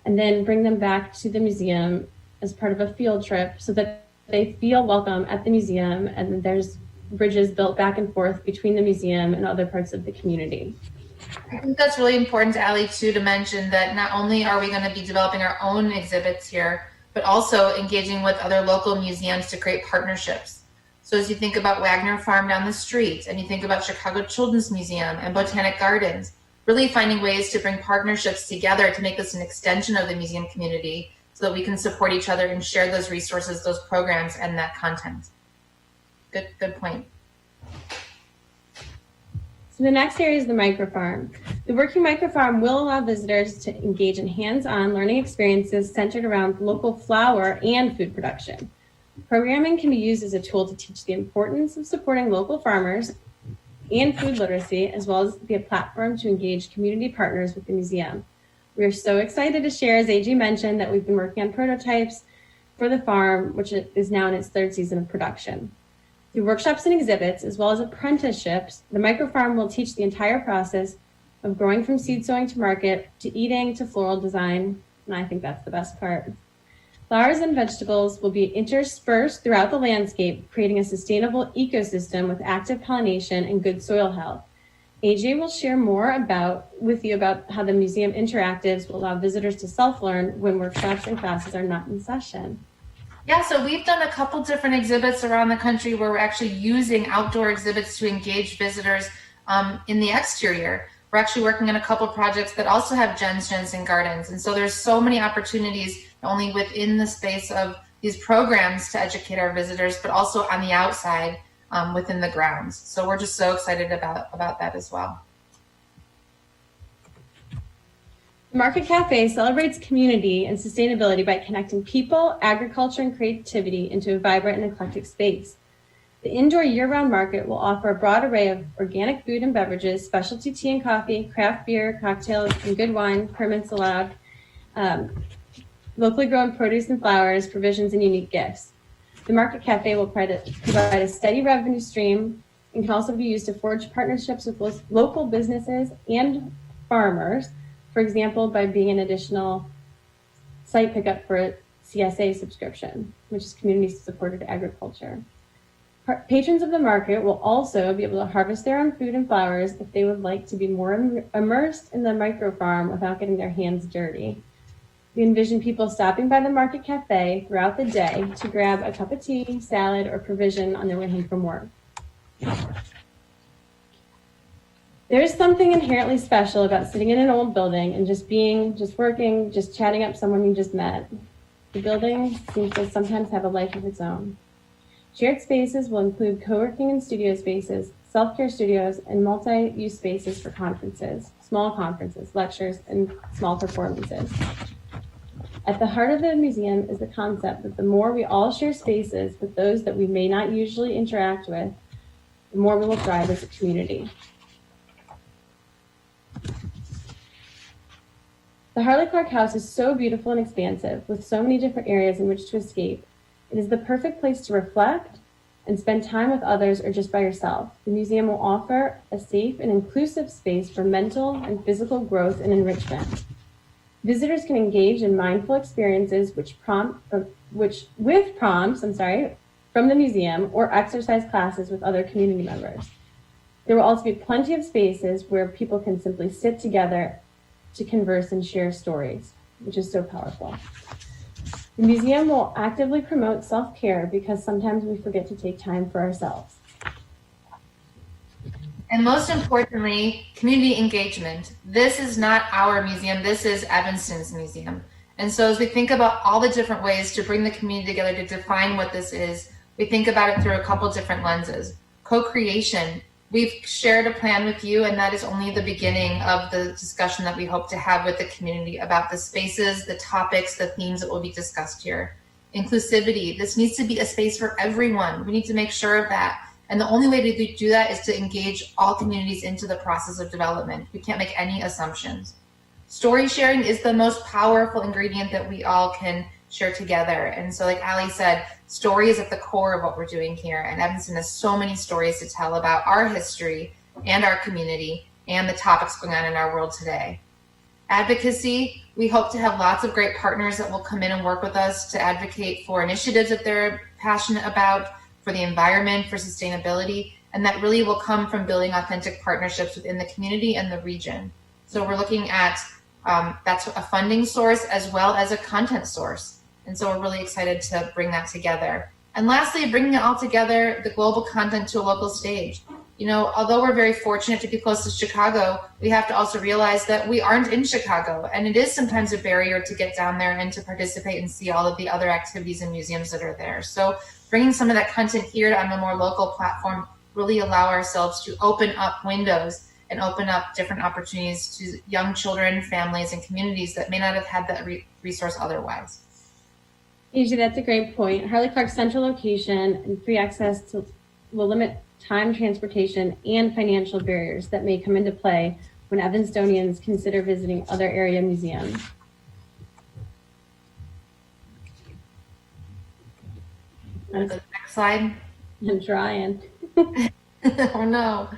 and then bring them back to the museum as part of a field trip so that they feel welcome at the museum, and there's bridges built back and forth between the museum and other parts of the community. I think that's really important, Allie, too, to mention that not only are we going to be developing our own exhibits here, but also engaging with other local museums to create partnerships. So as you think about Wagner Farm down the street, and you think about Chicago Children's Museum and Botanic Gardens, really finding ways to bring partnerships together to make this an extension of the museum community so that we can support each other and share those resources, those programs, and that content. Good point. So the next area is the microfarm. The working microfarm will allow visitors to engage in hands-on learning experiences centered around local flower and food production. Programming can be used as a tool to teach the importance of supporting local farmers and food literacy, as well as be a platform to engage community partners with the museum. We are so excited to share, as AJ mentioned, that we've been working on prototypes for the farm, which is now in its third season of production. Through workshops and exhibits, as well as apprenticeships, the microfarm will teach the entire process of growing from seed sowing to market, to eating, to floral design, and I think that's the best part. Flowers and vegetables will be interspersed throughout the landscape, creating a sustainable ecosystem with active pollination and good soil health. AJ will share more with you about how the museum interactives will allow visitors to self-learn when workshops and classes are not in session. Yeah, so we've done a couple different exhibits around the country where we're actually using outdoor exhibits to engage visitors in the exterior. We're actually working on a couple projects that also have Jen's Ginseng Gardens. And so there's so many opportunities, not only within the space of these programs to educate our visitors, but also on the outside within the grounds. So we're just so excited about that as well. The Market Cafe celebrates community and sustainability by connecting people, agriculture, and creativity into a vibrant and eclectic space. The indoor year-round market will offer a broad array of organic food and beverages, specialty tea and coffee, craft beer, cocktails, and good wine, permits allowed, locally grown produce and flowers, provisions, and unique gifts. The Market Cafe will provide a steady revenue stream and can also be used to forge partnerships with local businesses and farmers, for example, by being an additional site pickup for a CSA subscription, which is community-supported agriculture. Patrons of the market will also be able to harvest their own food and flowers if they would like to be more immersed in the microfarm without getting their hands dirty. We envision people stopping by the Market Cafe throughout the day to grab a cup of tea, salad, or provision on their way home from work. There is something inherently special about sitting in an old building and just working, just chatting up someone you just met. The building seems to sometimes have a life of its own. Shared spaces will include co-working and studio spaces, self-care studios, and multi-use spaces for conferences, small conferences, lectures, and small performances. At the heart of the museum is the concept that the more we all share spaces with those that we may not usually interact with, the more we will thrive as a community. The Harley Clark House is so beautiful and expansive, with so many different areas in which to escape. It is the perfect place to reflect and spend time with others or just by yourself. The museum will offer a safe and inclusive space for mental and physical growth and enrichment. Visitors can engage in mindful experiences with prompts from the museum or exercise classes with other community members. There will also be plenty of spaces where people can simply sit together to converse and share stories, which is so powerful. The museum will actively promote self-care because sometimes we forget to take time for ourselves. And most importantly, community engagement. This is not our museum, this is Evanston's museum. And so as we think about all the different ways to bring the community together to define what this is, we think about it through a couple different lenses. Co-creation. We've shared a plan with you, and that is only the beginning of the discussion that we hope to have with the community about the spaces, the topics, the themes that will be discussed here. Inclusivity. This needs to be a space for everyone. We need to make sure of that. And the only way to do that is to engage all communities into the process of development. We can't make any assumptions. Story sharing is the most powerful ingredient that we all can share together. And so like Ali said, story is at the core of what we're doing here. And Evanston has so many stories to tell about our history and our community and the topics going on in our world today. Advocacy, we hope to have lots of great partners that will come in and work with us to advocate for initiatives that they're passionate about, for the environment, for sustainability, and that really will come from building authentic partnerships within the community and the region. So we're looking at that's a funding source as well as a content source. And so we're really excited to bring that together. And lastly, bringing it all together, the global content to a local stage. You know, although we're very fortunate to be close to Chicago, we have to also realize that we aren't in Chicago. And it is sometimes a barrier to get down there and to participate and see all of the other activities and museums that are there. So bringing some of that content here on a more local platform, really allow ourselves to open up windows and open up different opportunities to young children, families, and communities that may not have had that resource otherwise. Asia, that's a great point. Harley Clark's central location and free access to will limit time, transportation, and financial barriers that may come into play when Evanstonians consider visiting other area museums. Next slide. I'm trying. Oh no.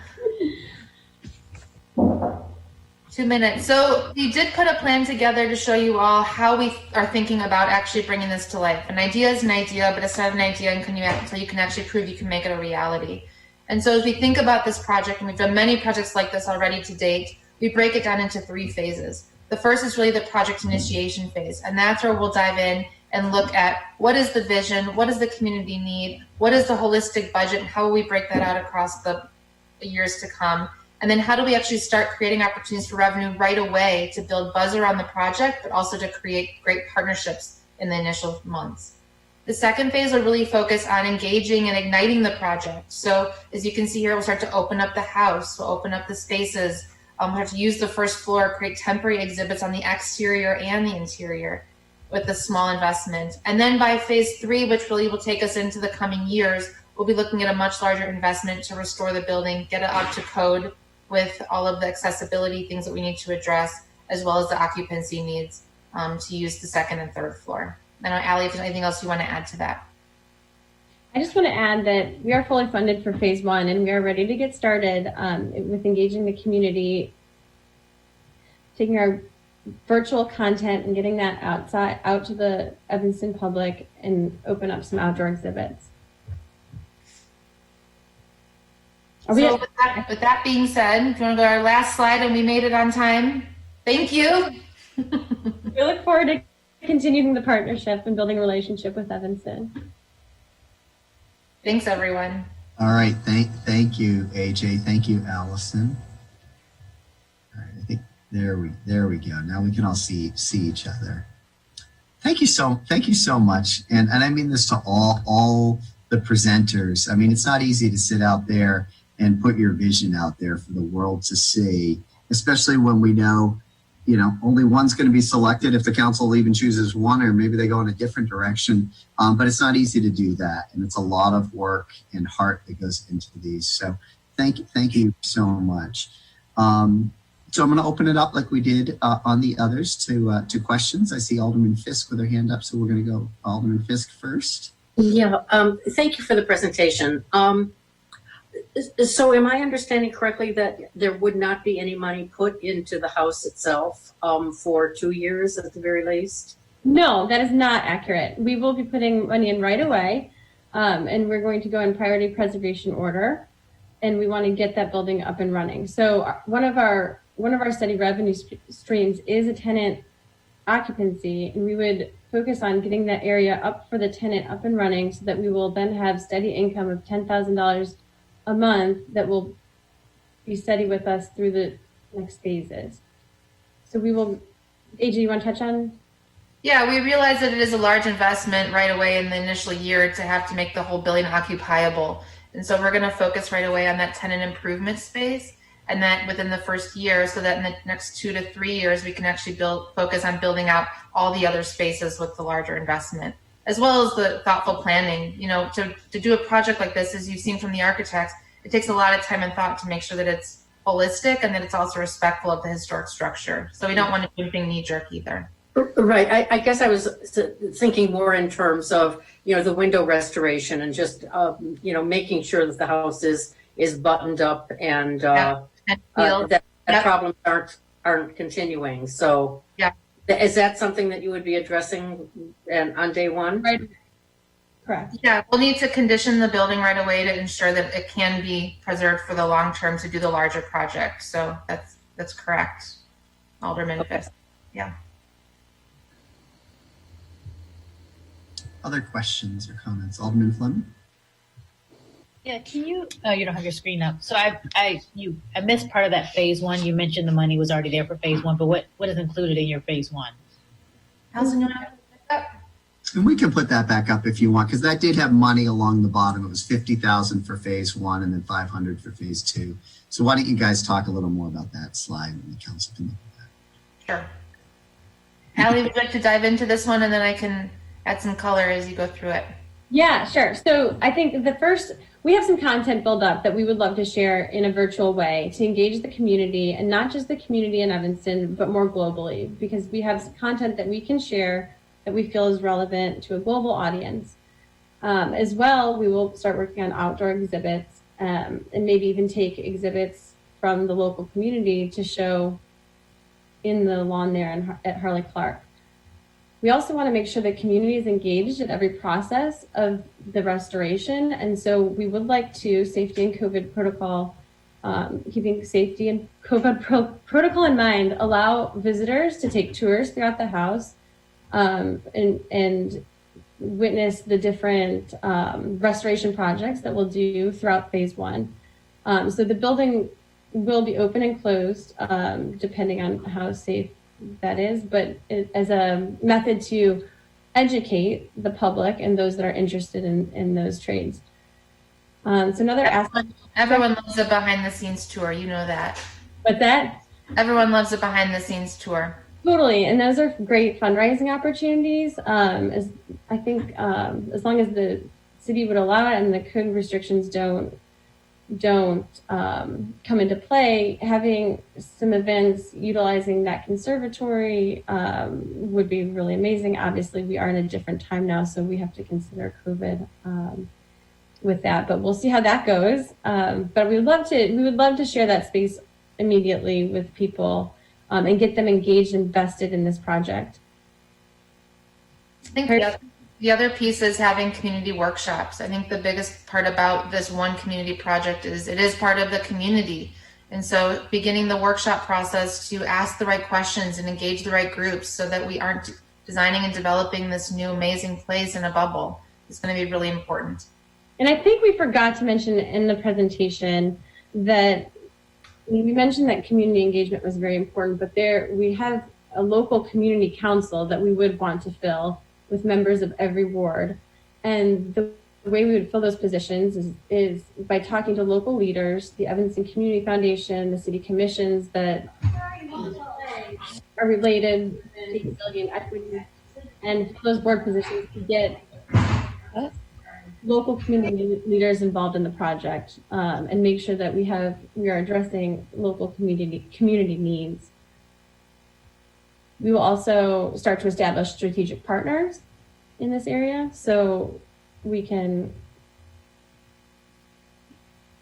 2 minutes. So we did put a plan together to show you all how we are thinking about actually bringing this to life. An idea is an idea, but it's not an idea until you can actually prove you can make it a reality. And so as we think about this project, and we've done many projects like this already to date, we break it down into 3 phases. The first is really the project initiation phase, and that's where we'll dive in and look at what is the vision, what does the community need, what is the holistic budget, and how will we break that out across the years to come. And then how do we actually start creating opportunities for revenue right away to build buzz around the project, but also to create great partnerships in the initial months. The second phase will really focus on engaging and igniting the project. So as you can see here, we'll start to open up the house, we'll open up the spaces, we'll have to use the first floor, create temporary exhibits on the exterior and the interior with a small investment. And then by phase 3, which really will take us into the coming years, we'll be looking at a much larger investment to restore the building, get it up to code with all of the accessibility things that we need to address, as well as the occupancy needs to use the second and third floor. I don't know, Ali, if there's anything else you want to add to that. I just want to add that we are fully funded for phase 1 and we are ready to get started with engaging the community, taking our virtual content and getting that out to the Evanston public and open up some outdoor exhibits. So with that being said, do you want to go to our last slide, and we made it on time? Thank you. We look forward to continuing the partnership and building a relationship with Evanston. Thanks, everyone. All right. Thank you, AJ. Thank you, Allison. All right. I think there we go. Now we can all see each other. Thank you so much. And I mean this to all the presenters. I mean, it's not easy to sit out there and put your vision out there for the world to see, especially when we know, only one's going to be selected if the council even chooses one, or maybe they go in a different direction. But it's not easy to do that. And it's a lot of work and heart that goes into these. So thank you so much. So I'm going to open it up like we did on the others to questions. I see Alderman Fisk with her hand up. So we're going to go Alderman Fisk first. Yeah, thank you for the presentation. So am I understanding correctly that there would not be any money put into the house itself for 2 years at the very least? No, that is not accurate. We will be putting money in right away, and we're going to go in priority preservation order, and we want to get that building up and running. So one of our steady revenue streams is a tenant occupancy, and we would focus on getting that area up for the tenant up and running so that we will then have steady income of $10,000 a month that will be steady with us through the next phases. So we will, AJ, you want to touch on Yeah, we realize that it is a large investment right away in the initial year to have to make the whole building occupiable. And so we're going to focus right away on that tenant improvement space and that within the first year, so that in the next 2 to 3 years, we can actually focus on building out all the other spaces with the larger investment, as well as the thoughtful planning. You know, to do a project like this, as you've seen from the architects, it takes a lot of time and thought to make sure that it's holistic and that it's also respectful of the historic structure. So we don't want to do anything knee-jerk either. Right. I guess I was thinking more in terms of, you know, the window restoration and just, you know, making sure that the house is buttoned up and that problems aren't continuing. So yeah, is that something that you would be addressing on day one? Right. Correct. Yeah, we'll need to condition the building right away to ensure that it can be preserved for the long term to do the larger project. So that's correct, Alderman Fisk. Yeah. Other questions or comments? Alderman Fleming? Yeah, can you? Oh, you don't have your screen up. So I missed part of that phase one. You mentioned the money was already there for phase one, but what is included in your phase one? Allison, you want to pick up? And we can put that back up if you want, because that did have money along the bottom. It was 50,000 for phase one and then 500 for phase two. So why don't you guys talk a little more about that slide and the council can look at that. Sure. Allie, would you like to dive into this one and then I can add some color as you go through it? Yeah, sure. So I think we have some content built up that we would love to share in a virtual way to engage the community, and not just the community in Evanston, but more globally, because we have content that we can share that we feel is relevant to a global audience. As well, we will start working on outdoor exhibits and maybe even take exhibits from the local community to show in the lawn there at Harley Clark. We also want to make sure the community is engaged at every process of the restoration. And so we would like to, safety and COVID protocol, keeping safety and COVID protocol in mind, allow visitors to take tours throughout the house and witness the different restoration projects that we'll do throughout phase one. So the building will be open and closed depending on how safe that is, but as a method to educate the public and those that are interested in those trades. So another aspect. Everyone loves a behind the scenes tour. You know that. What's that? Everyone loves a behind the scenes tour. Totally, and those are great fundraising opportunities. As long as the city would allow it and the COVID restrictions don't come into play, having some events utilizing that conservatory would be really amazing. Obviously, we are in a different time now, so we have to consider COVID with that. But we'll see how that goes. But we would love to share that space immediately with people and get them engaged and invested in this project. I think the other piece is having community workshops. I think the biggest part about this one community project is it is part of the community. And so beginning the workshop process to ask the right questions and engage the right groups so that we aren't designing and developing this new amazing place in a bubble is going to be really important. And I think we forgot to mention in the presentation that we mentioned that community engagement was very important, but we have a local community council that we would want to fill with members of every ward. And the way we would fill those positions is by talking to local leaders, the Evanston Community Foundation, the city commissions that are related to disability and equity, and those board positions to get local community leaders involved in the project and make sure that we are addressing local community needs. We will also start to establish strategic partners in this area so we can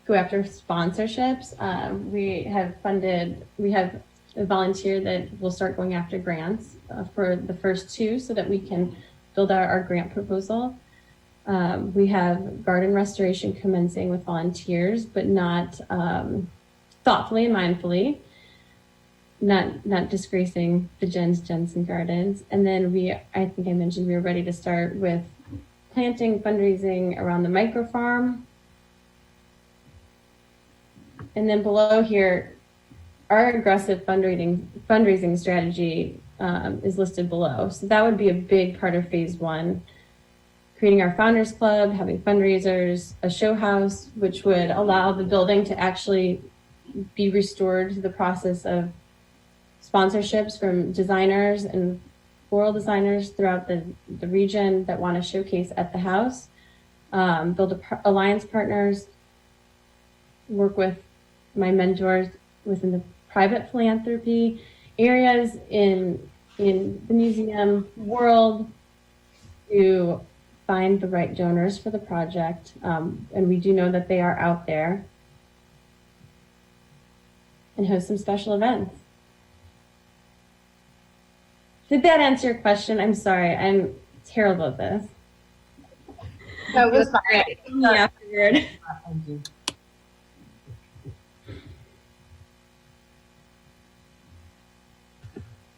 go after sponsorships. We have a volunteer that will start going after grants for the first two so that we can build our grant proposal. We have garden restoration commencing with volunteers, but not thoughtfully and mindfully. Not disgracing the Jensen Gardens. And then I think I mentioned we were ready to start with planting, fundraising around the micro farm. And then below here, our aggressive fundraising strategy is listed below. So that would be a big part of phase one. Creating our Founders Club, having fundraisers, a show house, which would allow the building to actually be restored to the process of sponsorships from designers and floral designers throughout the region that want to showcase at the house. Build alliance partners, work with my mentors within the private philanthropy areas in the museum world to find the right donors for the project. And we do know that they are out there, and host some special events. Did that answer your question? I'm sorry, I'm terrible at this. That was great. Afterward. Thank you.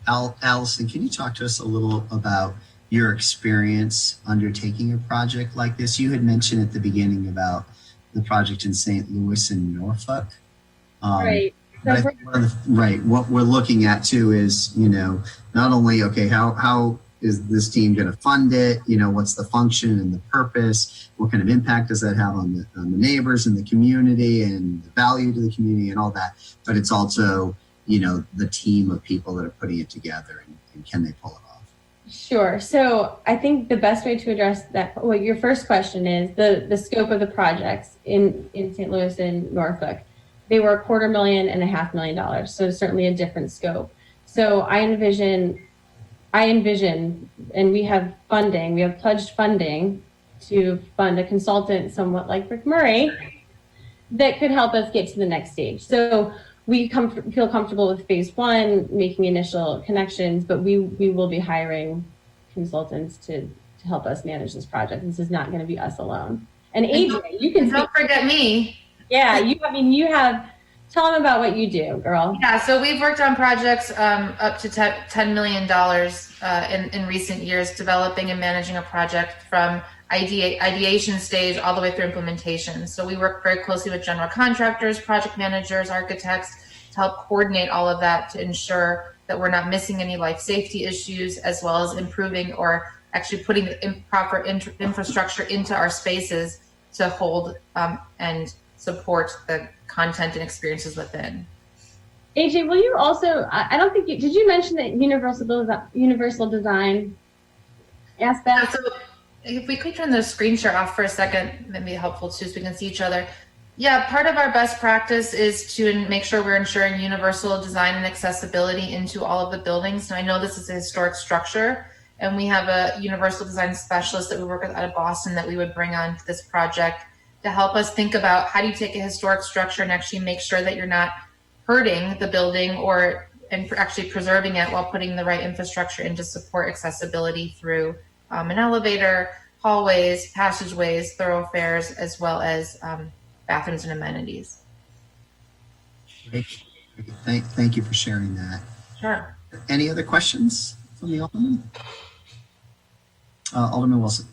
Allison, can you talk to us a little about your experience undertaking a project like this? You had mentioned at the beginning about the project in St. Louis and Norfolk. Right. But I think what we're looking at too is, not only, okay, how is this team going to fund it? What's the function and the purpose? What kind of impact does that have on the neighbors and the community and the value to the community and all that? But it's also, the team of people that are putting it together and can they pull it off? Sure. So I think the best way to address that, well, your first question is the scope of the projects in St. Louis and Norfolk. They were $250,000 and $500,000. So certainly a different scope. So I envision, and we have funding, we have pledged funding to fund a consultant somewhat like Rick Murray that could help us get to the next stage. So we feel comfortable with phase one, making initial connections, but we will be hiring consultants to help us manage this project. This is not going to be us alone. And AJ, you can don't forget me. Yeah, tell them about what you do, girl. Yeah, so we've worked on projects up to $10 million in recent years, developing and managing a project from ideation stage all the way through implementation. So we work very closely with general contractors, project managers, architects to help coordinate all of that to ensure that we're not missing any life safety issues, as well as improving or actually putting the proper infrastructure into our spaces to hold and support the content and experiences within. AJ, will you also, I don't think did you mention that universal design aspect? Yeah, so if we could turn the screen share off for a second, that'd be helpful too, so we can see each other. Yeah, part of our best practice is to make sure we're ensuring universal design and accessibility into all of the buildings. And I know this is a historic structure, and we have a universal design specialist that we work with out of Boston that we would bring on to this project to help us think about how do you take a historic structure and actually make sure that you're not hurting the building and actually preserving it while putting the right infrastructure in to support accessibility through an elevator, hallways, passageways, thoroughfares, as well as bathrooms and amenities. Great. Thank you for sharing that. Sure. Any other questions from the Alderman? Alderman Wilson.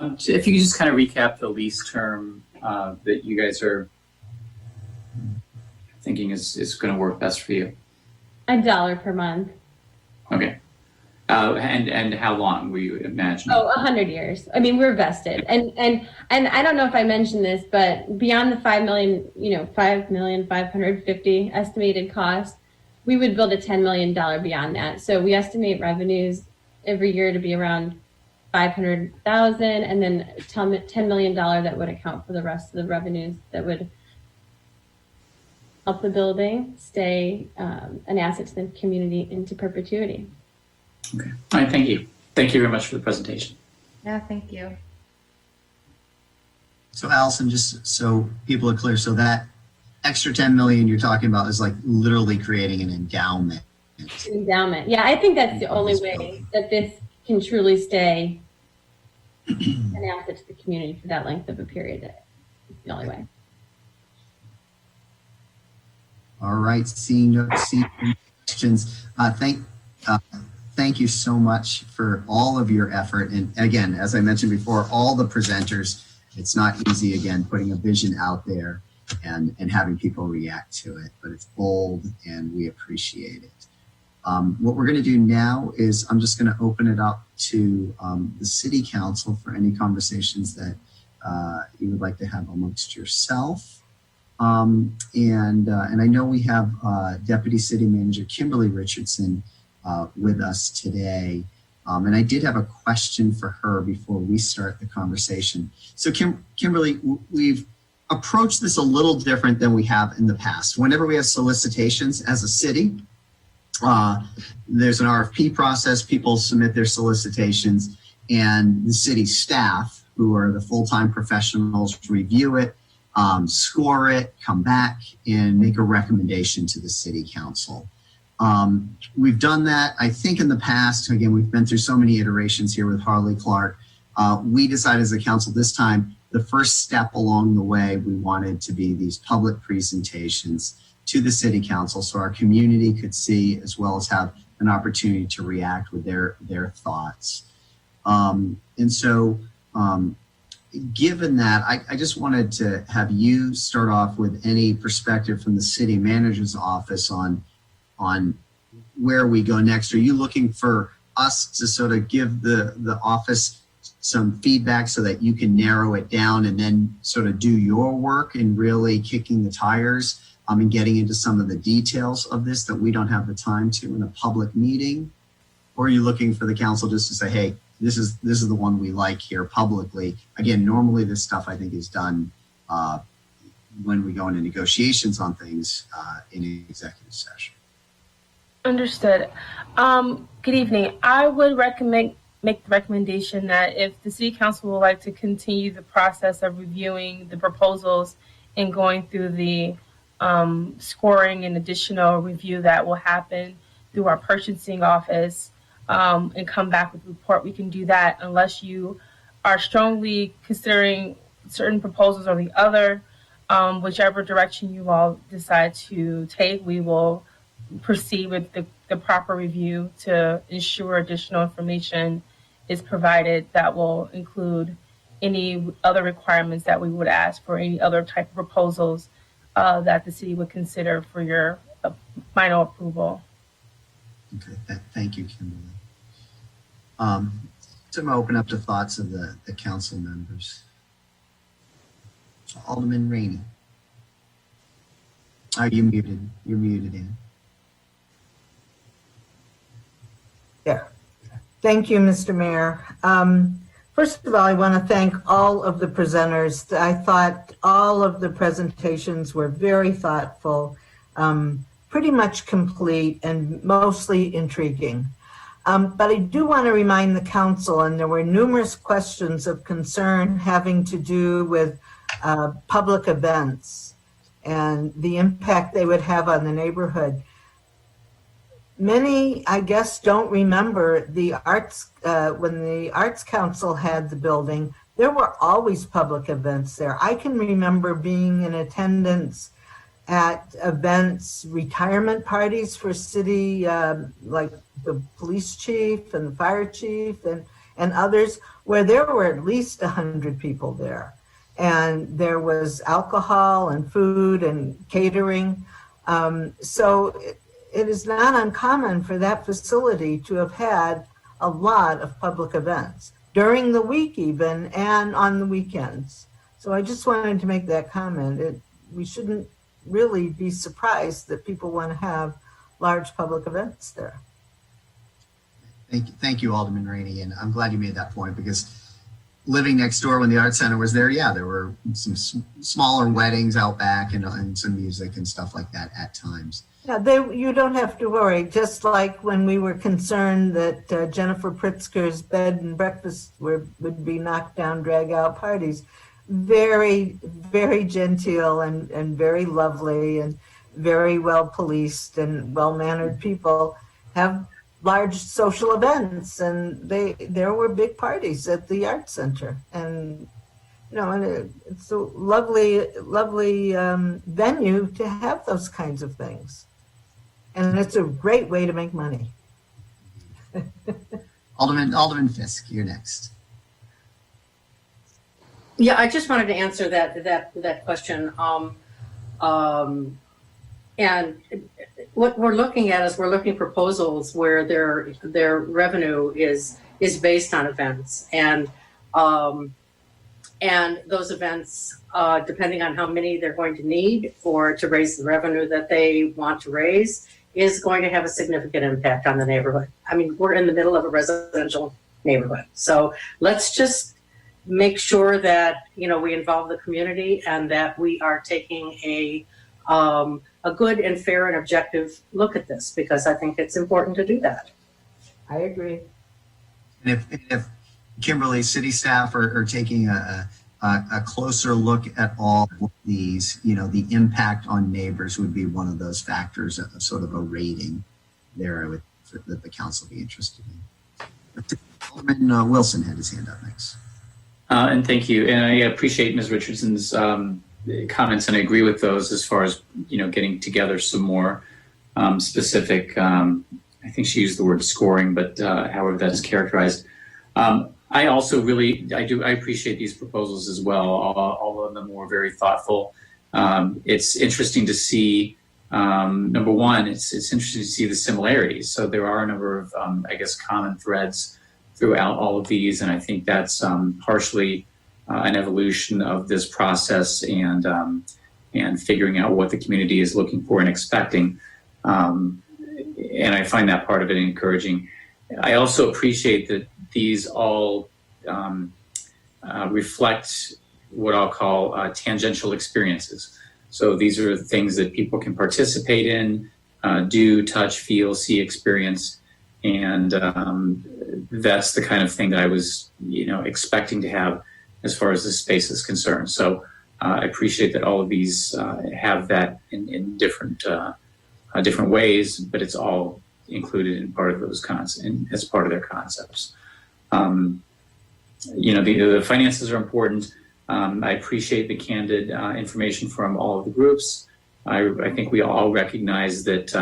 If you could just kind of recap the lease term that you guys are thinking is going to work best for you. $1 per month. Okay. And how long were you imagining? 100 years. I mean, we're vested. And I don't know if I mentioned this, but beyond the $5,550,000 estimated cost, we would build a $10 million beyond that. So we estimate revenues every year to be around $500,000, and then $10 million that would account for the rest of the revenues that would help the building stay an asset to the community into perpetuity. Okay. All right. Thank you. Thank you very much for the presentation. Yeah, thank you. So Allison, just so people are clear, so that extra 10 million you're talking about is like literally creating an endowment. Endowment. Yeah, I think that's the only way that this can truly stay an asset to the community for that length of a period. It's the only way. All right, seeing no questions. Thank you so much for all of your effort. And again, as I mentioned before, all the presenters, it's not easy, again, putting a vision out there and having people react to it, but it's bold and we appreciate it. What we're going to do now is I'm just going to open it up to the City Council for any conversations that you would like to have amongst yourself. And I know we have Deputy City Manager Kimberly Richardson with us today. And I did have a question for her before we start the conversation. So Kimberly, we've approached this a little different than we have in the past. Whenever we have solicitations as a city, there's an RFP process, people submit their solicitations, and the city staff, who are the full-time professionals, review it, score it, come back, and make a recommendation to the City Council. We've done that, I think, in the past. Again, we've been through so many iterations here with Harley Clark. We decided as a council this time, the first step along the way, we wanted to be these public presentations to the City Council so our community could see, as well as have an opportunity to react with their thoughts. Given that, I just wanted to have you start off with any perspective from the city manager's office on where we go next. Are you looking for us to sort of give the office some feedback so that you can narrow it down and then sort of do your work in really kicking the tires and getting into some of the details of this that we don't have the time to in a public meeting? Or are you looking for the council just to say, hey, this is the one we like here publicly? Again, normally this stuff I think is done when we go into negotiations on things in an executive session. Understood. Good evening. I would make the recommendation that if the City Council would like to continue the process of reviewing the proposals and going through the scoring and additional review that will happen through our purchasing office and come back with a report, we can do that. Unless you are strongly considering certain proposals or the other, whichever direction you all decide to take, we will proceed with the proper review to ensure additional information is provided that will include any other requirements that we would ask for any other type of proposals that the city would consider for your final approval. Okay, thank you, Kimberly. So I'm going to open up to thoughts of the council members. Alderman Rainey. Are you muted? You're muted, Ann. Yeah. Thank you, Mr. Mayor. First of all, I want to thank all of the presenters. I thought all of the presentations were very thoughtful, pretty much complete, and mostly intriguing. But I do want to remind the council, and there were numerous questions of concern having to do with public events and the impact they would have on the neighborhood. Many, I guess, don't remember the arts, when the Arts Council had the building, there were always public events there. I can remember being in attendance at events, retirement parties for city, like the police chief and the fire chief and others, where there were at least 100 people there. And there was alcohol and food and catering. So it is not uncommon for that facility to have had a lot of public events during the week even and on the weekends. So I just wanted to make that comment. We shouldn't really be surprised that people want to have large public events there. Thank you, Alderman Rainey, and I'm glad you made that point because living next door when the Art Center was there, yeah, there were some smaller weddings out back and some music and stuff like that at times. Yeah, you don't have to worry. Just like when we were concerned that Jennifer Pritzker's bed and breakfast would be knocked down, drag out parties. Very, very genteel and very lovely and very well policed and well-mannered people have large social events, and there were big parties at the Art Center. And and it's a lovely venue to have those kinds of things. And it's a great way to make money. Alderman Fisk, you're next. Yeah, I just wanted to answer that question. And what we're looking at is we're looking at proposals where their revenue is based on events, and those events, depending on how many they're going to need or to raise the revenue that they want to raise, is going to have a significant impact on the neighborhood. I mean, we're in the middle of a residential neighborhood, so let's just make sure that we involve the community and that we are taking a good and fair and objective look at this, because I think it's important to do that. I agree. And if Kimberly, city staff are taking a closer look at all of these, the impact on neighbors would be one of those factors, sort of a rating there that the council be interested in. Alderman Wilson had his hand up next. And thank you. And I appreciate Ms. Richardson's comments, and I agree with those as far as, getting together some more specific, I think she used the word scoring, but however that's characterized. I also I appreciate these proposals as well. All of them were very thoughtful. It's interesting to see, number one, it's interesting to see the similarities. So there are a number of, common threads throughout all of these, and I think that's partially an evolution of this process and figuring out what the community is looking for and expecting. And I find that part of it encouraging. I also appreciate that these all reflect what I'll call tangential experiences. So these are things that people can participate in, do, touch, feel, see, experience. And that's the kind of thing that I was, expecting to have as far as this space is concerned. So I appreciate that all of these have that in different ways, but it's all included in part of those as part of their concepts. The finances are important. I appreciate the candid information from all of the groups. I think we all recognize that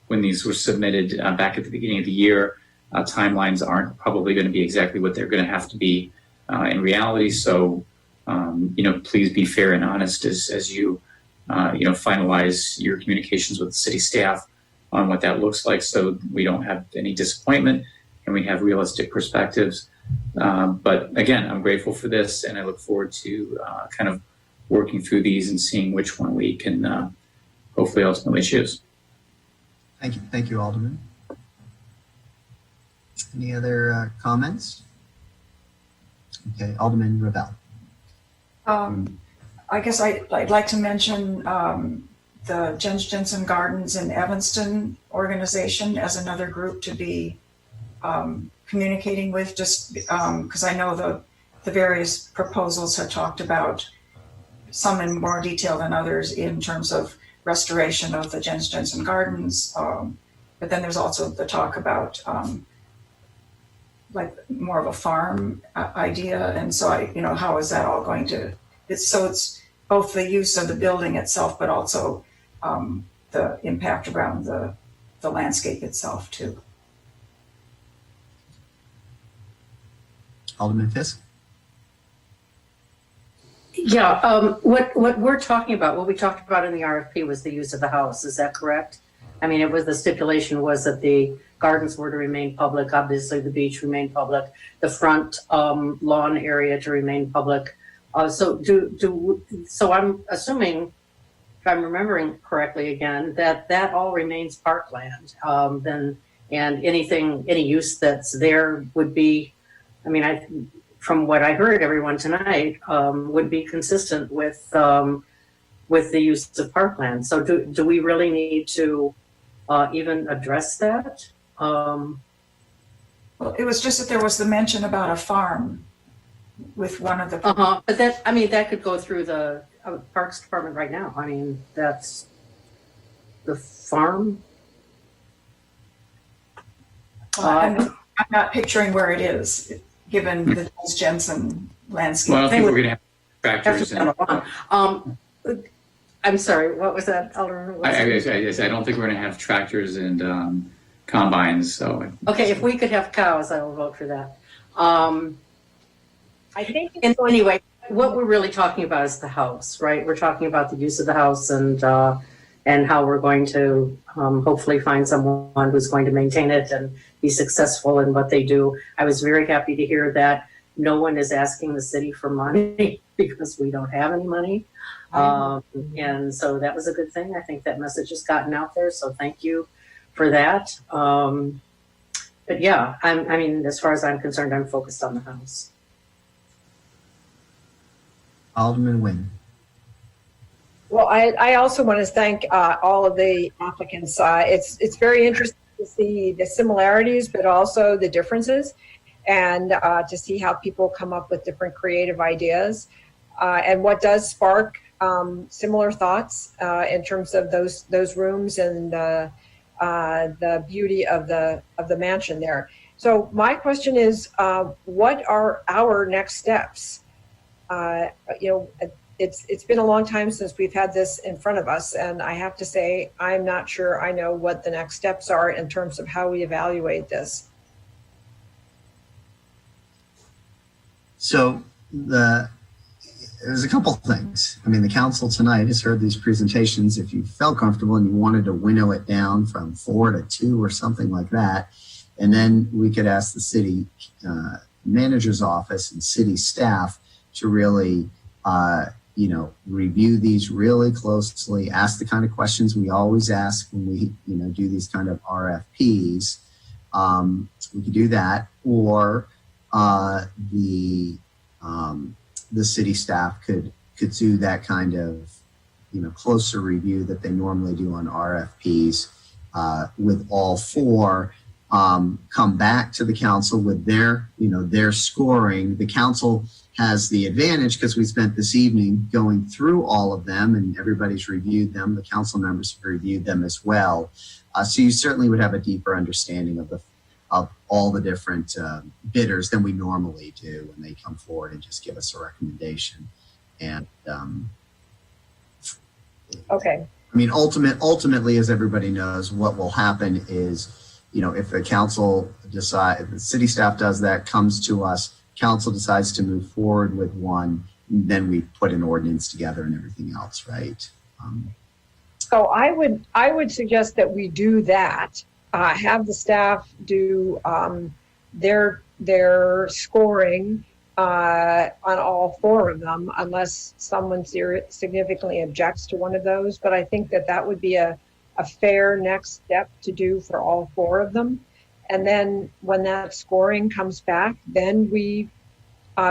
when these were submitted back at the beginning of the year, timelines aren't probably going to be exactly what they're going to have to be in reality. So, please be fair and honest as you, finalize your communications with the city staff on what that looks like, so we don't have any disappointment and we have realistic perspectives. But again, I'm grateful for this, and I look forward to kind of working through these and seeing which one we can hopefully ultimately choose. Thank you. Thank you, Alderman. Any other comments? Okay, Alderman Ravel. I guess I'd like to mention the Jens Jensen Gardens in Evanston organization as another group to be communicating with, just because I know the various proposals have talked about some in more detail than others in terms of restoration of the Jens Jensen Gardens. But then there's also the talk about like more of a farm idea. And so how is that all going to, it's both the use of the building itself, but also the impact around the landscape itself too. Alderman Fisk. Yeah, what we're talking about, what we talked about in the RFP was the use of the house. Is that correct? I mean, the stipulation was that the gardens were to remain public. Obviously, the beach remained public. The front lawn area to remain public. So I'm assuming, if I'm remembering correctly again, that all remains parkland. And any use that's there would be, from what I heard everyone tonight, would be consistent with the use of parkland. So do we really need to even address that? Well, it was just that there was the mention about a farm with one of the. But that could go through the Parks Department right now. I mean, that's the farm. I'm not picturing where it is, given the Jensen landscape. Well, I think we're going to have tractors. I'm sorry, what was that, Alderman? I don't think we're going to have tractors and combines. So okay, if we could have cows, I will vote for that. I think. And so anyway, what we're really talking about is the house, right? We're talking about the use of the house, and and how we're going to hopefully find someone who's going to maintain it and be successful in what they do. I was very happy to hear that no one is asking the city for money because we don't have any money. And so that was a good thing. I think that message has gotten out there. So thank you for that. But yeah, I mean, as far as I'm concerned, I'm focused on the house. Alderman Nguyen. Well, I also want to thank all of the applicants. It's very interesting to see the similarities, but also the differences, and to see how people come up with different creative ideas, and what does spark similar thoughts in terms of those rooms and the beauty of the mansion there. So my question is, what are our next steps? It's been a long time since we've had this in front of us, and I have to say I'm not sure I know what the next steps are in terms of how we evaluate this. So there's a couple things. I mean, the council tonight has heard these presentations. If you felt comfortable and you wanted to winnow it down from 4 to 2 or something like that, and then we could ask the city manager's office and city staff to really, review these really closely, ask the kind of questions we always ask when we, do these kind of RFPs. We could do that, or the city staff could do that kind of, closer review that they normally do on RFPs with all 4. Come back to the council with their scoring. The council has the advantage because we spent this evening going through all of them and everybody's reviewed them. The council members have reviewed them as well. So you certainly would have a deeper understanding of all the different bidders than we normally do when they come forward and just give us a recommendation. And okay. I mean, ultimately, as everybody knows, what will happen is, if the council if the city staff does that, comes to us, council decides to move forward with one, then we put an ordinance together and everything else, right? So I would suggest that we do that. Have the staff do their scoring on all 4 of them, unless someone significantly objects to one of those. But I think that would be a fair next step to do for all 4 of them. And then when that scoring comes back, then we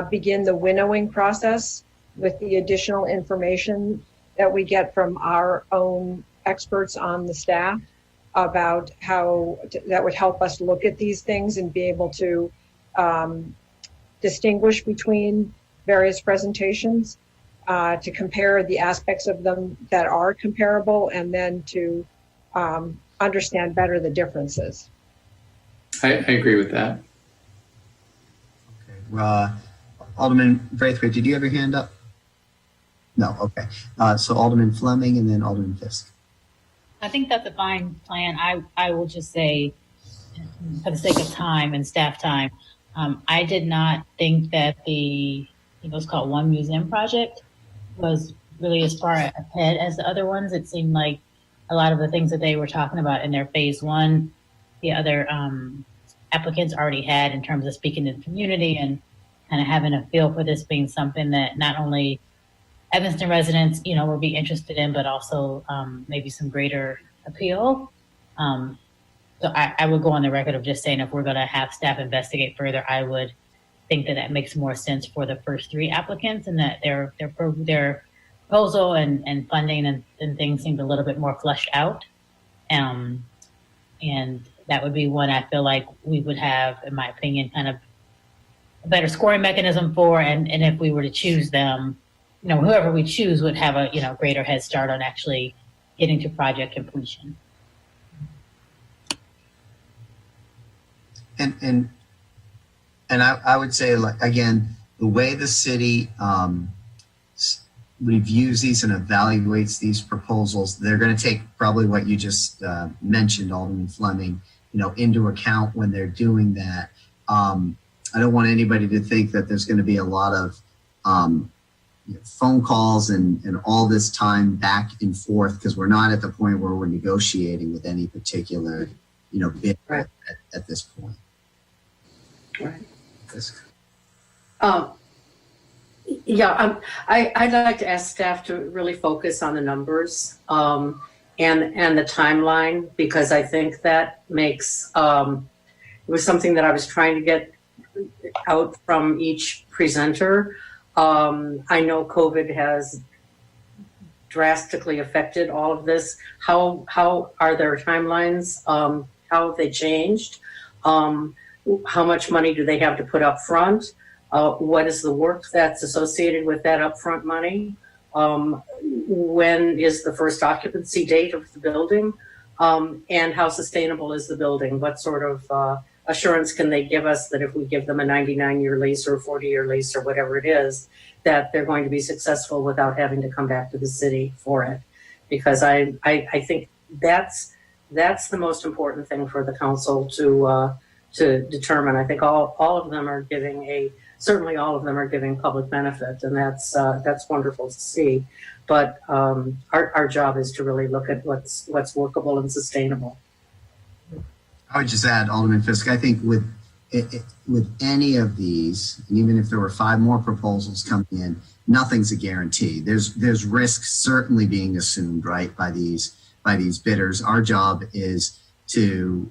begin the winnowing process with the additional information that we get from our own experts on the staff about how that would help us look at these things and be able to distinguish between various presentations, to compare the aspects of them that are comparable, and then to understand better the differences. I agree with that. Okay. Alderman Braithwaite, did you have your hand up? No. Okay. So Alderman Fleming and then Alderman Fisk. I think that's a fine plan. I will just say, for the sake of time and staff time, I did not think that what's called One Museum project was really as far ahead as the other ones. It seemed like a lot of the things that they were talking about in their phase 1, the other applicants already had, in terms of speaking to the community and kind of having a feel for this being something that not only Evanston residents, will be interested in, but also maybe some greater appeal. So I would go on the record of just saying, if we're going to have staff investigate further, I would think that makes more sense for the first 3 applicants, and that their proposal and funding and things seemed a little bit more fleshed out. And that would be one I feel like we would have, in my opinion, kind of a better scoring mechanism for. And if we were to choose them, whoever we choose would have a greater head start on actually getting to project completion. And I would say, like, again, the way the city reviews these and evaluates these proposals, they're going to take probably what you just mentioned, Alderman Fleming, into account when they're doing that. I don't want anybody to think that there's going to be a lot of phone calls and all this time back and forth, because we're not at the point where we're negotiating with any particular, bid Right. at this point. Right. This- I'd like to ask staff to really focus on the numbers and the timeline, because I think that makes it was something that I was trying to get out from each presenter. I know COVID has drastically affected all of this. How are their timelines? How have they changed? How much money do they have to put up front? What is the work that's associated with that upfront money? When is the first occupancy date of the building? And how sustainable is the building? What sort of assurance can they give us that if we give them a 99-year lease or a 40-year lease or whatever it is, that they're going to be successful without having to come back to the city for it? Because I think that's the most important thing for the council to determine. I think all of them are giving certainly all of them are giving public benefit, and that's wonderful to see. But our job is to really look at what's workable and sustainable. I would just add, Alderman Fisk, I think with any of these, and even if there were 5 more proposals coming in, nothing's a guarantee. There's risk certainly being assumed, right, by these bidders. Our job is to,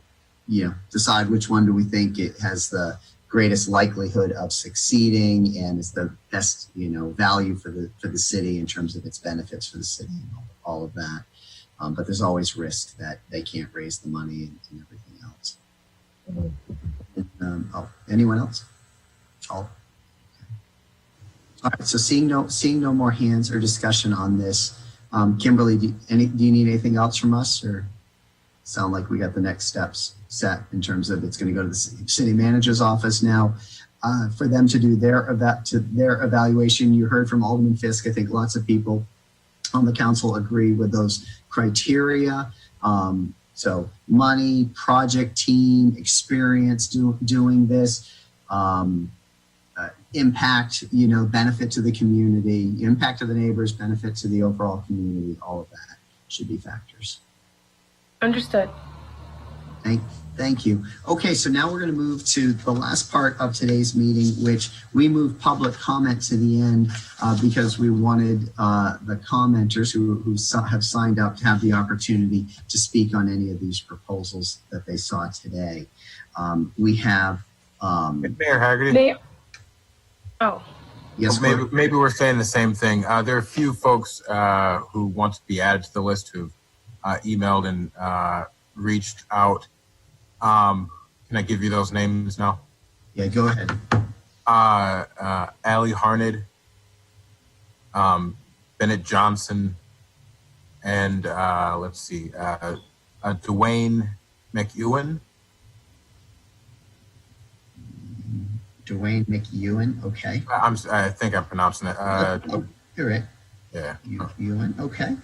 decide which one do we think it has the greatest likelihood of succeeding and is the best, value for the city in terms of its benefits for the city and all of that. But there's always risk that they can't raise the money and everything else. Anyone else? All right. So seeing no more hands or discussion on this, Kimberly, do you need anything else from us, or sound like we got the next steps set in terms of it's going to go to the city manager's office now for them to do their evaluation? You heard from Alderman Fisk. I think lots of people on the council agree with those criteria. So money, project team, experience doing this, impact, benefit to the community, impact to the neighbors, benefit to the overall community, all of that should be factors. Understood. Thank you. Okay, so now we're going to move to the last part of today's meeting, which we moved public comment to the end because we wanted the commenters who have signed up to have the opportunity to speak on any of these proposals that they saw today. We have Mayor Haggerty. Mayor. Oh. Yes. Maybe we're saying the same thing. There are a few folks who want to be added to the list who've emailed and reached out. Can I give you those names now? Yeah, go ahead. Allie Harned, Bennett Johnson, and let's see, Dwayne McEwen. Dwayne McEwen, okay. I think I'm pronouncing it. You're right. Yeah. McEwen, okay.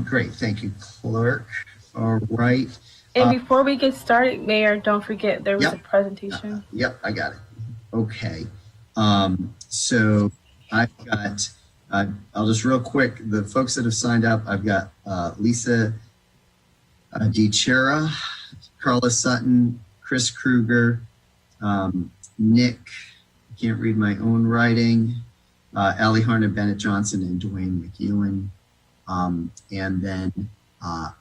Great, thank you, clerk. All right. And before we get started, Mayor, don't forget there was a presentation. Yep, I got it. Okay. So I've got, I'll just real quick, the folks that have signed up, I've got Lisa DiCera, Carla Sutton, Chris Kruger, Nick, I can't read my own writing, Allie Harned, Bennett Johnson, and Dwayne McEwen. And then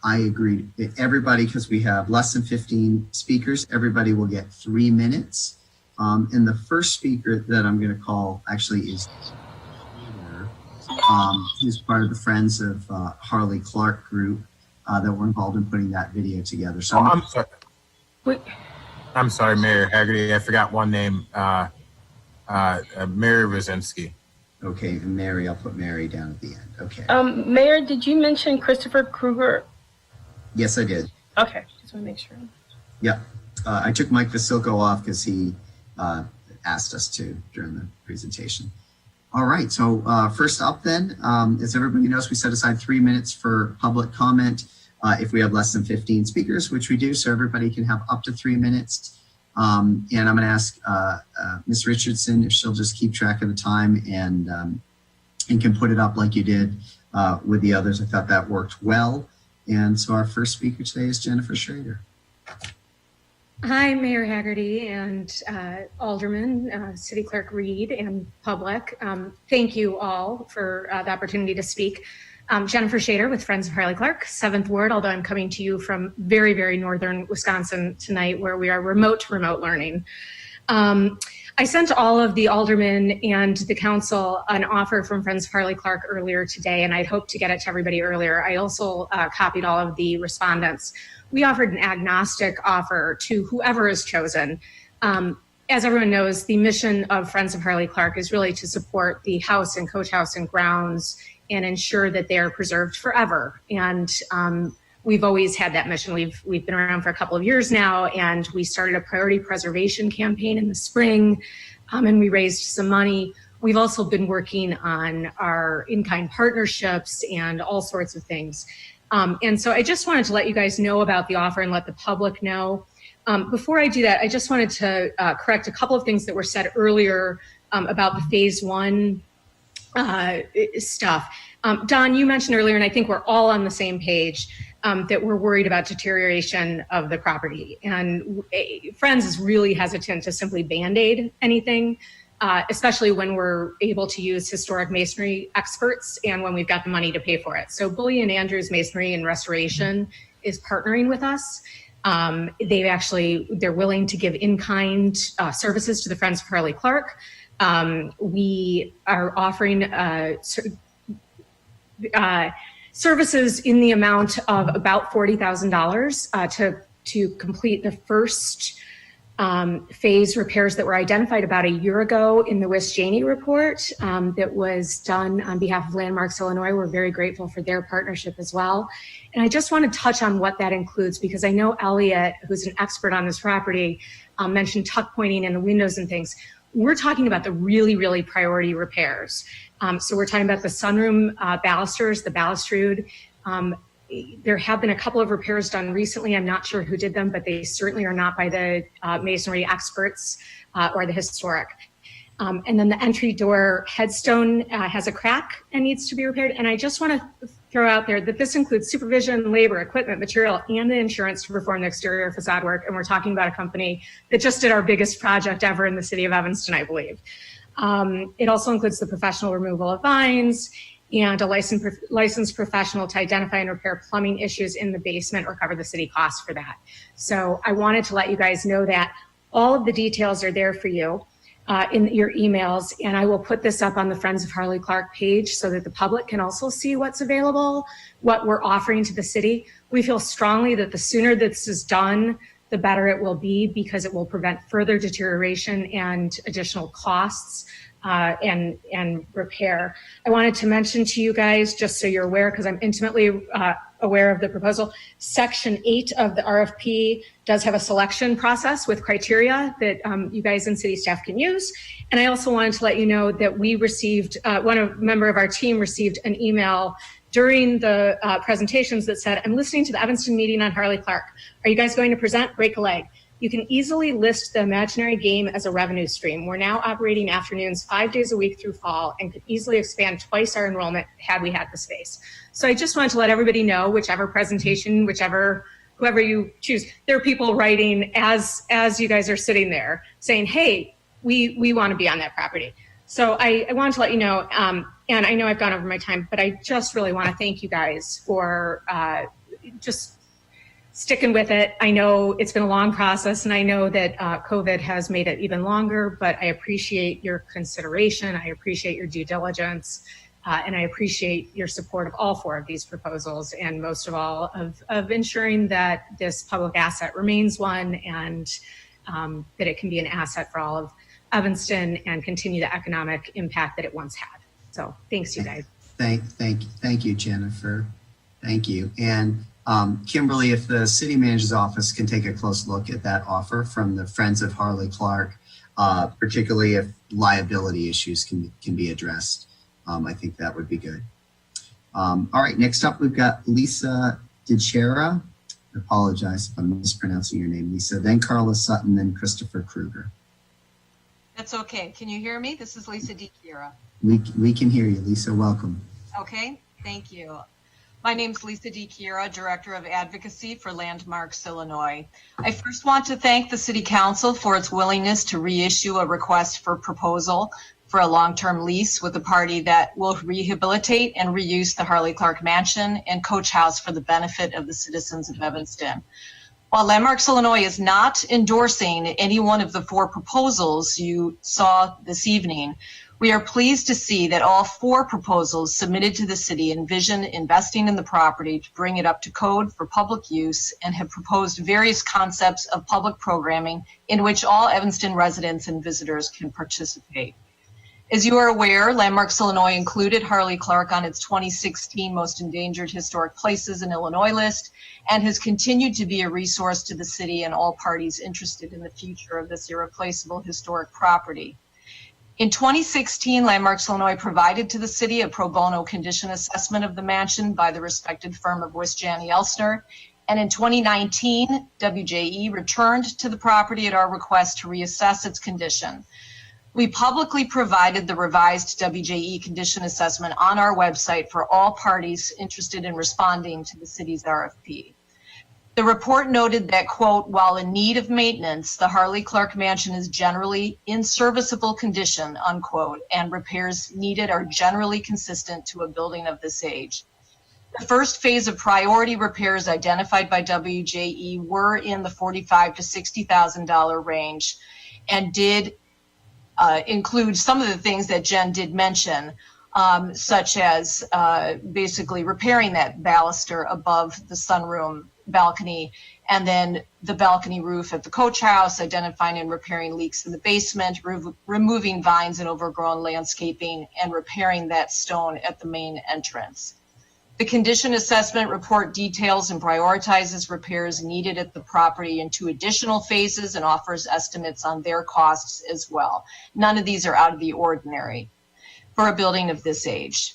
I agreed, everybody, because we have less than 15 speakers, everybody will get 3 minutes. And the first speaker that I'm going to call actually is Peter, who's part of the Friends of Harley Clark group that were involved in putting that video together. So I'm sorry. Wait. I'm sorry, Mayor Haggerty. I forgot one name. Mary Rosinski. Okay, and Mary, I'll put Mary down at the end. Okay. Mayor, did you mention Christopher Kruger? Yes, I did. Okay, just want to make sure. Yep. I took Mike Vasilko off because he asked us to during the presentation. All right, so first up then, as everybody knows, we set aside 3 minutes for public comment if we have less than 15 speakers, which we do, so everybody can have up to 3 minutes. And I'm going to ask Ms. Richardson if she'll just keep track of the time, and and can put it up like you did with the others. I thought that worked well. And so our first speaker today is Jennifer Schrader. Hi, Mayor Haggerty and Alderman, City Clerk Reed, and public. Thank you all for the opportunity to speak. Jennifer Shader with Friends of Harley Clark, 7th Ward, although I'm coming to you from very, very northern Wisconsin tonight where we are remote learning. I sent all of the aldermen and the council an offer from Friends of Harley Clark earlier today, and I'd hoped to get it to everybody earlier. I also copied all of the respondents. We offered an agnostic offer to whoever is chosen. As everyone knows, the mission of Friends of Harley Clark is really to support the house and coach house and grounds and ensure that they are preserved forever. And we've always had that mission. We've been around for a couple of years now, and we started a priority preservation campaign in the spring, and we raised some money. We've also been working on our in-kind partnerships and all sorts of things. And so I just wanted to let you guys know about the offer and let the public know. Before I do that, I just wanted to correct a couple of things that were said earlier about the phase 1 stuff. Don, you mentioned earlier, and I think we're all on the same page, that we're worried about deterioration of the property. And Friends is really hesitant to simply Band-Aid anything, especially when we're able to use historic masonry experts and when we've got the money to pay for it. So Bully and Andrews Masonry and Restoration is partnering with us. They're willing to give in-kind services to the Friends of Harley Clark. We are offering services in the amount of about $40,000 to complete the first phase repairs that were identified about a year ago in the West-Janey report that was done on behalf of Landmarks Illinois. We're very grateful for their partnership as well. And I just want to touch on what that includes, because I know Elliot, who's an expert on this property, mentioned tuck pointing in the windows and things. We're talking about the really, really priority repairs. So we're talking about the sunroom balusters, the balustrade. There have been a couple of repairs done recently. I'm not sure who did them, but they certainly are not by the masonry experts or the historic. And then the entry door headstone has a crack and needs to be repaired. And I just want to throw out there that this includes supervision, labor, equipment, material, and the insurance to perform the exterior facade work. And we're talking about a company that just did our biggest project ever in the city of Evanston, I believe. It also includes the professional removal of vines and a licensed professional to identify and repair plumbing issues in the basement or cover the city costs for that. So I wanted to let you guys know that all of the details are there for you in your emails, and I will put this up on the Friends of Harley Clark page so that the public can also see what's available, what we're offering to the city. We feel strongly that the sooner this is done, the better it will be, because it will prevent further deterioration and additional costs and repair. I wanted to mention to you guys, just so you're aware, because I'm intimately aware of the proposal, Section 8 of the RFP does have a selection process with criteria that you guys and city staff can use. And I also wanted to let you know that we received, member of our team received an email during the presentations that said, I'm listening to the Evanston meeting on Harley Clark. Are you guys going to present? Break a leg. You can easily list the imaginary game as a revenue stream. We're now operating afternoons 5 days a week through fall and could easily expand twice our enrollment had we had the space. So I just wanted to let everybody know, whichever presentation, whoever you choose, there are people writing as you guys are sitting there saying, hey, we want to be on that property. So I wanted to let you know, and I know I've gone over my time, but I just really want to thank you guys for just sticking with it. I know it's been a long process, and I know that COVID has made it even longer, but I appreciate your consideration. I appreciate your due diligence, and I appreciate your support of all 4 of these proposals, and most of all of ensuring that this public asset remains one, and that it can be an asset for all of Evanston and continue the economic impact that it once had. So thanks, you guys. Thank you, Jennifer. Thank you. And Kimberly, if the city manager's office can take a close look at that offer from the Friends of Harley Clark, particularly if liability issues can be addressed, I think that would be good. All right, next up we've got Lisa DiCera. I apologize if I'm mispronouncing your name, Lisa. Then Carla Sutton, then Christopher Kruger. That's okay. Can you hear me? This is Lisa DiChiara. We can hear you, Lisa. Welcome. Okay, thank you. My name is Lisa DiChiara, Director of Advocacy for Landmarks Illinois. I first want to thank the City Council for its willingness to reissue a request for proposal for a long-term lease with a party that will rehabilitate and reuse the Harley Clark Mansion and Coach House for the benefit of the citizens of Evanston. While Landmarks Illinois is not endorsing any one of the 4 proposals you saw this evening, we are pleased to see that all 4 proposals submitted to the city envision investing in the property to bring it up to code for public use and have proposed various concepts of public programming in which all Evanston residents and visitors can participate. As you are aware, Landmarks Illinois included Harley Clark on its 2016 Most Endangered Historic Places in Illinois list and has continued to be a resource to the city and all parties interested in the future of this irreplaceable historic property. In 2016, Landmarks Illinois provided to the city a pro bono condition assessment of the mansion by the respected firm of Wisjani Elsner. And in 2019, WJE returned to the property at our request to reassess its condition. We publicly provided the revised WJE condition assessment on our website for all parties interested in responding to the city's RFP. The report noted that, quote, while in need of maintenance, the Harley Clark Mansion is generally in serviceable condition, unquote, and repairs needed are generally consistent to a building of this age. The first phase of priority repairs identified by WJE were in the $45,000 to $60,000 range and did include some of the things that Jen did mention, such as basically repairing that baluster above the sunroom balcony, and then the balcony roof at the Coach House, identifying and repairing leaks in the basement, removing vines and overgrown landscaping, and repairing that stone at the main entrance. The condition assessment report details and prioritizes repairs needed at the property in 2 additional phases and offers estimates on their costs as well. None of these are out of the ordinary for a building of this age.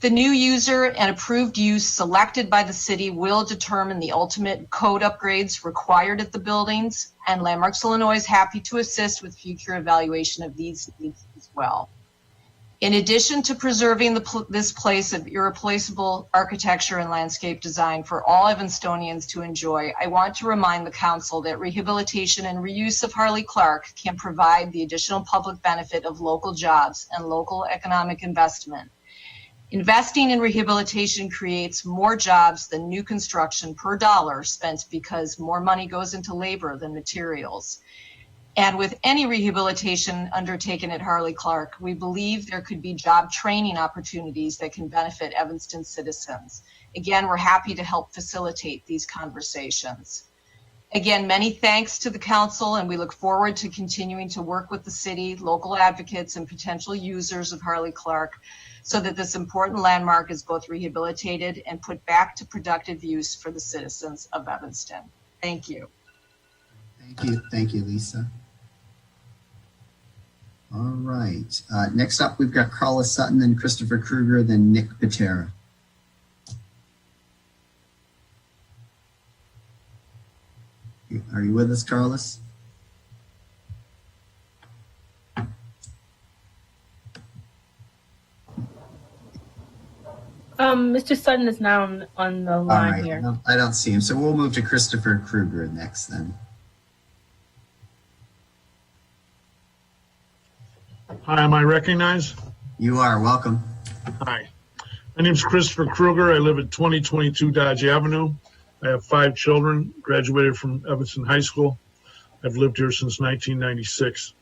The new user and approved use selected by the city will determine the ultimate code upgrades required at the buildings, and Landmarks Illinois is happy to assist with future evaluation of these needs as well. In addition to preserving this place of irreplaceable architecture and landscape design for all Evanstonians to enjoy, I want to remind the council that rehabilitation and reuse of Harley Clark can provide the additional public benefit of local jobs and local economic investment. Investing in rehabilitation creates more jobs than new construction per dollar spent because more money goes into labor than materials. And with any rehabilitation undertaken at Harley Clark, we believe there could be job training opportunities that can benefit Evanston citizens. Again, we're happy to help facilitate these conversations. Again, many thanks to the council, and we look forward to continuing to work with the city, local advocates, and potential users of Harley Clark so that this important landmark is both rehabilitated and put back to productive use for the citizens of Evanston. Thank you. Thank you, Lisa. All right. Next up, we've got Carla Sutton, then Christopher Kruger, then Nick Patera. Are you with us, Carlos? Mr. Sutton is now on the line here. No, I don't see him. So we'll move to Christopher Kruger next then. Hi, am I recognized? You are. Welcome. Hi. My name is Christopher Kruger. I live at 2022 Dodge Avenue. I have 5 children, graduated from Evanston High School. I've lived here since 1996.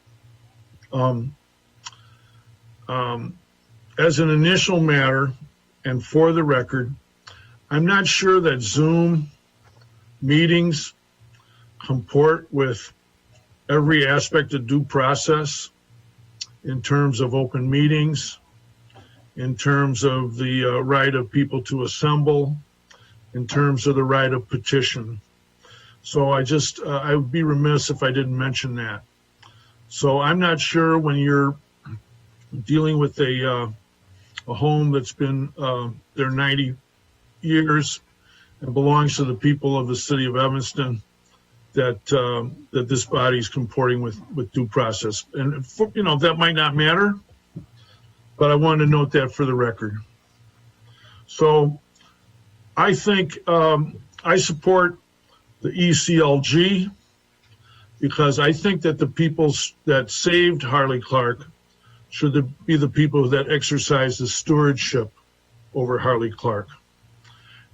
As an initial matter, and for the record, I'm not sure that Zoom meetings comport with every aspect of due process in terms of open meetings, in terms of the right of people to assemble, in terms of the right of petition. So I would be remiss if I didn't mention that. So I'm not sure when you're dealing with a home that's been there 90 years and belongs to the people of the city of Evanston, that this body is comporting with due process. And that might not matter, but I wanted to note that for the record. So I think I support the ECLG because I think that the people that saved Harley Clark should be the people that exercise the stewardship over Harley Clark.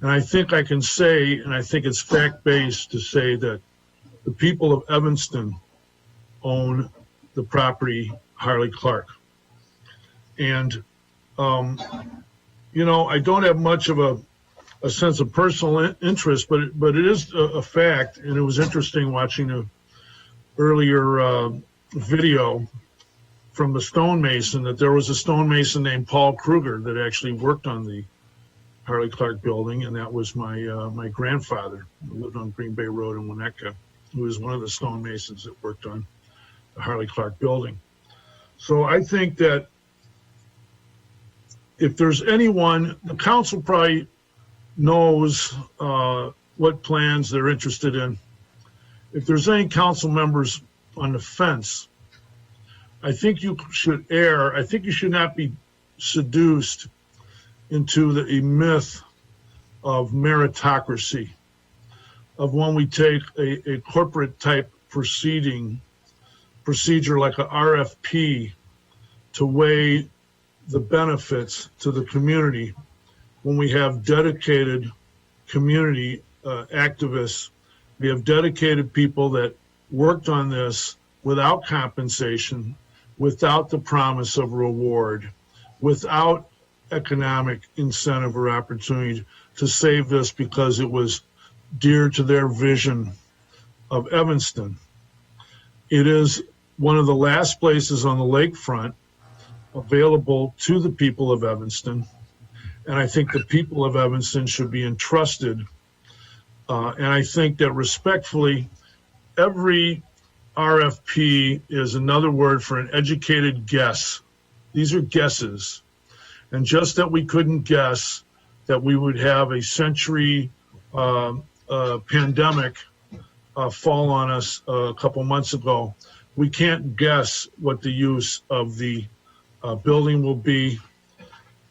And I think I can say, and I think it's fact-based to say that the people of Evanston own the property Harley Clark. And, I don't have much of a sense of personal interest, but it is a fact, and it was interesting watching an earlier video from the stonemason that there was a stonemason named Paul Kruger that actually worked on the Harley Clark building, and that was my grandfather, who lived on Green Bay Road in Winnetka, who was one of the stonemasons that worked on the Harley Clark building. So I think that if there's anyone, the council probably knows what plans they're interested in. If there's any council members on the fence, I think you should err. I think you should not be seduced into a myth of meritocracy, of when we take a corporate type procedure like a RFP to weigh the benefits to the community, when we have dedicated community activists, we have dedicated people that worked on this without compensation, without the promise of reward, without economic incentive or opportunity to save this because it was dear to their vision of Evanston. It is one of the last places on the lakefront available to the people of Evanston. And I think the people of Evanston should be entrusted. And I think that respectfully, every RFP is another word for an educated guess. These are guesses. And just that we couldn't guess that we would have a century pandemic fall on us a couple months ago, we can't guess what the use of the building will be.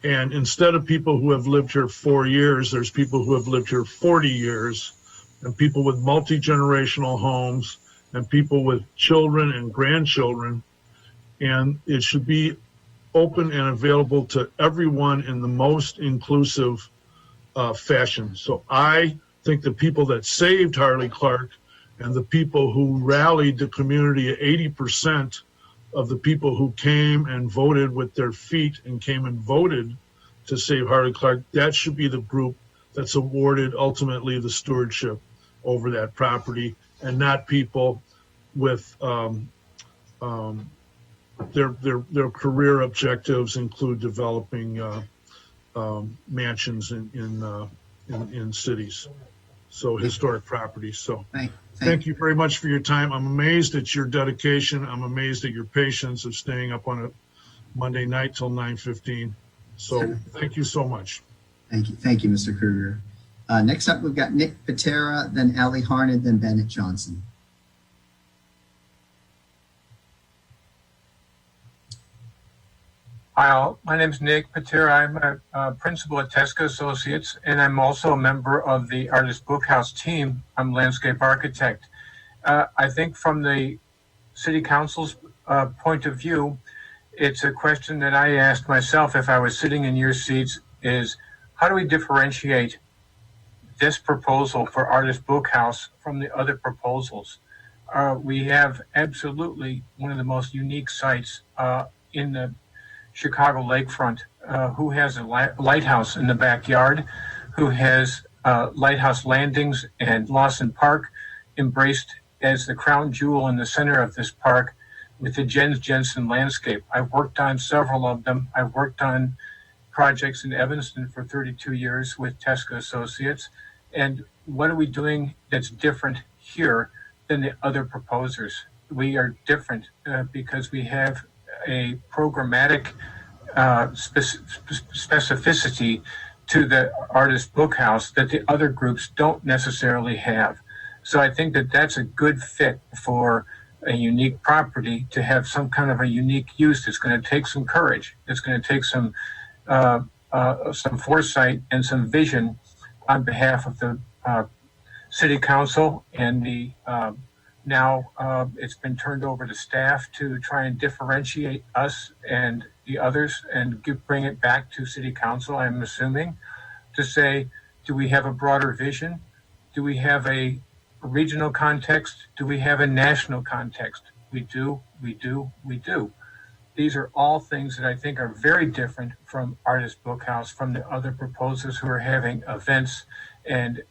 And instead of people who have lived here 4 years, there's people who have lived here 40 years, and people with multi-generational homes, and people with children and grandchildren. And it should be open and available to everyone in the most inclusive fashion. So I think the people that saved Harley Clark and the people who rallied the community, 80% of the people who came and voted with their feet and came and voted to save Harley Clark, that should be the group that's awarded ultimately the stewardship over that property, and not people with their career objectives include developing mansions in cities, so historic properties. So thank you very much for your time. I'm amazed at your dedication. I'm amazed at your patience of staying up on a Monday night till 9:15. So thank you so much. Thank you, Mr. Kruger. Next up, we've got Nick Patera, then Allie Harned, then Bennett Johnson. Hi all, my name is Nick Patera. I'm a principal at Tesco Associates, and I'm also a member of the Artist Bookhouse team. I'm landscape architect. I think from the City Council's point of view, it's a question that I asked myself if I was sitting in your seats is, how do we differentiate this proposal for Artist Bookhouse from the other proposals? We have absolutely one of the most unique sites in the Chicago lakefront, who has a lighthouse in the backyard, who has lighthouse landings and Lawson Park embraced as the crown jewel in the center of this park with the Jens Jensen landscape. I've worked on several of them. I've worked on projects in Evanston for 32 years with Tesco Associates. And what are we doing that's different here than the other proposers? We are different because we have a programmatic specificity to the Artist Bookhouse that the other groups don't necessarily have. So I think that that's a good fit for a unique property to have some kind of a unique use. It's going to take some courage. It's going to take some foresight and some vision on behalf of the city council and the now it's been turned over to staff to try and differentiate us and the others and bring it back to city council, I'm assuming, to say, do we have a broader vision? Do we have a regional context? Do we have a national context? We do. These are all things that I think are very different from Artist Bookhouse, from the other proposers who are having events and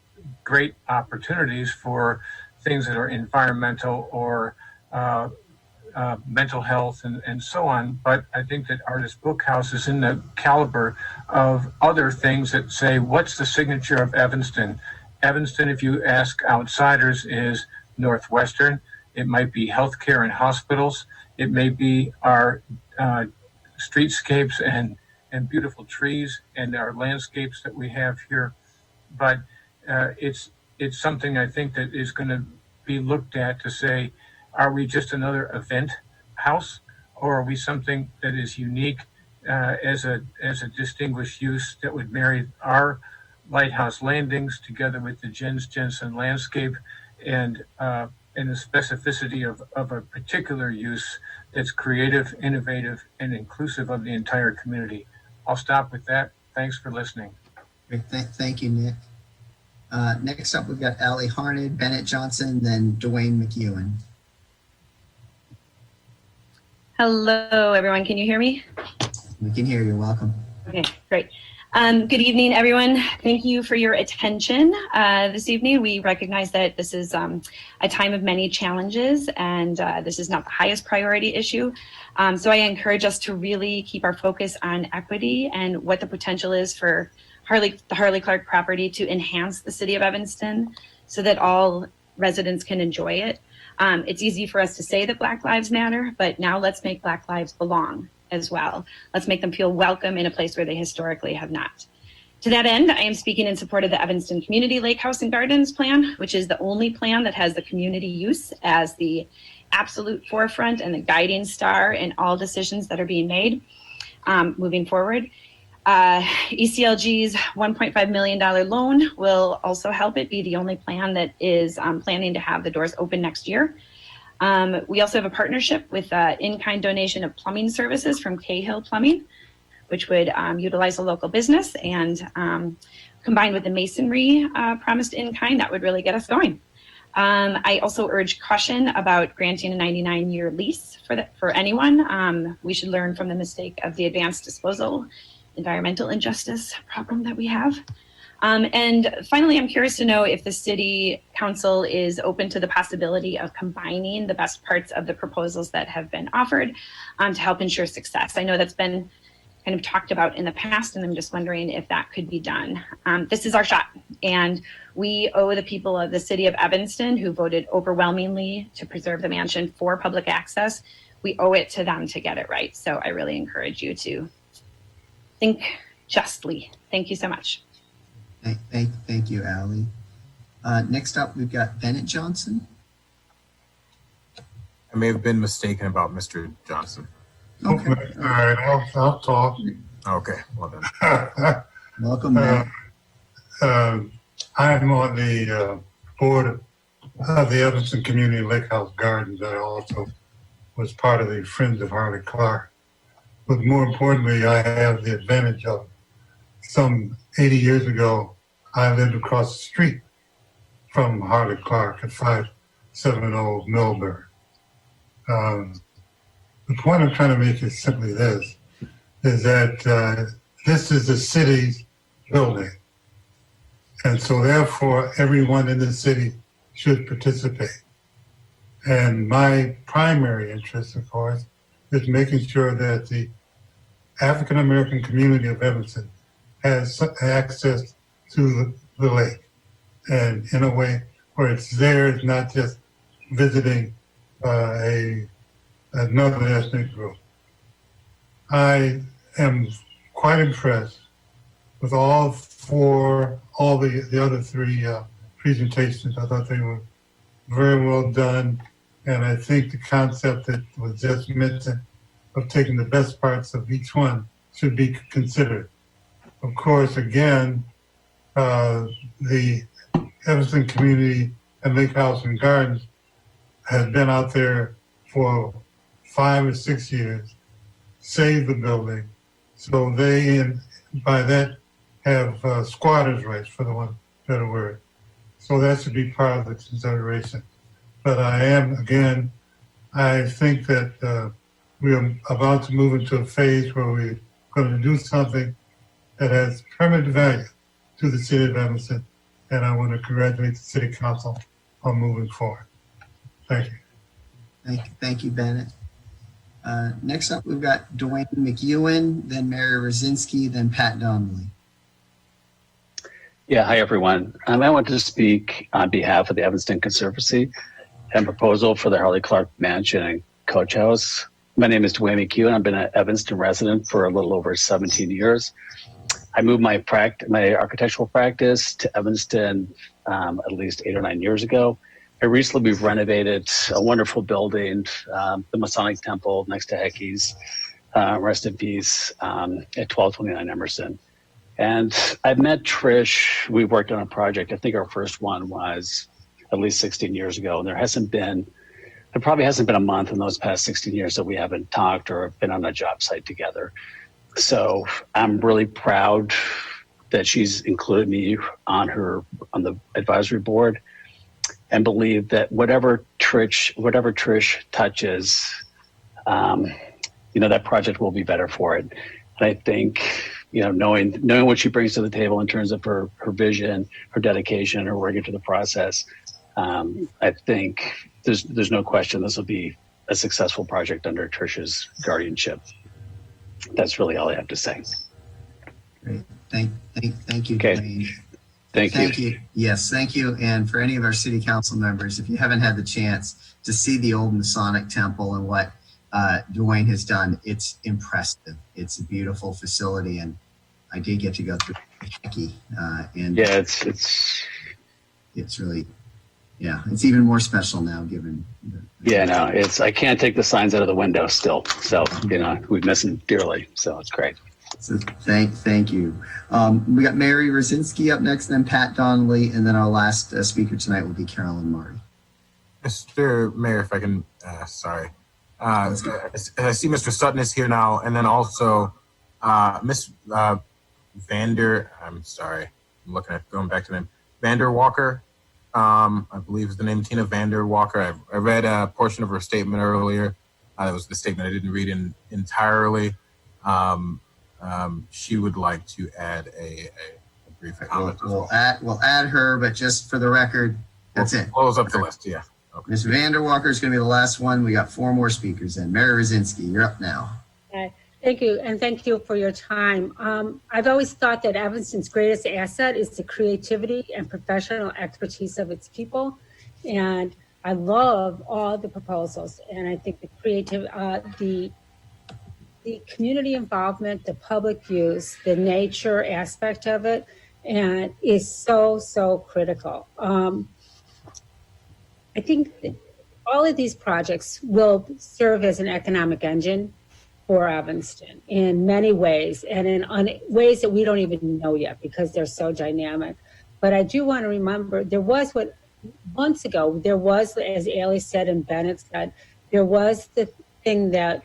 great opportunities for things that are environmental or mental health and so on. But I think that Artist Bookhouse is in the caliber of other things that say, what's the signature of Evanston? Evanston, if you ask outsiders, is Northwestern. It might be healthcare and hospitals. It may be our streetscapes and beautiful trees and our landscapes that we have here. But it's something I think that is going to be looked at to say, are we just another event house, or are we something that is unique as a distinguished use that would marry our lighthouse landings together with the Jens Jensen landscape and the specificity of a particular use that's creative, innovative, and inclusive of the entire community. I'll stop with that. Thanks for listening. Great. Thank you, Nick. Next up, we've got Allie Harned, Bennett Johnson, then Dwayne McEwen. Hello, everyone. Can you hear me? We can hear you. Welcome. Okay, great. Good evening, everyone. Thank you for your attention this evening. We recognize that this is a time of many challenges, and this is not the highest priority issue. So I encourage us to really keep our focus on equity and what the potential is for the Harley Clark property to enhance the city of Evanston so that all residents can enjoy it. It's easy for us to say that Black Lives Matter, but now let's make Black lives belong as well. Let's make them feel welcome in a place where they historically have not. To that end, I am speaking in support of the Evanston Community Lake House and Gardens Plan, which is the only plan that has the community use as the absolute forefront and the guiding star in all decisions that are being made moving forward. ECLG's $1.5 million loan will also help it be the only plan that is planning to have the doors open next year. We also have a partnership with in-kind donation of plumbing services from Cahill Plumbing, which would utilize a local business, and combined with the masonry promised in-kind, that would really get us going. I also urge caution about granting a 99-year lease for anyone. We should learn from the mistake of the advanced disposal environmental injustice problem that we have. And finally, I'm curious to know if the city council is open to the possibility of combining the best parts of the proposals that have been offered to help ensure success. I know that's been kind of talked about in the past, and I'm just wondering if that could be done. This is our shot, and we owe the people of the city of Evanston, who voted overwhelmingly to preserve the mansion for public access, we owe it to them to get it right. So I really encourage you to think justly. Thank you so much. Thank you, Allie. Next up, we've got Bennett Johnson. I may have been mistaken about Mr. Johnson. Okay. All right, I'll talk. Okay, well then. Welcome back. I'm on the board of the Evanston Community Lake House Gardens. I also was part of the Friends of Harley Clark. But more importantly, I have the advantage of some 80 years ago, I lived across the street from Harley Clark at 570 Millburn. The point I'm trying to make is simply this, is that this is the city's building. And so therefore, everyone in the city should participate. And my primary interest, of course, is making sure that the African-American community of Evanston has access to the lake, and in a way where it's there, it's not just visiting another ethnic group. I am quite impressed with all the other three presentations. I thought they were very well done. And I think the concept that was just mentioned of taking the best parts of each one should be considered. Of course, again, the Evanston Community and Lake House and Gardens has been out there for 5 or 6 years, saved the building. So they, and by that, have squatters' rights, for the one better word. So that should be part of the consideration. But I think that we are about to move into a phase where we're going to do something that has permanent value to the city of Evanston. And I want to congratulate the city council on moving forward. Thank you. Thank you, Bennett. Next up, we've got Dwayne McEwen, then Mary Rosinski, then Pat Donnelly. Yeah, hi everyone. I want to speak on behalf of the Evanston Conservancy and proposal for the Harley Clark Mansion and Coach House. My name is Dwayne McEwen. I've been an Evanston resident for a little over 17 years. I moved my architectural practice to Evanston at least 8 or 9 years ago. And recently we've renovated a wonderful building, the Masonic Temple next to Heckey's, rest in peace, at 1229 Emerson. And I've met Trish. We worked on a project. I think our first one was at least 16 years ago. And there probably hasn't been a month in those past 16 years that we haven't talked or been on a job site together. So I'm really proud that she's included me on the advisory board, and believe that whatever Trish touches, that project will be better for it. And I think, knowing what she brings to the table in terms of her vision, her dedication, her work into the process, I think there's no question this will be a successful project under Trish's guardianship. That's really all I have to say. Great. Thank you, Okay. Dwayne. Thank you. Yes, thank you. And for any of our city council members, if you haven't had the chance to see the old Masonic Temple and what Dwayne has done, it's impressive. It's a beautiful facility, and I did get to go through Heckey. And yeah, it's really, it's even more special now given. I can't take the signs out of the window still. So, we miss him dearly. So it's great. So thank you. We got Mary Rosinski up next, then Pat Donnelly, and then our last speaker tonight will be Carolyn Marty. Mr. Mayor, if I can, sorry. I see Mr. Sutton is here now, and then also Miss Vander, I'm sorry, I'm going back to the name, Vander Walker, I believe is the name, Tina Vander Walker. I read a portion of her statement earlier. That was the statement I didn't read entirely. She would like to add a brief comment. We'll add her, but just for the record, that's it. Close up the list, yeah. Okay. Ms. Vander Walker is going to be the last one. We got 4 more speakers in. Mary Rosinski, you're up now. Thank you, and thank you for your time. I've always thought that Evanston's greatest asset is the creativity and professional expertise of its people, and I love all the proposals. And I think the community involvement, the public views, the nature aspect of it, and is so critical. I think that all of these projects will serve as an economic engine for Evanston in many ways, and in ways that we don't even know yet because they're so dynamic. But I do want to remember months ago, there was, as Allie said and Bennett said, there was the thing that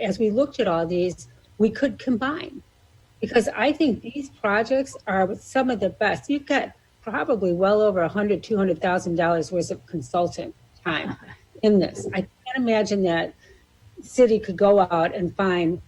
as we looked at all these, we could combine, because I think these projects are some of the best. You've got probably well over $100,000, $200,000 worth of consultant time in this. I can't imagine that the city could go out and find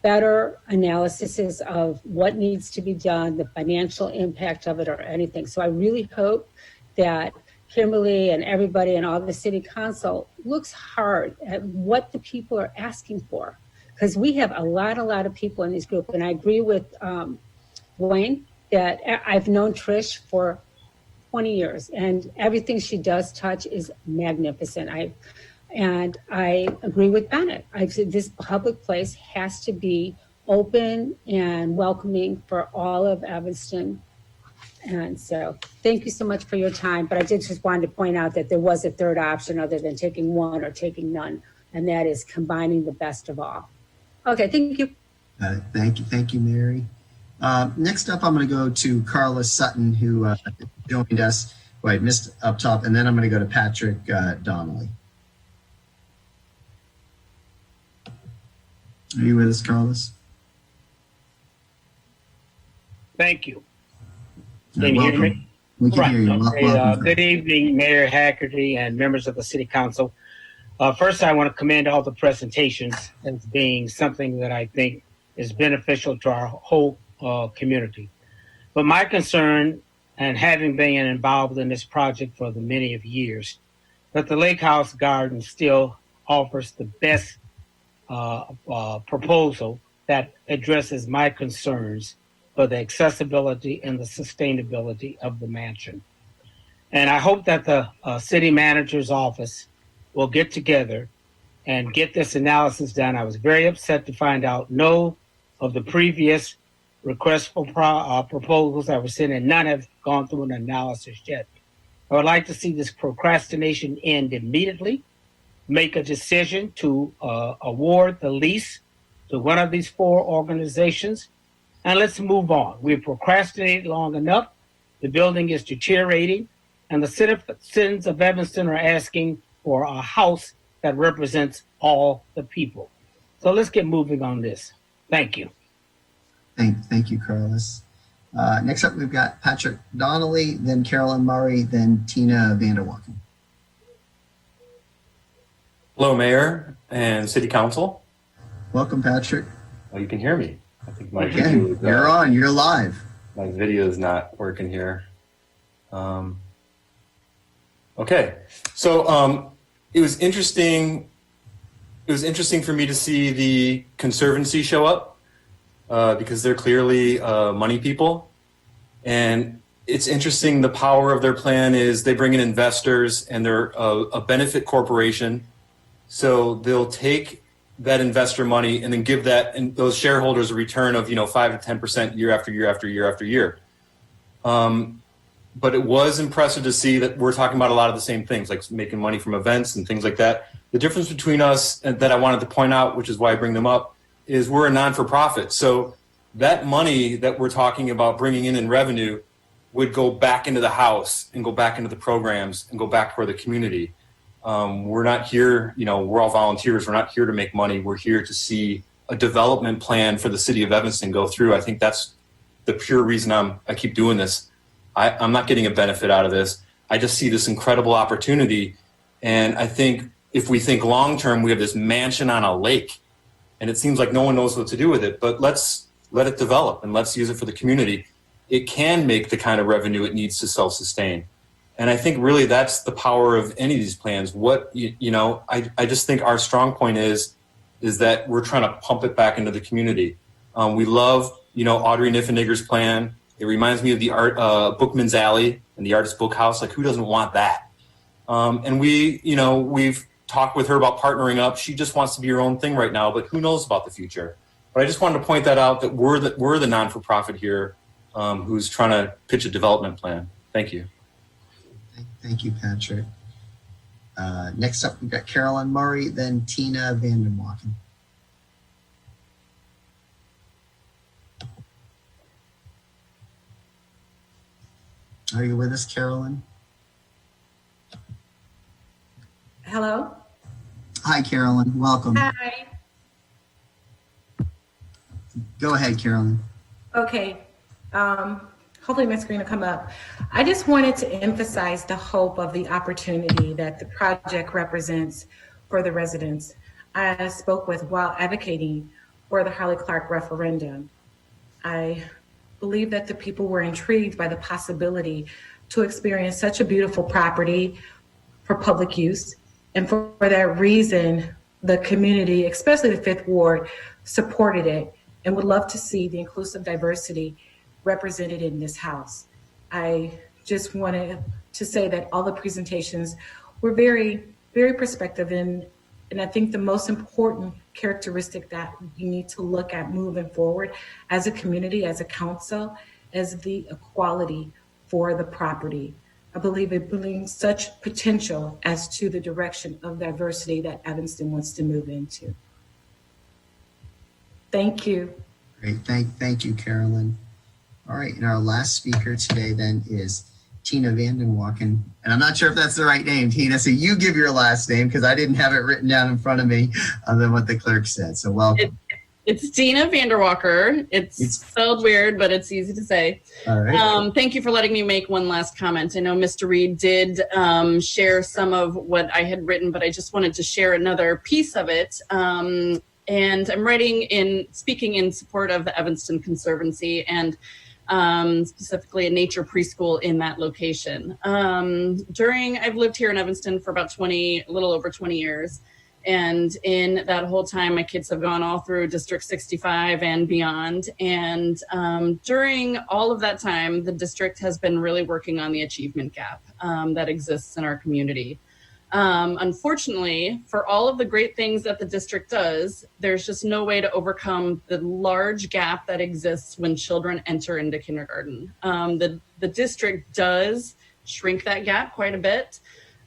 better analyses of what needs to be done, the financial impact of it, or anything. So I really hope that Kimberly and everybody and all the city council looks hard at what the people are asking for, because we have a lot of people in this group. And I agree with Wayne that I've known Trish for 20 years, and everything she does touch is magnificent. And I agree with Bennett. I've said this public place has to be open and welcoming for all of Evanston And so thank you so much for your time. But I did just wanted to point out that there was a third option other than taking one or taking none, and that is combining the best of all. Okay, thank you. Thank you, Mary. Next up, I'm going to go to Carla Sutton, who joined us. Wait, missed up top, and then I'm going to go to Patrick Donnelly. Are you with us, Carlos? Thank you. You're Can you hear welcome. me? We can Right. hear you. Okay. Welcome. Good evening, Mayor Hackerty and members of the City Council. First, I want to commend all the presentations as being something that I think is beneficial to our whole community. But my concern, and having been involved in this project for the many of years, that the Lake House Garden still offers the best proposal that addresses my concerns for the accessibility and the sustainability of the mansion. And I hope that the city manager's office will get together and get this analysis done. I was very upset to find out no of the previous requests for proposals that were sent, and none have gone through an analysis yet. I would like to see this procrastination end immediately, make a decision to award the lease to one of these four organizations, and let's move on. We've procrastinated long enough. The building is deteriorating, and the citizens of Evanston are asking for a house that represents all the people. So let's get moving on this. Thank you. Thank you, Carlos. Next up, we've got Patrick Donnelly, then Carolyn Murray, then Tina Vanderwalken. Hello, Mayor and City Council. Welcome, Patrick. Oh, you can hear me. I think my Again, video is, you're on. You're live. My video is not working here. Okay, so it was interesting. It was interesting for me to see the Conservancy show up because they're clearly money people, and it's interesting. The power of their plan is they bring in investors, and they're a benefit corporation. So they'll take that investor money and then give that and those shareholders a return of 5 to 10% year after year after year after year. But it was impressive to see that we're talking about a lot of the same things, like making money from events and things like that. The difference between us and that I wanted to point out, which is why I bring them up, is we're a non-for-profit. So that money that we're talking about bringing in revenue would go back into the house and go back into the programs and go back for the community. We're not here, we're all volunteers. We're not here to make money. We're here to see a development plan for the city of Evanston go through. I think that's the pure reason I keep doing this. I'm not getting a benefit out of this. I just see this incredible opportunity. And I think if we think long-term, we have this mansion on a lake and it seems like no one knows what to do with it, but let's let it develop and let's use it for the community. It can make the kind of revenue it needs to self-sustain. And I think really that's the power of any of these plans. I just think our strong point is that we're trying to pump it back into the community. We love, Audrey Niffenegger's plan. It reminds me of the Bookman's Alley and the Artist Book House. Like, who doesn't want that? And we've talked with her about partnering up. She just wants to be her own thing right now, but who knows about the future? But I just wanted to point that out, that we're the non-for-profit here who's trying to pitch a development plan. Thank you. Thank you, Patrick. Next up, we've got Carolyn Murray, then Tina Vanderwalken. Are you with us, Carolyn? Hello? Hi, Carolyn. Welcome. Hi. Go ahead, Carolyn. Okay. Hopefully my screen will come up. I just wanted to emphasize the hope of the opportunity that the project represents for the residents. I spoke with while advocating for the Harley Clark referendum. I believe that the people were intrigued by the possibility to experience such a beautiful property for public use. And for that reason, the community, especially the Fifth Ward, supported it and would love to see the inclusive diversity represented in this house. I just wanted to say that all the presentations were very, very perspective, and I think the most important characteristic that you need to look at moving forward as a community, as a council, as the equality for the property. I believe it brings such potential as to the direction of diversity that Evanston wants to move into. Thank you. Great. Thank you, Carolyn. All right. And our last speaker today then is Tina Vanden Walken. And I'm not sure if that's the right name, Tina. So you give your last name because I didn't have it written down in front of me other than what the clerk said. So welcome. It's Tina Vanderwalker. It's spelled weird, but it's easy to say. All right. Thank you for letting me make one last comment. I know Mr. Reed did share some of what I had written, but I just wanted to share another piece of it. And I'm speaking in support of the Evanston Conservancy and specifically a nature preschool in that location. I've lived here in Evanston for about a little over 20 years. And in that whole time, my kids have gone all through District 65 and beyond. And during all of that time, the district has been really working on the achievement gap that exists in our community. Unfortunately, for all of the great things that the district does, there's just no way to overcome the large gap that exists when children enter into kindergarten. The district does shrink that gap quite a bit.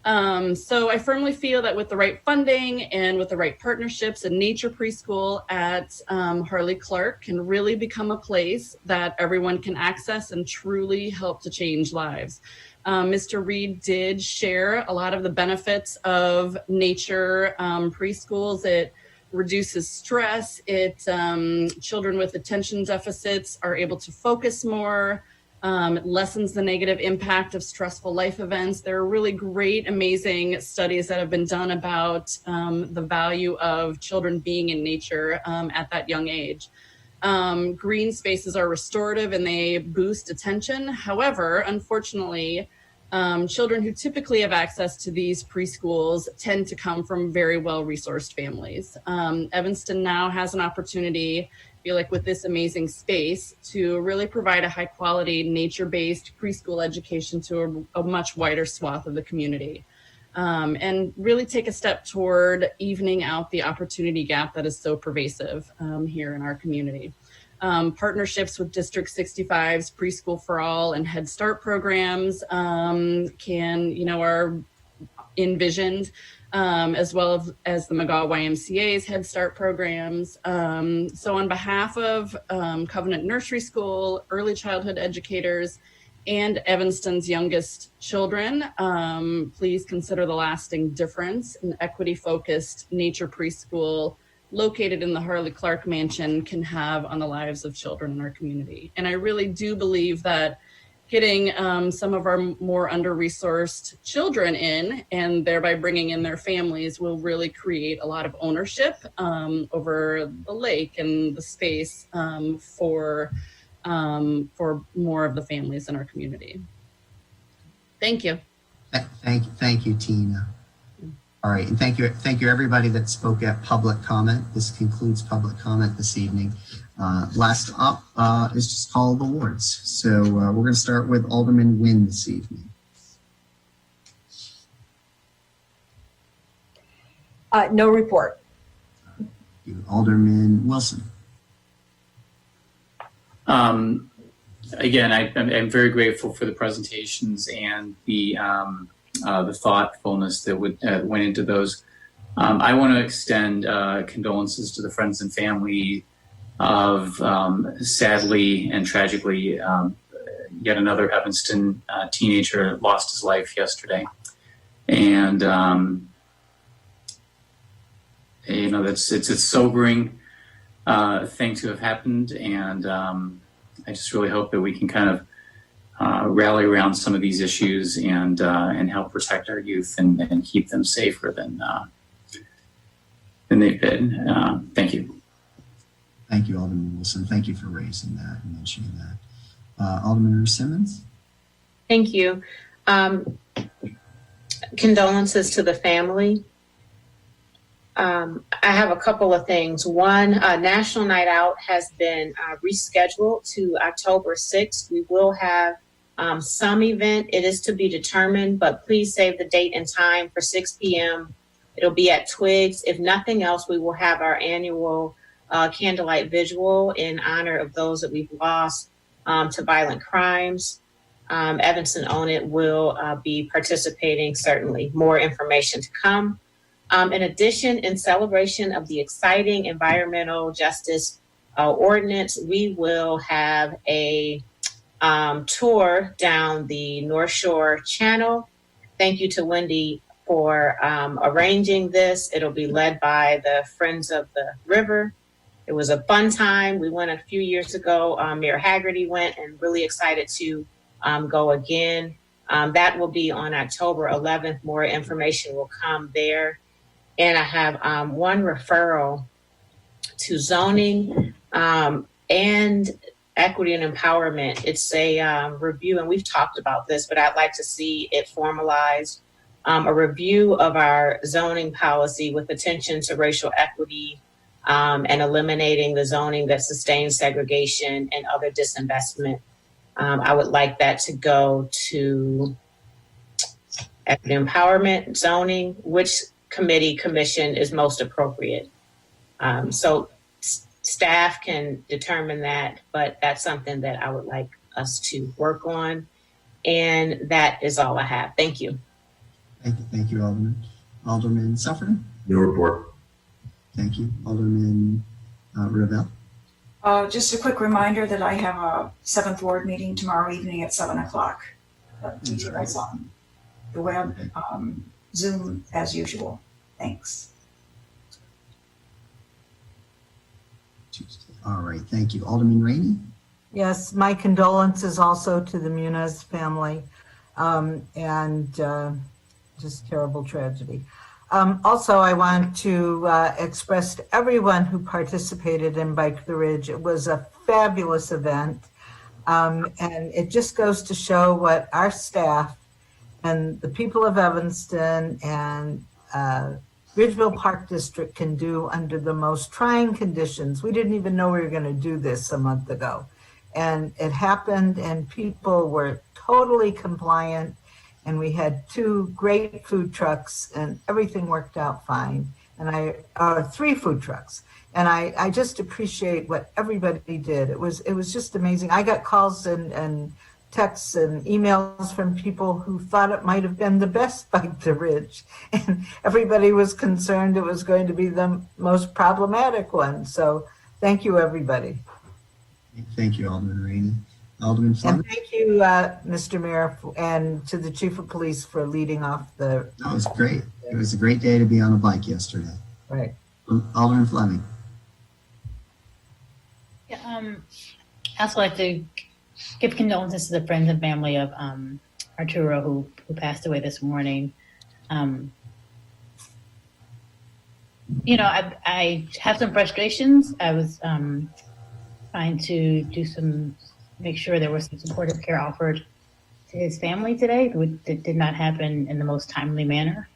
So I firmly feel that with the right funding and with the right partnerships, a nature preschool at Harley Clark can really become a place that everyone can access and truly help to change lives. Mr. Reed did share a lot of the benefits of nature preschools. It reduces stress. Children with attention deficits are able to focus more. It lessens the negative impact of stressful life events. There are really great, amazing studies that have been done about the value of children being in nature at that young age. Green spaces are restorative and they boost attention. However, unfortunately, children who typically have access to these preschools tend to come from very well-resourced families. Evanston now has an opportunity, I feel like, with this amazing space to really provide a high-quality, nature-based preschool education to a much wider swath of the community. And really take a step toward evening out the opportunity gap that is so pervasive here in our community. Partnerships with District 65's Preschool for All and Head Start programs are envisioned, as well as the McGaw YMCA's Head Start programs. So on behalf of Covenant Nursery School, early childhood educators, and Evanston's youngest children, please consider the lasting difference an equity-focused nature preschool located in the Harley Clark Mansion can have on the lives of children in our community. And I really do believe that getting some of our more under-resourced children in and thereby bringing in their families will really create a lot of ownership over the lake and the space for more of the families in our community. Thank you. Thank you, Tina. All right, and thank you everybody that spoke at public comment. This concludes public comment this evening. Last up is just call the awards. So we're going to start with Alderman Nguyen this evening. No report. Alderman Wilson. Again, I'm very grateful for the presentations and the thoughtfulness that went into those. I want to extend condolences to the friends and family of, sadly and tragically, yet another Evanston teenager lost his life yesterday. And, it's a sobering thing to have happened. And I just really hope that we can kind of rally around some of these issues and help protect our youth and keep them safer than they've been. Thank you. Thank you, Alderman Wilson. Thank you for raising that and mentioning that. Alderman Simmons. Thank you. Condolences to the family. I have a couple of things. One, National Night Out has been rescheduled to October 6th. We will have some event. It is to be determined, but please save the date and time for 6 p.m. It'll be at Twigs. If nothing else, we will have our annual candlelight visual in honor of those that we've lost to violent crimes. Evanston Own It will be participating, certainly. More information to come. In addition, in celebration of the exciting environmental justice ordinance, we will have a tour down the North Shore Channel. Thank you to Wendy for arranging this. It'll be led by the Friends of the River. It was a fun time. We went a few years ago. Mayor Haggerty went, and really excited to go again. That will be on October 11th. More information will come there. And I have one referral to zoning and equity and empowerment. It's a review, and we've talked about this, but I'd like to see it formalized. A review of our zoning policy with attention to racial equity and eliminating the zoning that sustains segregation and other disinvestment. I would like that to go to equity empowerment, zoning, which commission is most appropriate. So staff can determine that, but that's something that I would like us to work on. And that is all I have. Thank you. Thank you, Alderman. Alderman Suffren? No report. Thank you. Alderman Ravel? Just a quick reminder that I have a 7th Ward meeting tomorrow evening at 7 o'clock. Details on the web, Zoom as usual. Thanks. All right, thank you. Alderman Rainey? Yes, my condolences also to the Muniz family and just terrible tragedy. Also, I want to express to everyone who participated in Bike the Ridge, it was a fabulous event. And it just goes to show what our staff and the people of Evanston and Ridgeville Park District can do under the most trying conditions. We didn't even know we were going to do this a month ago. And it happened, and people were totally compliant. And we had 2 great food trucks, and everything worked out fine. And 3 food trucks. And I just appreciate what everybody did. It was just amazing. I got calls and texts and emails from people who thought it might have been the best Bike the Ridge. And everybody was concerned it was going to be the most problematic one. So thank you, everybody. Thank you, Alderman Rainey. Alderman Fleming? And thank you, Mr. Mayor, and to the Chief of Police for leading off the... That was great. It was a great day to be on a bike yesterday. Right. Alderman Fleming? Yeah, I also like to give condolences to the friends and family of Arturo who passed away this morning. You know, I have some frustrations. I was trying to make sure there was some supportive care offered to his family today. It did not happen in the most timely manner,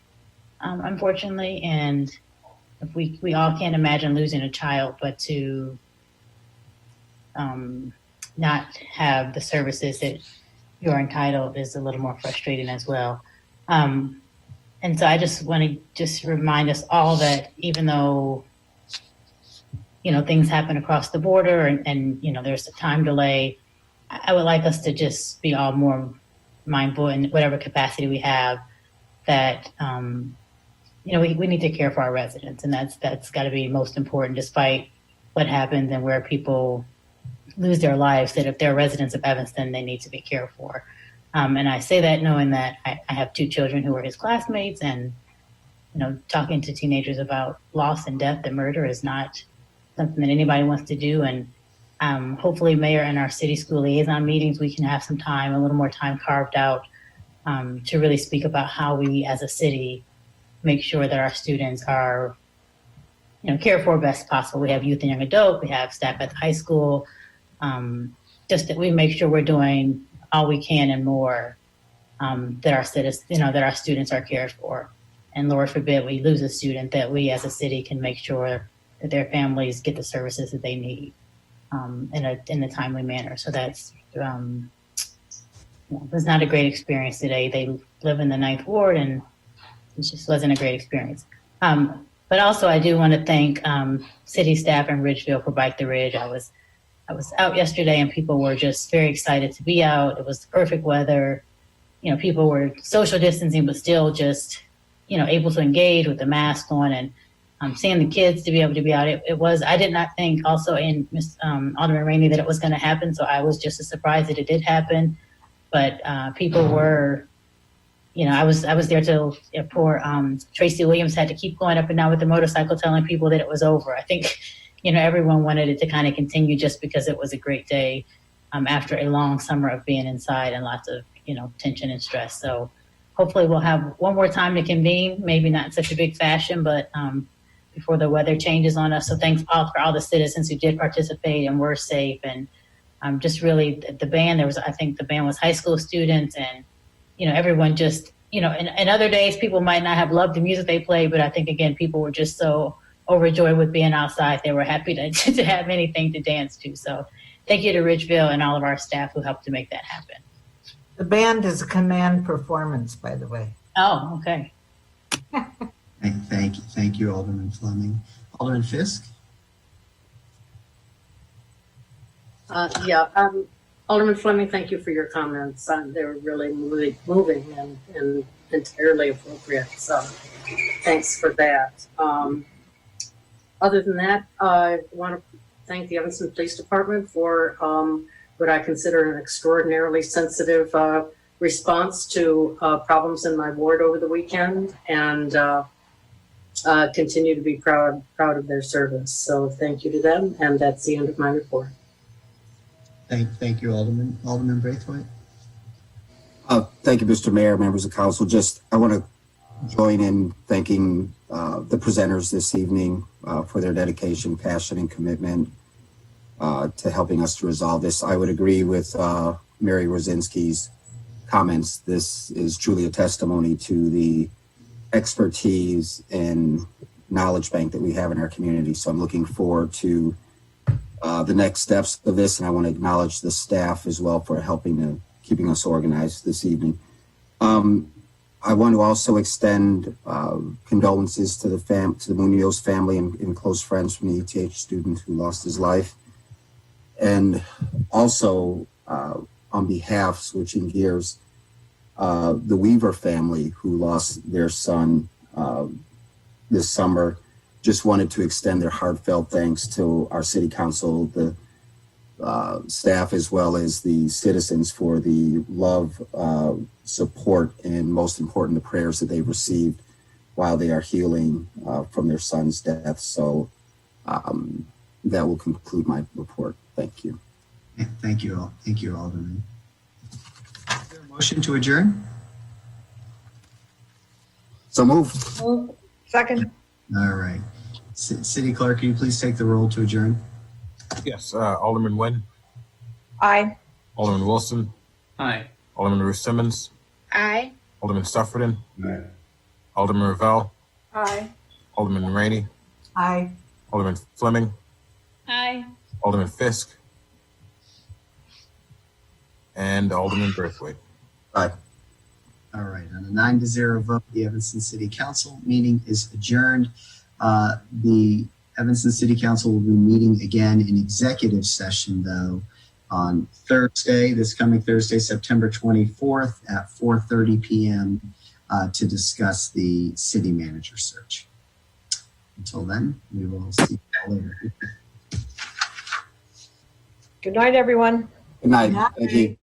unfortunately. And if we all can't imagine losing a child, but to not have the services that you're entitled is a little more frustrating as well. And so I just want to remind us all that even though, you know, things happen across the border and you know, there's a time delay, I would like us to just be all more mindful in whatever capacity we have that, you know, we need to care for our residents, and that's got to be most important despite what happens and where people lose their lives, that if they're residents of Evanston, they need to be cared for. And I say that knowing that I have 2 children who are his classmates, and, you know, talking to teenagers about loss and death and murder is not something that anybody wants to do. And hopefully, Mayor, in our city school liaison meetings, we can have some time, a little more time carved out to really speak about how we as a city make sure that our students are, you know, cared for best possible. We have youth and young adult, we have staff at the high school, just that we make sure we're doing all we can and more, that our citizens, you know, that our students are cared for. And Lord forbid we lose a student, that we as a city can make sure that their families get the services that they need in a timely manner. So that's, you know, it was not a great experience today. They live in the 9th Ward, and it just wasn't a great experience. But also I do want to thank city staff in Ridgeville for Bike the Ridge. I was I was out yesterday and people were just very excited to be out. It was the perfect weather. You know, people were social distancing, but still just, you know, able to engage with the mask on, and seeing the kids to be able to be out. It was, I did not think also in Alderman Rainey that it was going to happen. So I was just as surprised that it did happen. But people were, you know, I was there till poor Tracy Williams had to keep going up and down with the motorcycle telling people that it was over. I think, you know, everyone wanted it to kind of continue just because it was a great day after a long summer of being inside and lots of, you know, tension and stress. So hopefully we'll have one more time to convene, maybe not in such a big fashion, but before the weather changes on us. So thanks for all the citizens who did participate and were safe. And just really the band, I think the band was high school students, and, you know, everyone just, you know, in other days, people might not have loved the music they played, but I think, again, people were just so overjoyed with being outside. They were happy to have anything to dance to. So thank you to Ridgeville and all of our staff who helped to make that happen. The band is a command performance, by the way. Oh, okay. Thank you, Alderman Fleming. Alderman Fisk? Alderman Fleming, thank you for your comments. They were really moving and entirely appropriate. So thanks for that. Other than that, I want to thank the Evanston Police Department for what I consider an extraordinarily sensitive response to problems in my ward over the weekend, and continue to be proud of their service. So thank you to them, and that's the end of my report. Thank you, Alderman. Alderman Braithwaite? Thank you, Mr. Mayor, members of council. I want to join in thanking the presenters this evening for their dedication, passion, and commitment to helping us to resolve this. I would agree with Mary Rosinski's comments. This is truly a testimony to the expertise and knowledge bank that we have in our community. So I'm looking forward to the next steps of this, and I want to acknowledge the staff as well for keeping us organized this evening. I want to also extend condolences to the Munoz family and close friends from the ETH student who lost his life. And also, on behalf, switching gears, the Weaver family who lost their son this summer, just wanted to extend their heartfelt thanks to our city council, the staff, as well as the citizens for the love, support, and most important, the prayers that they've received while they are healing from their son's death. So that will conclude my report. Thank you. Thank you all. Thank you, Alderman. Is there a motion to adjourn? So moved. Second. All right. City Clerk, can you please take the roll to adjourn? Yes, Alderman Nguyen, Aye. Alderman Wilson, Aye. Alderman Ruth Simmons, Aye. Alderman Suffredin, Alderman Ravel, Aye. Alderman Rainey, Aye. Alderman Fleming, Aye. Alderman Fisk, and Alderman Braithwaite. Aye. All right. On a 9-0 vote, the Evanston City Council meeting is adjourned. The Evanston City Council will be meeting again in executive session, though, on Thursday, this coming Thursday, September 24th at 4:30 p.m. To discuss the city manager search. Until then, we will see you all later. Good night, everyone. Good night. Thank you.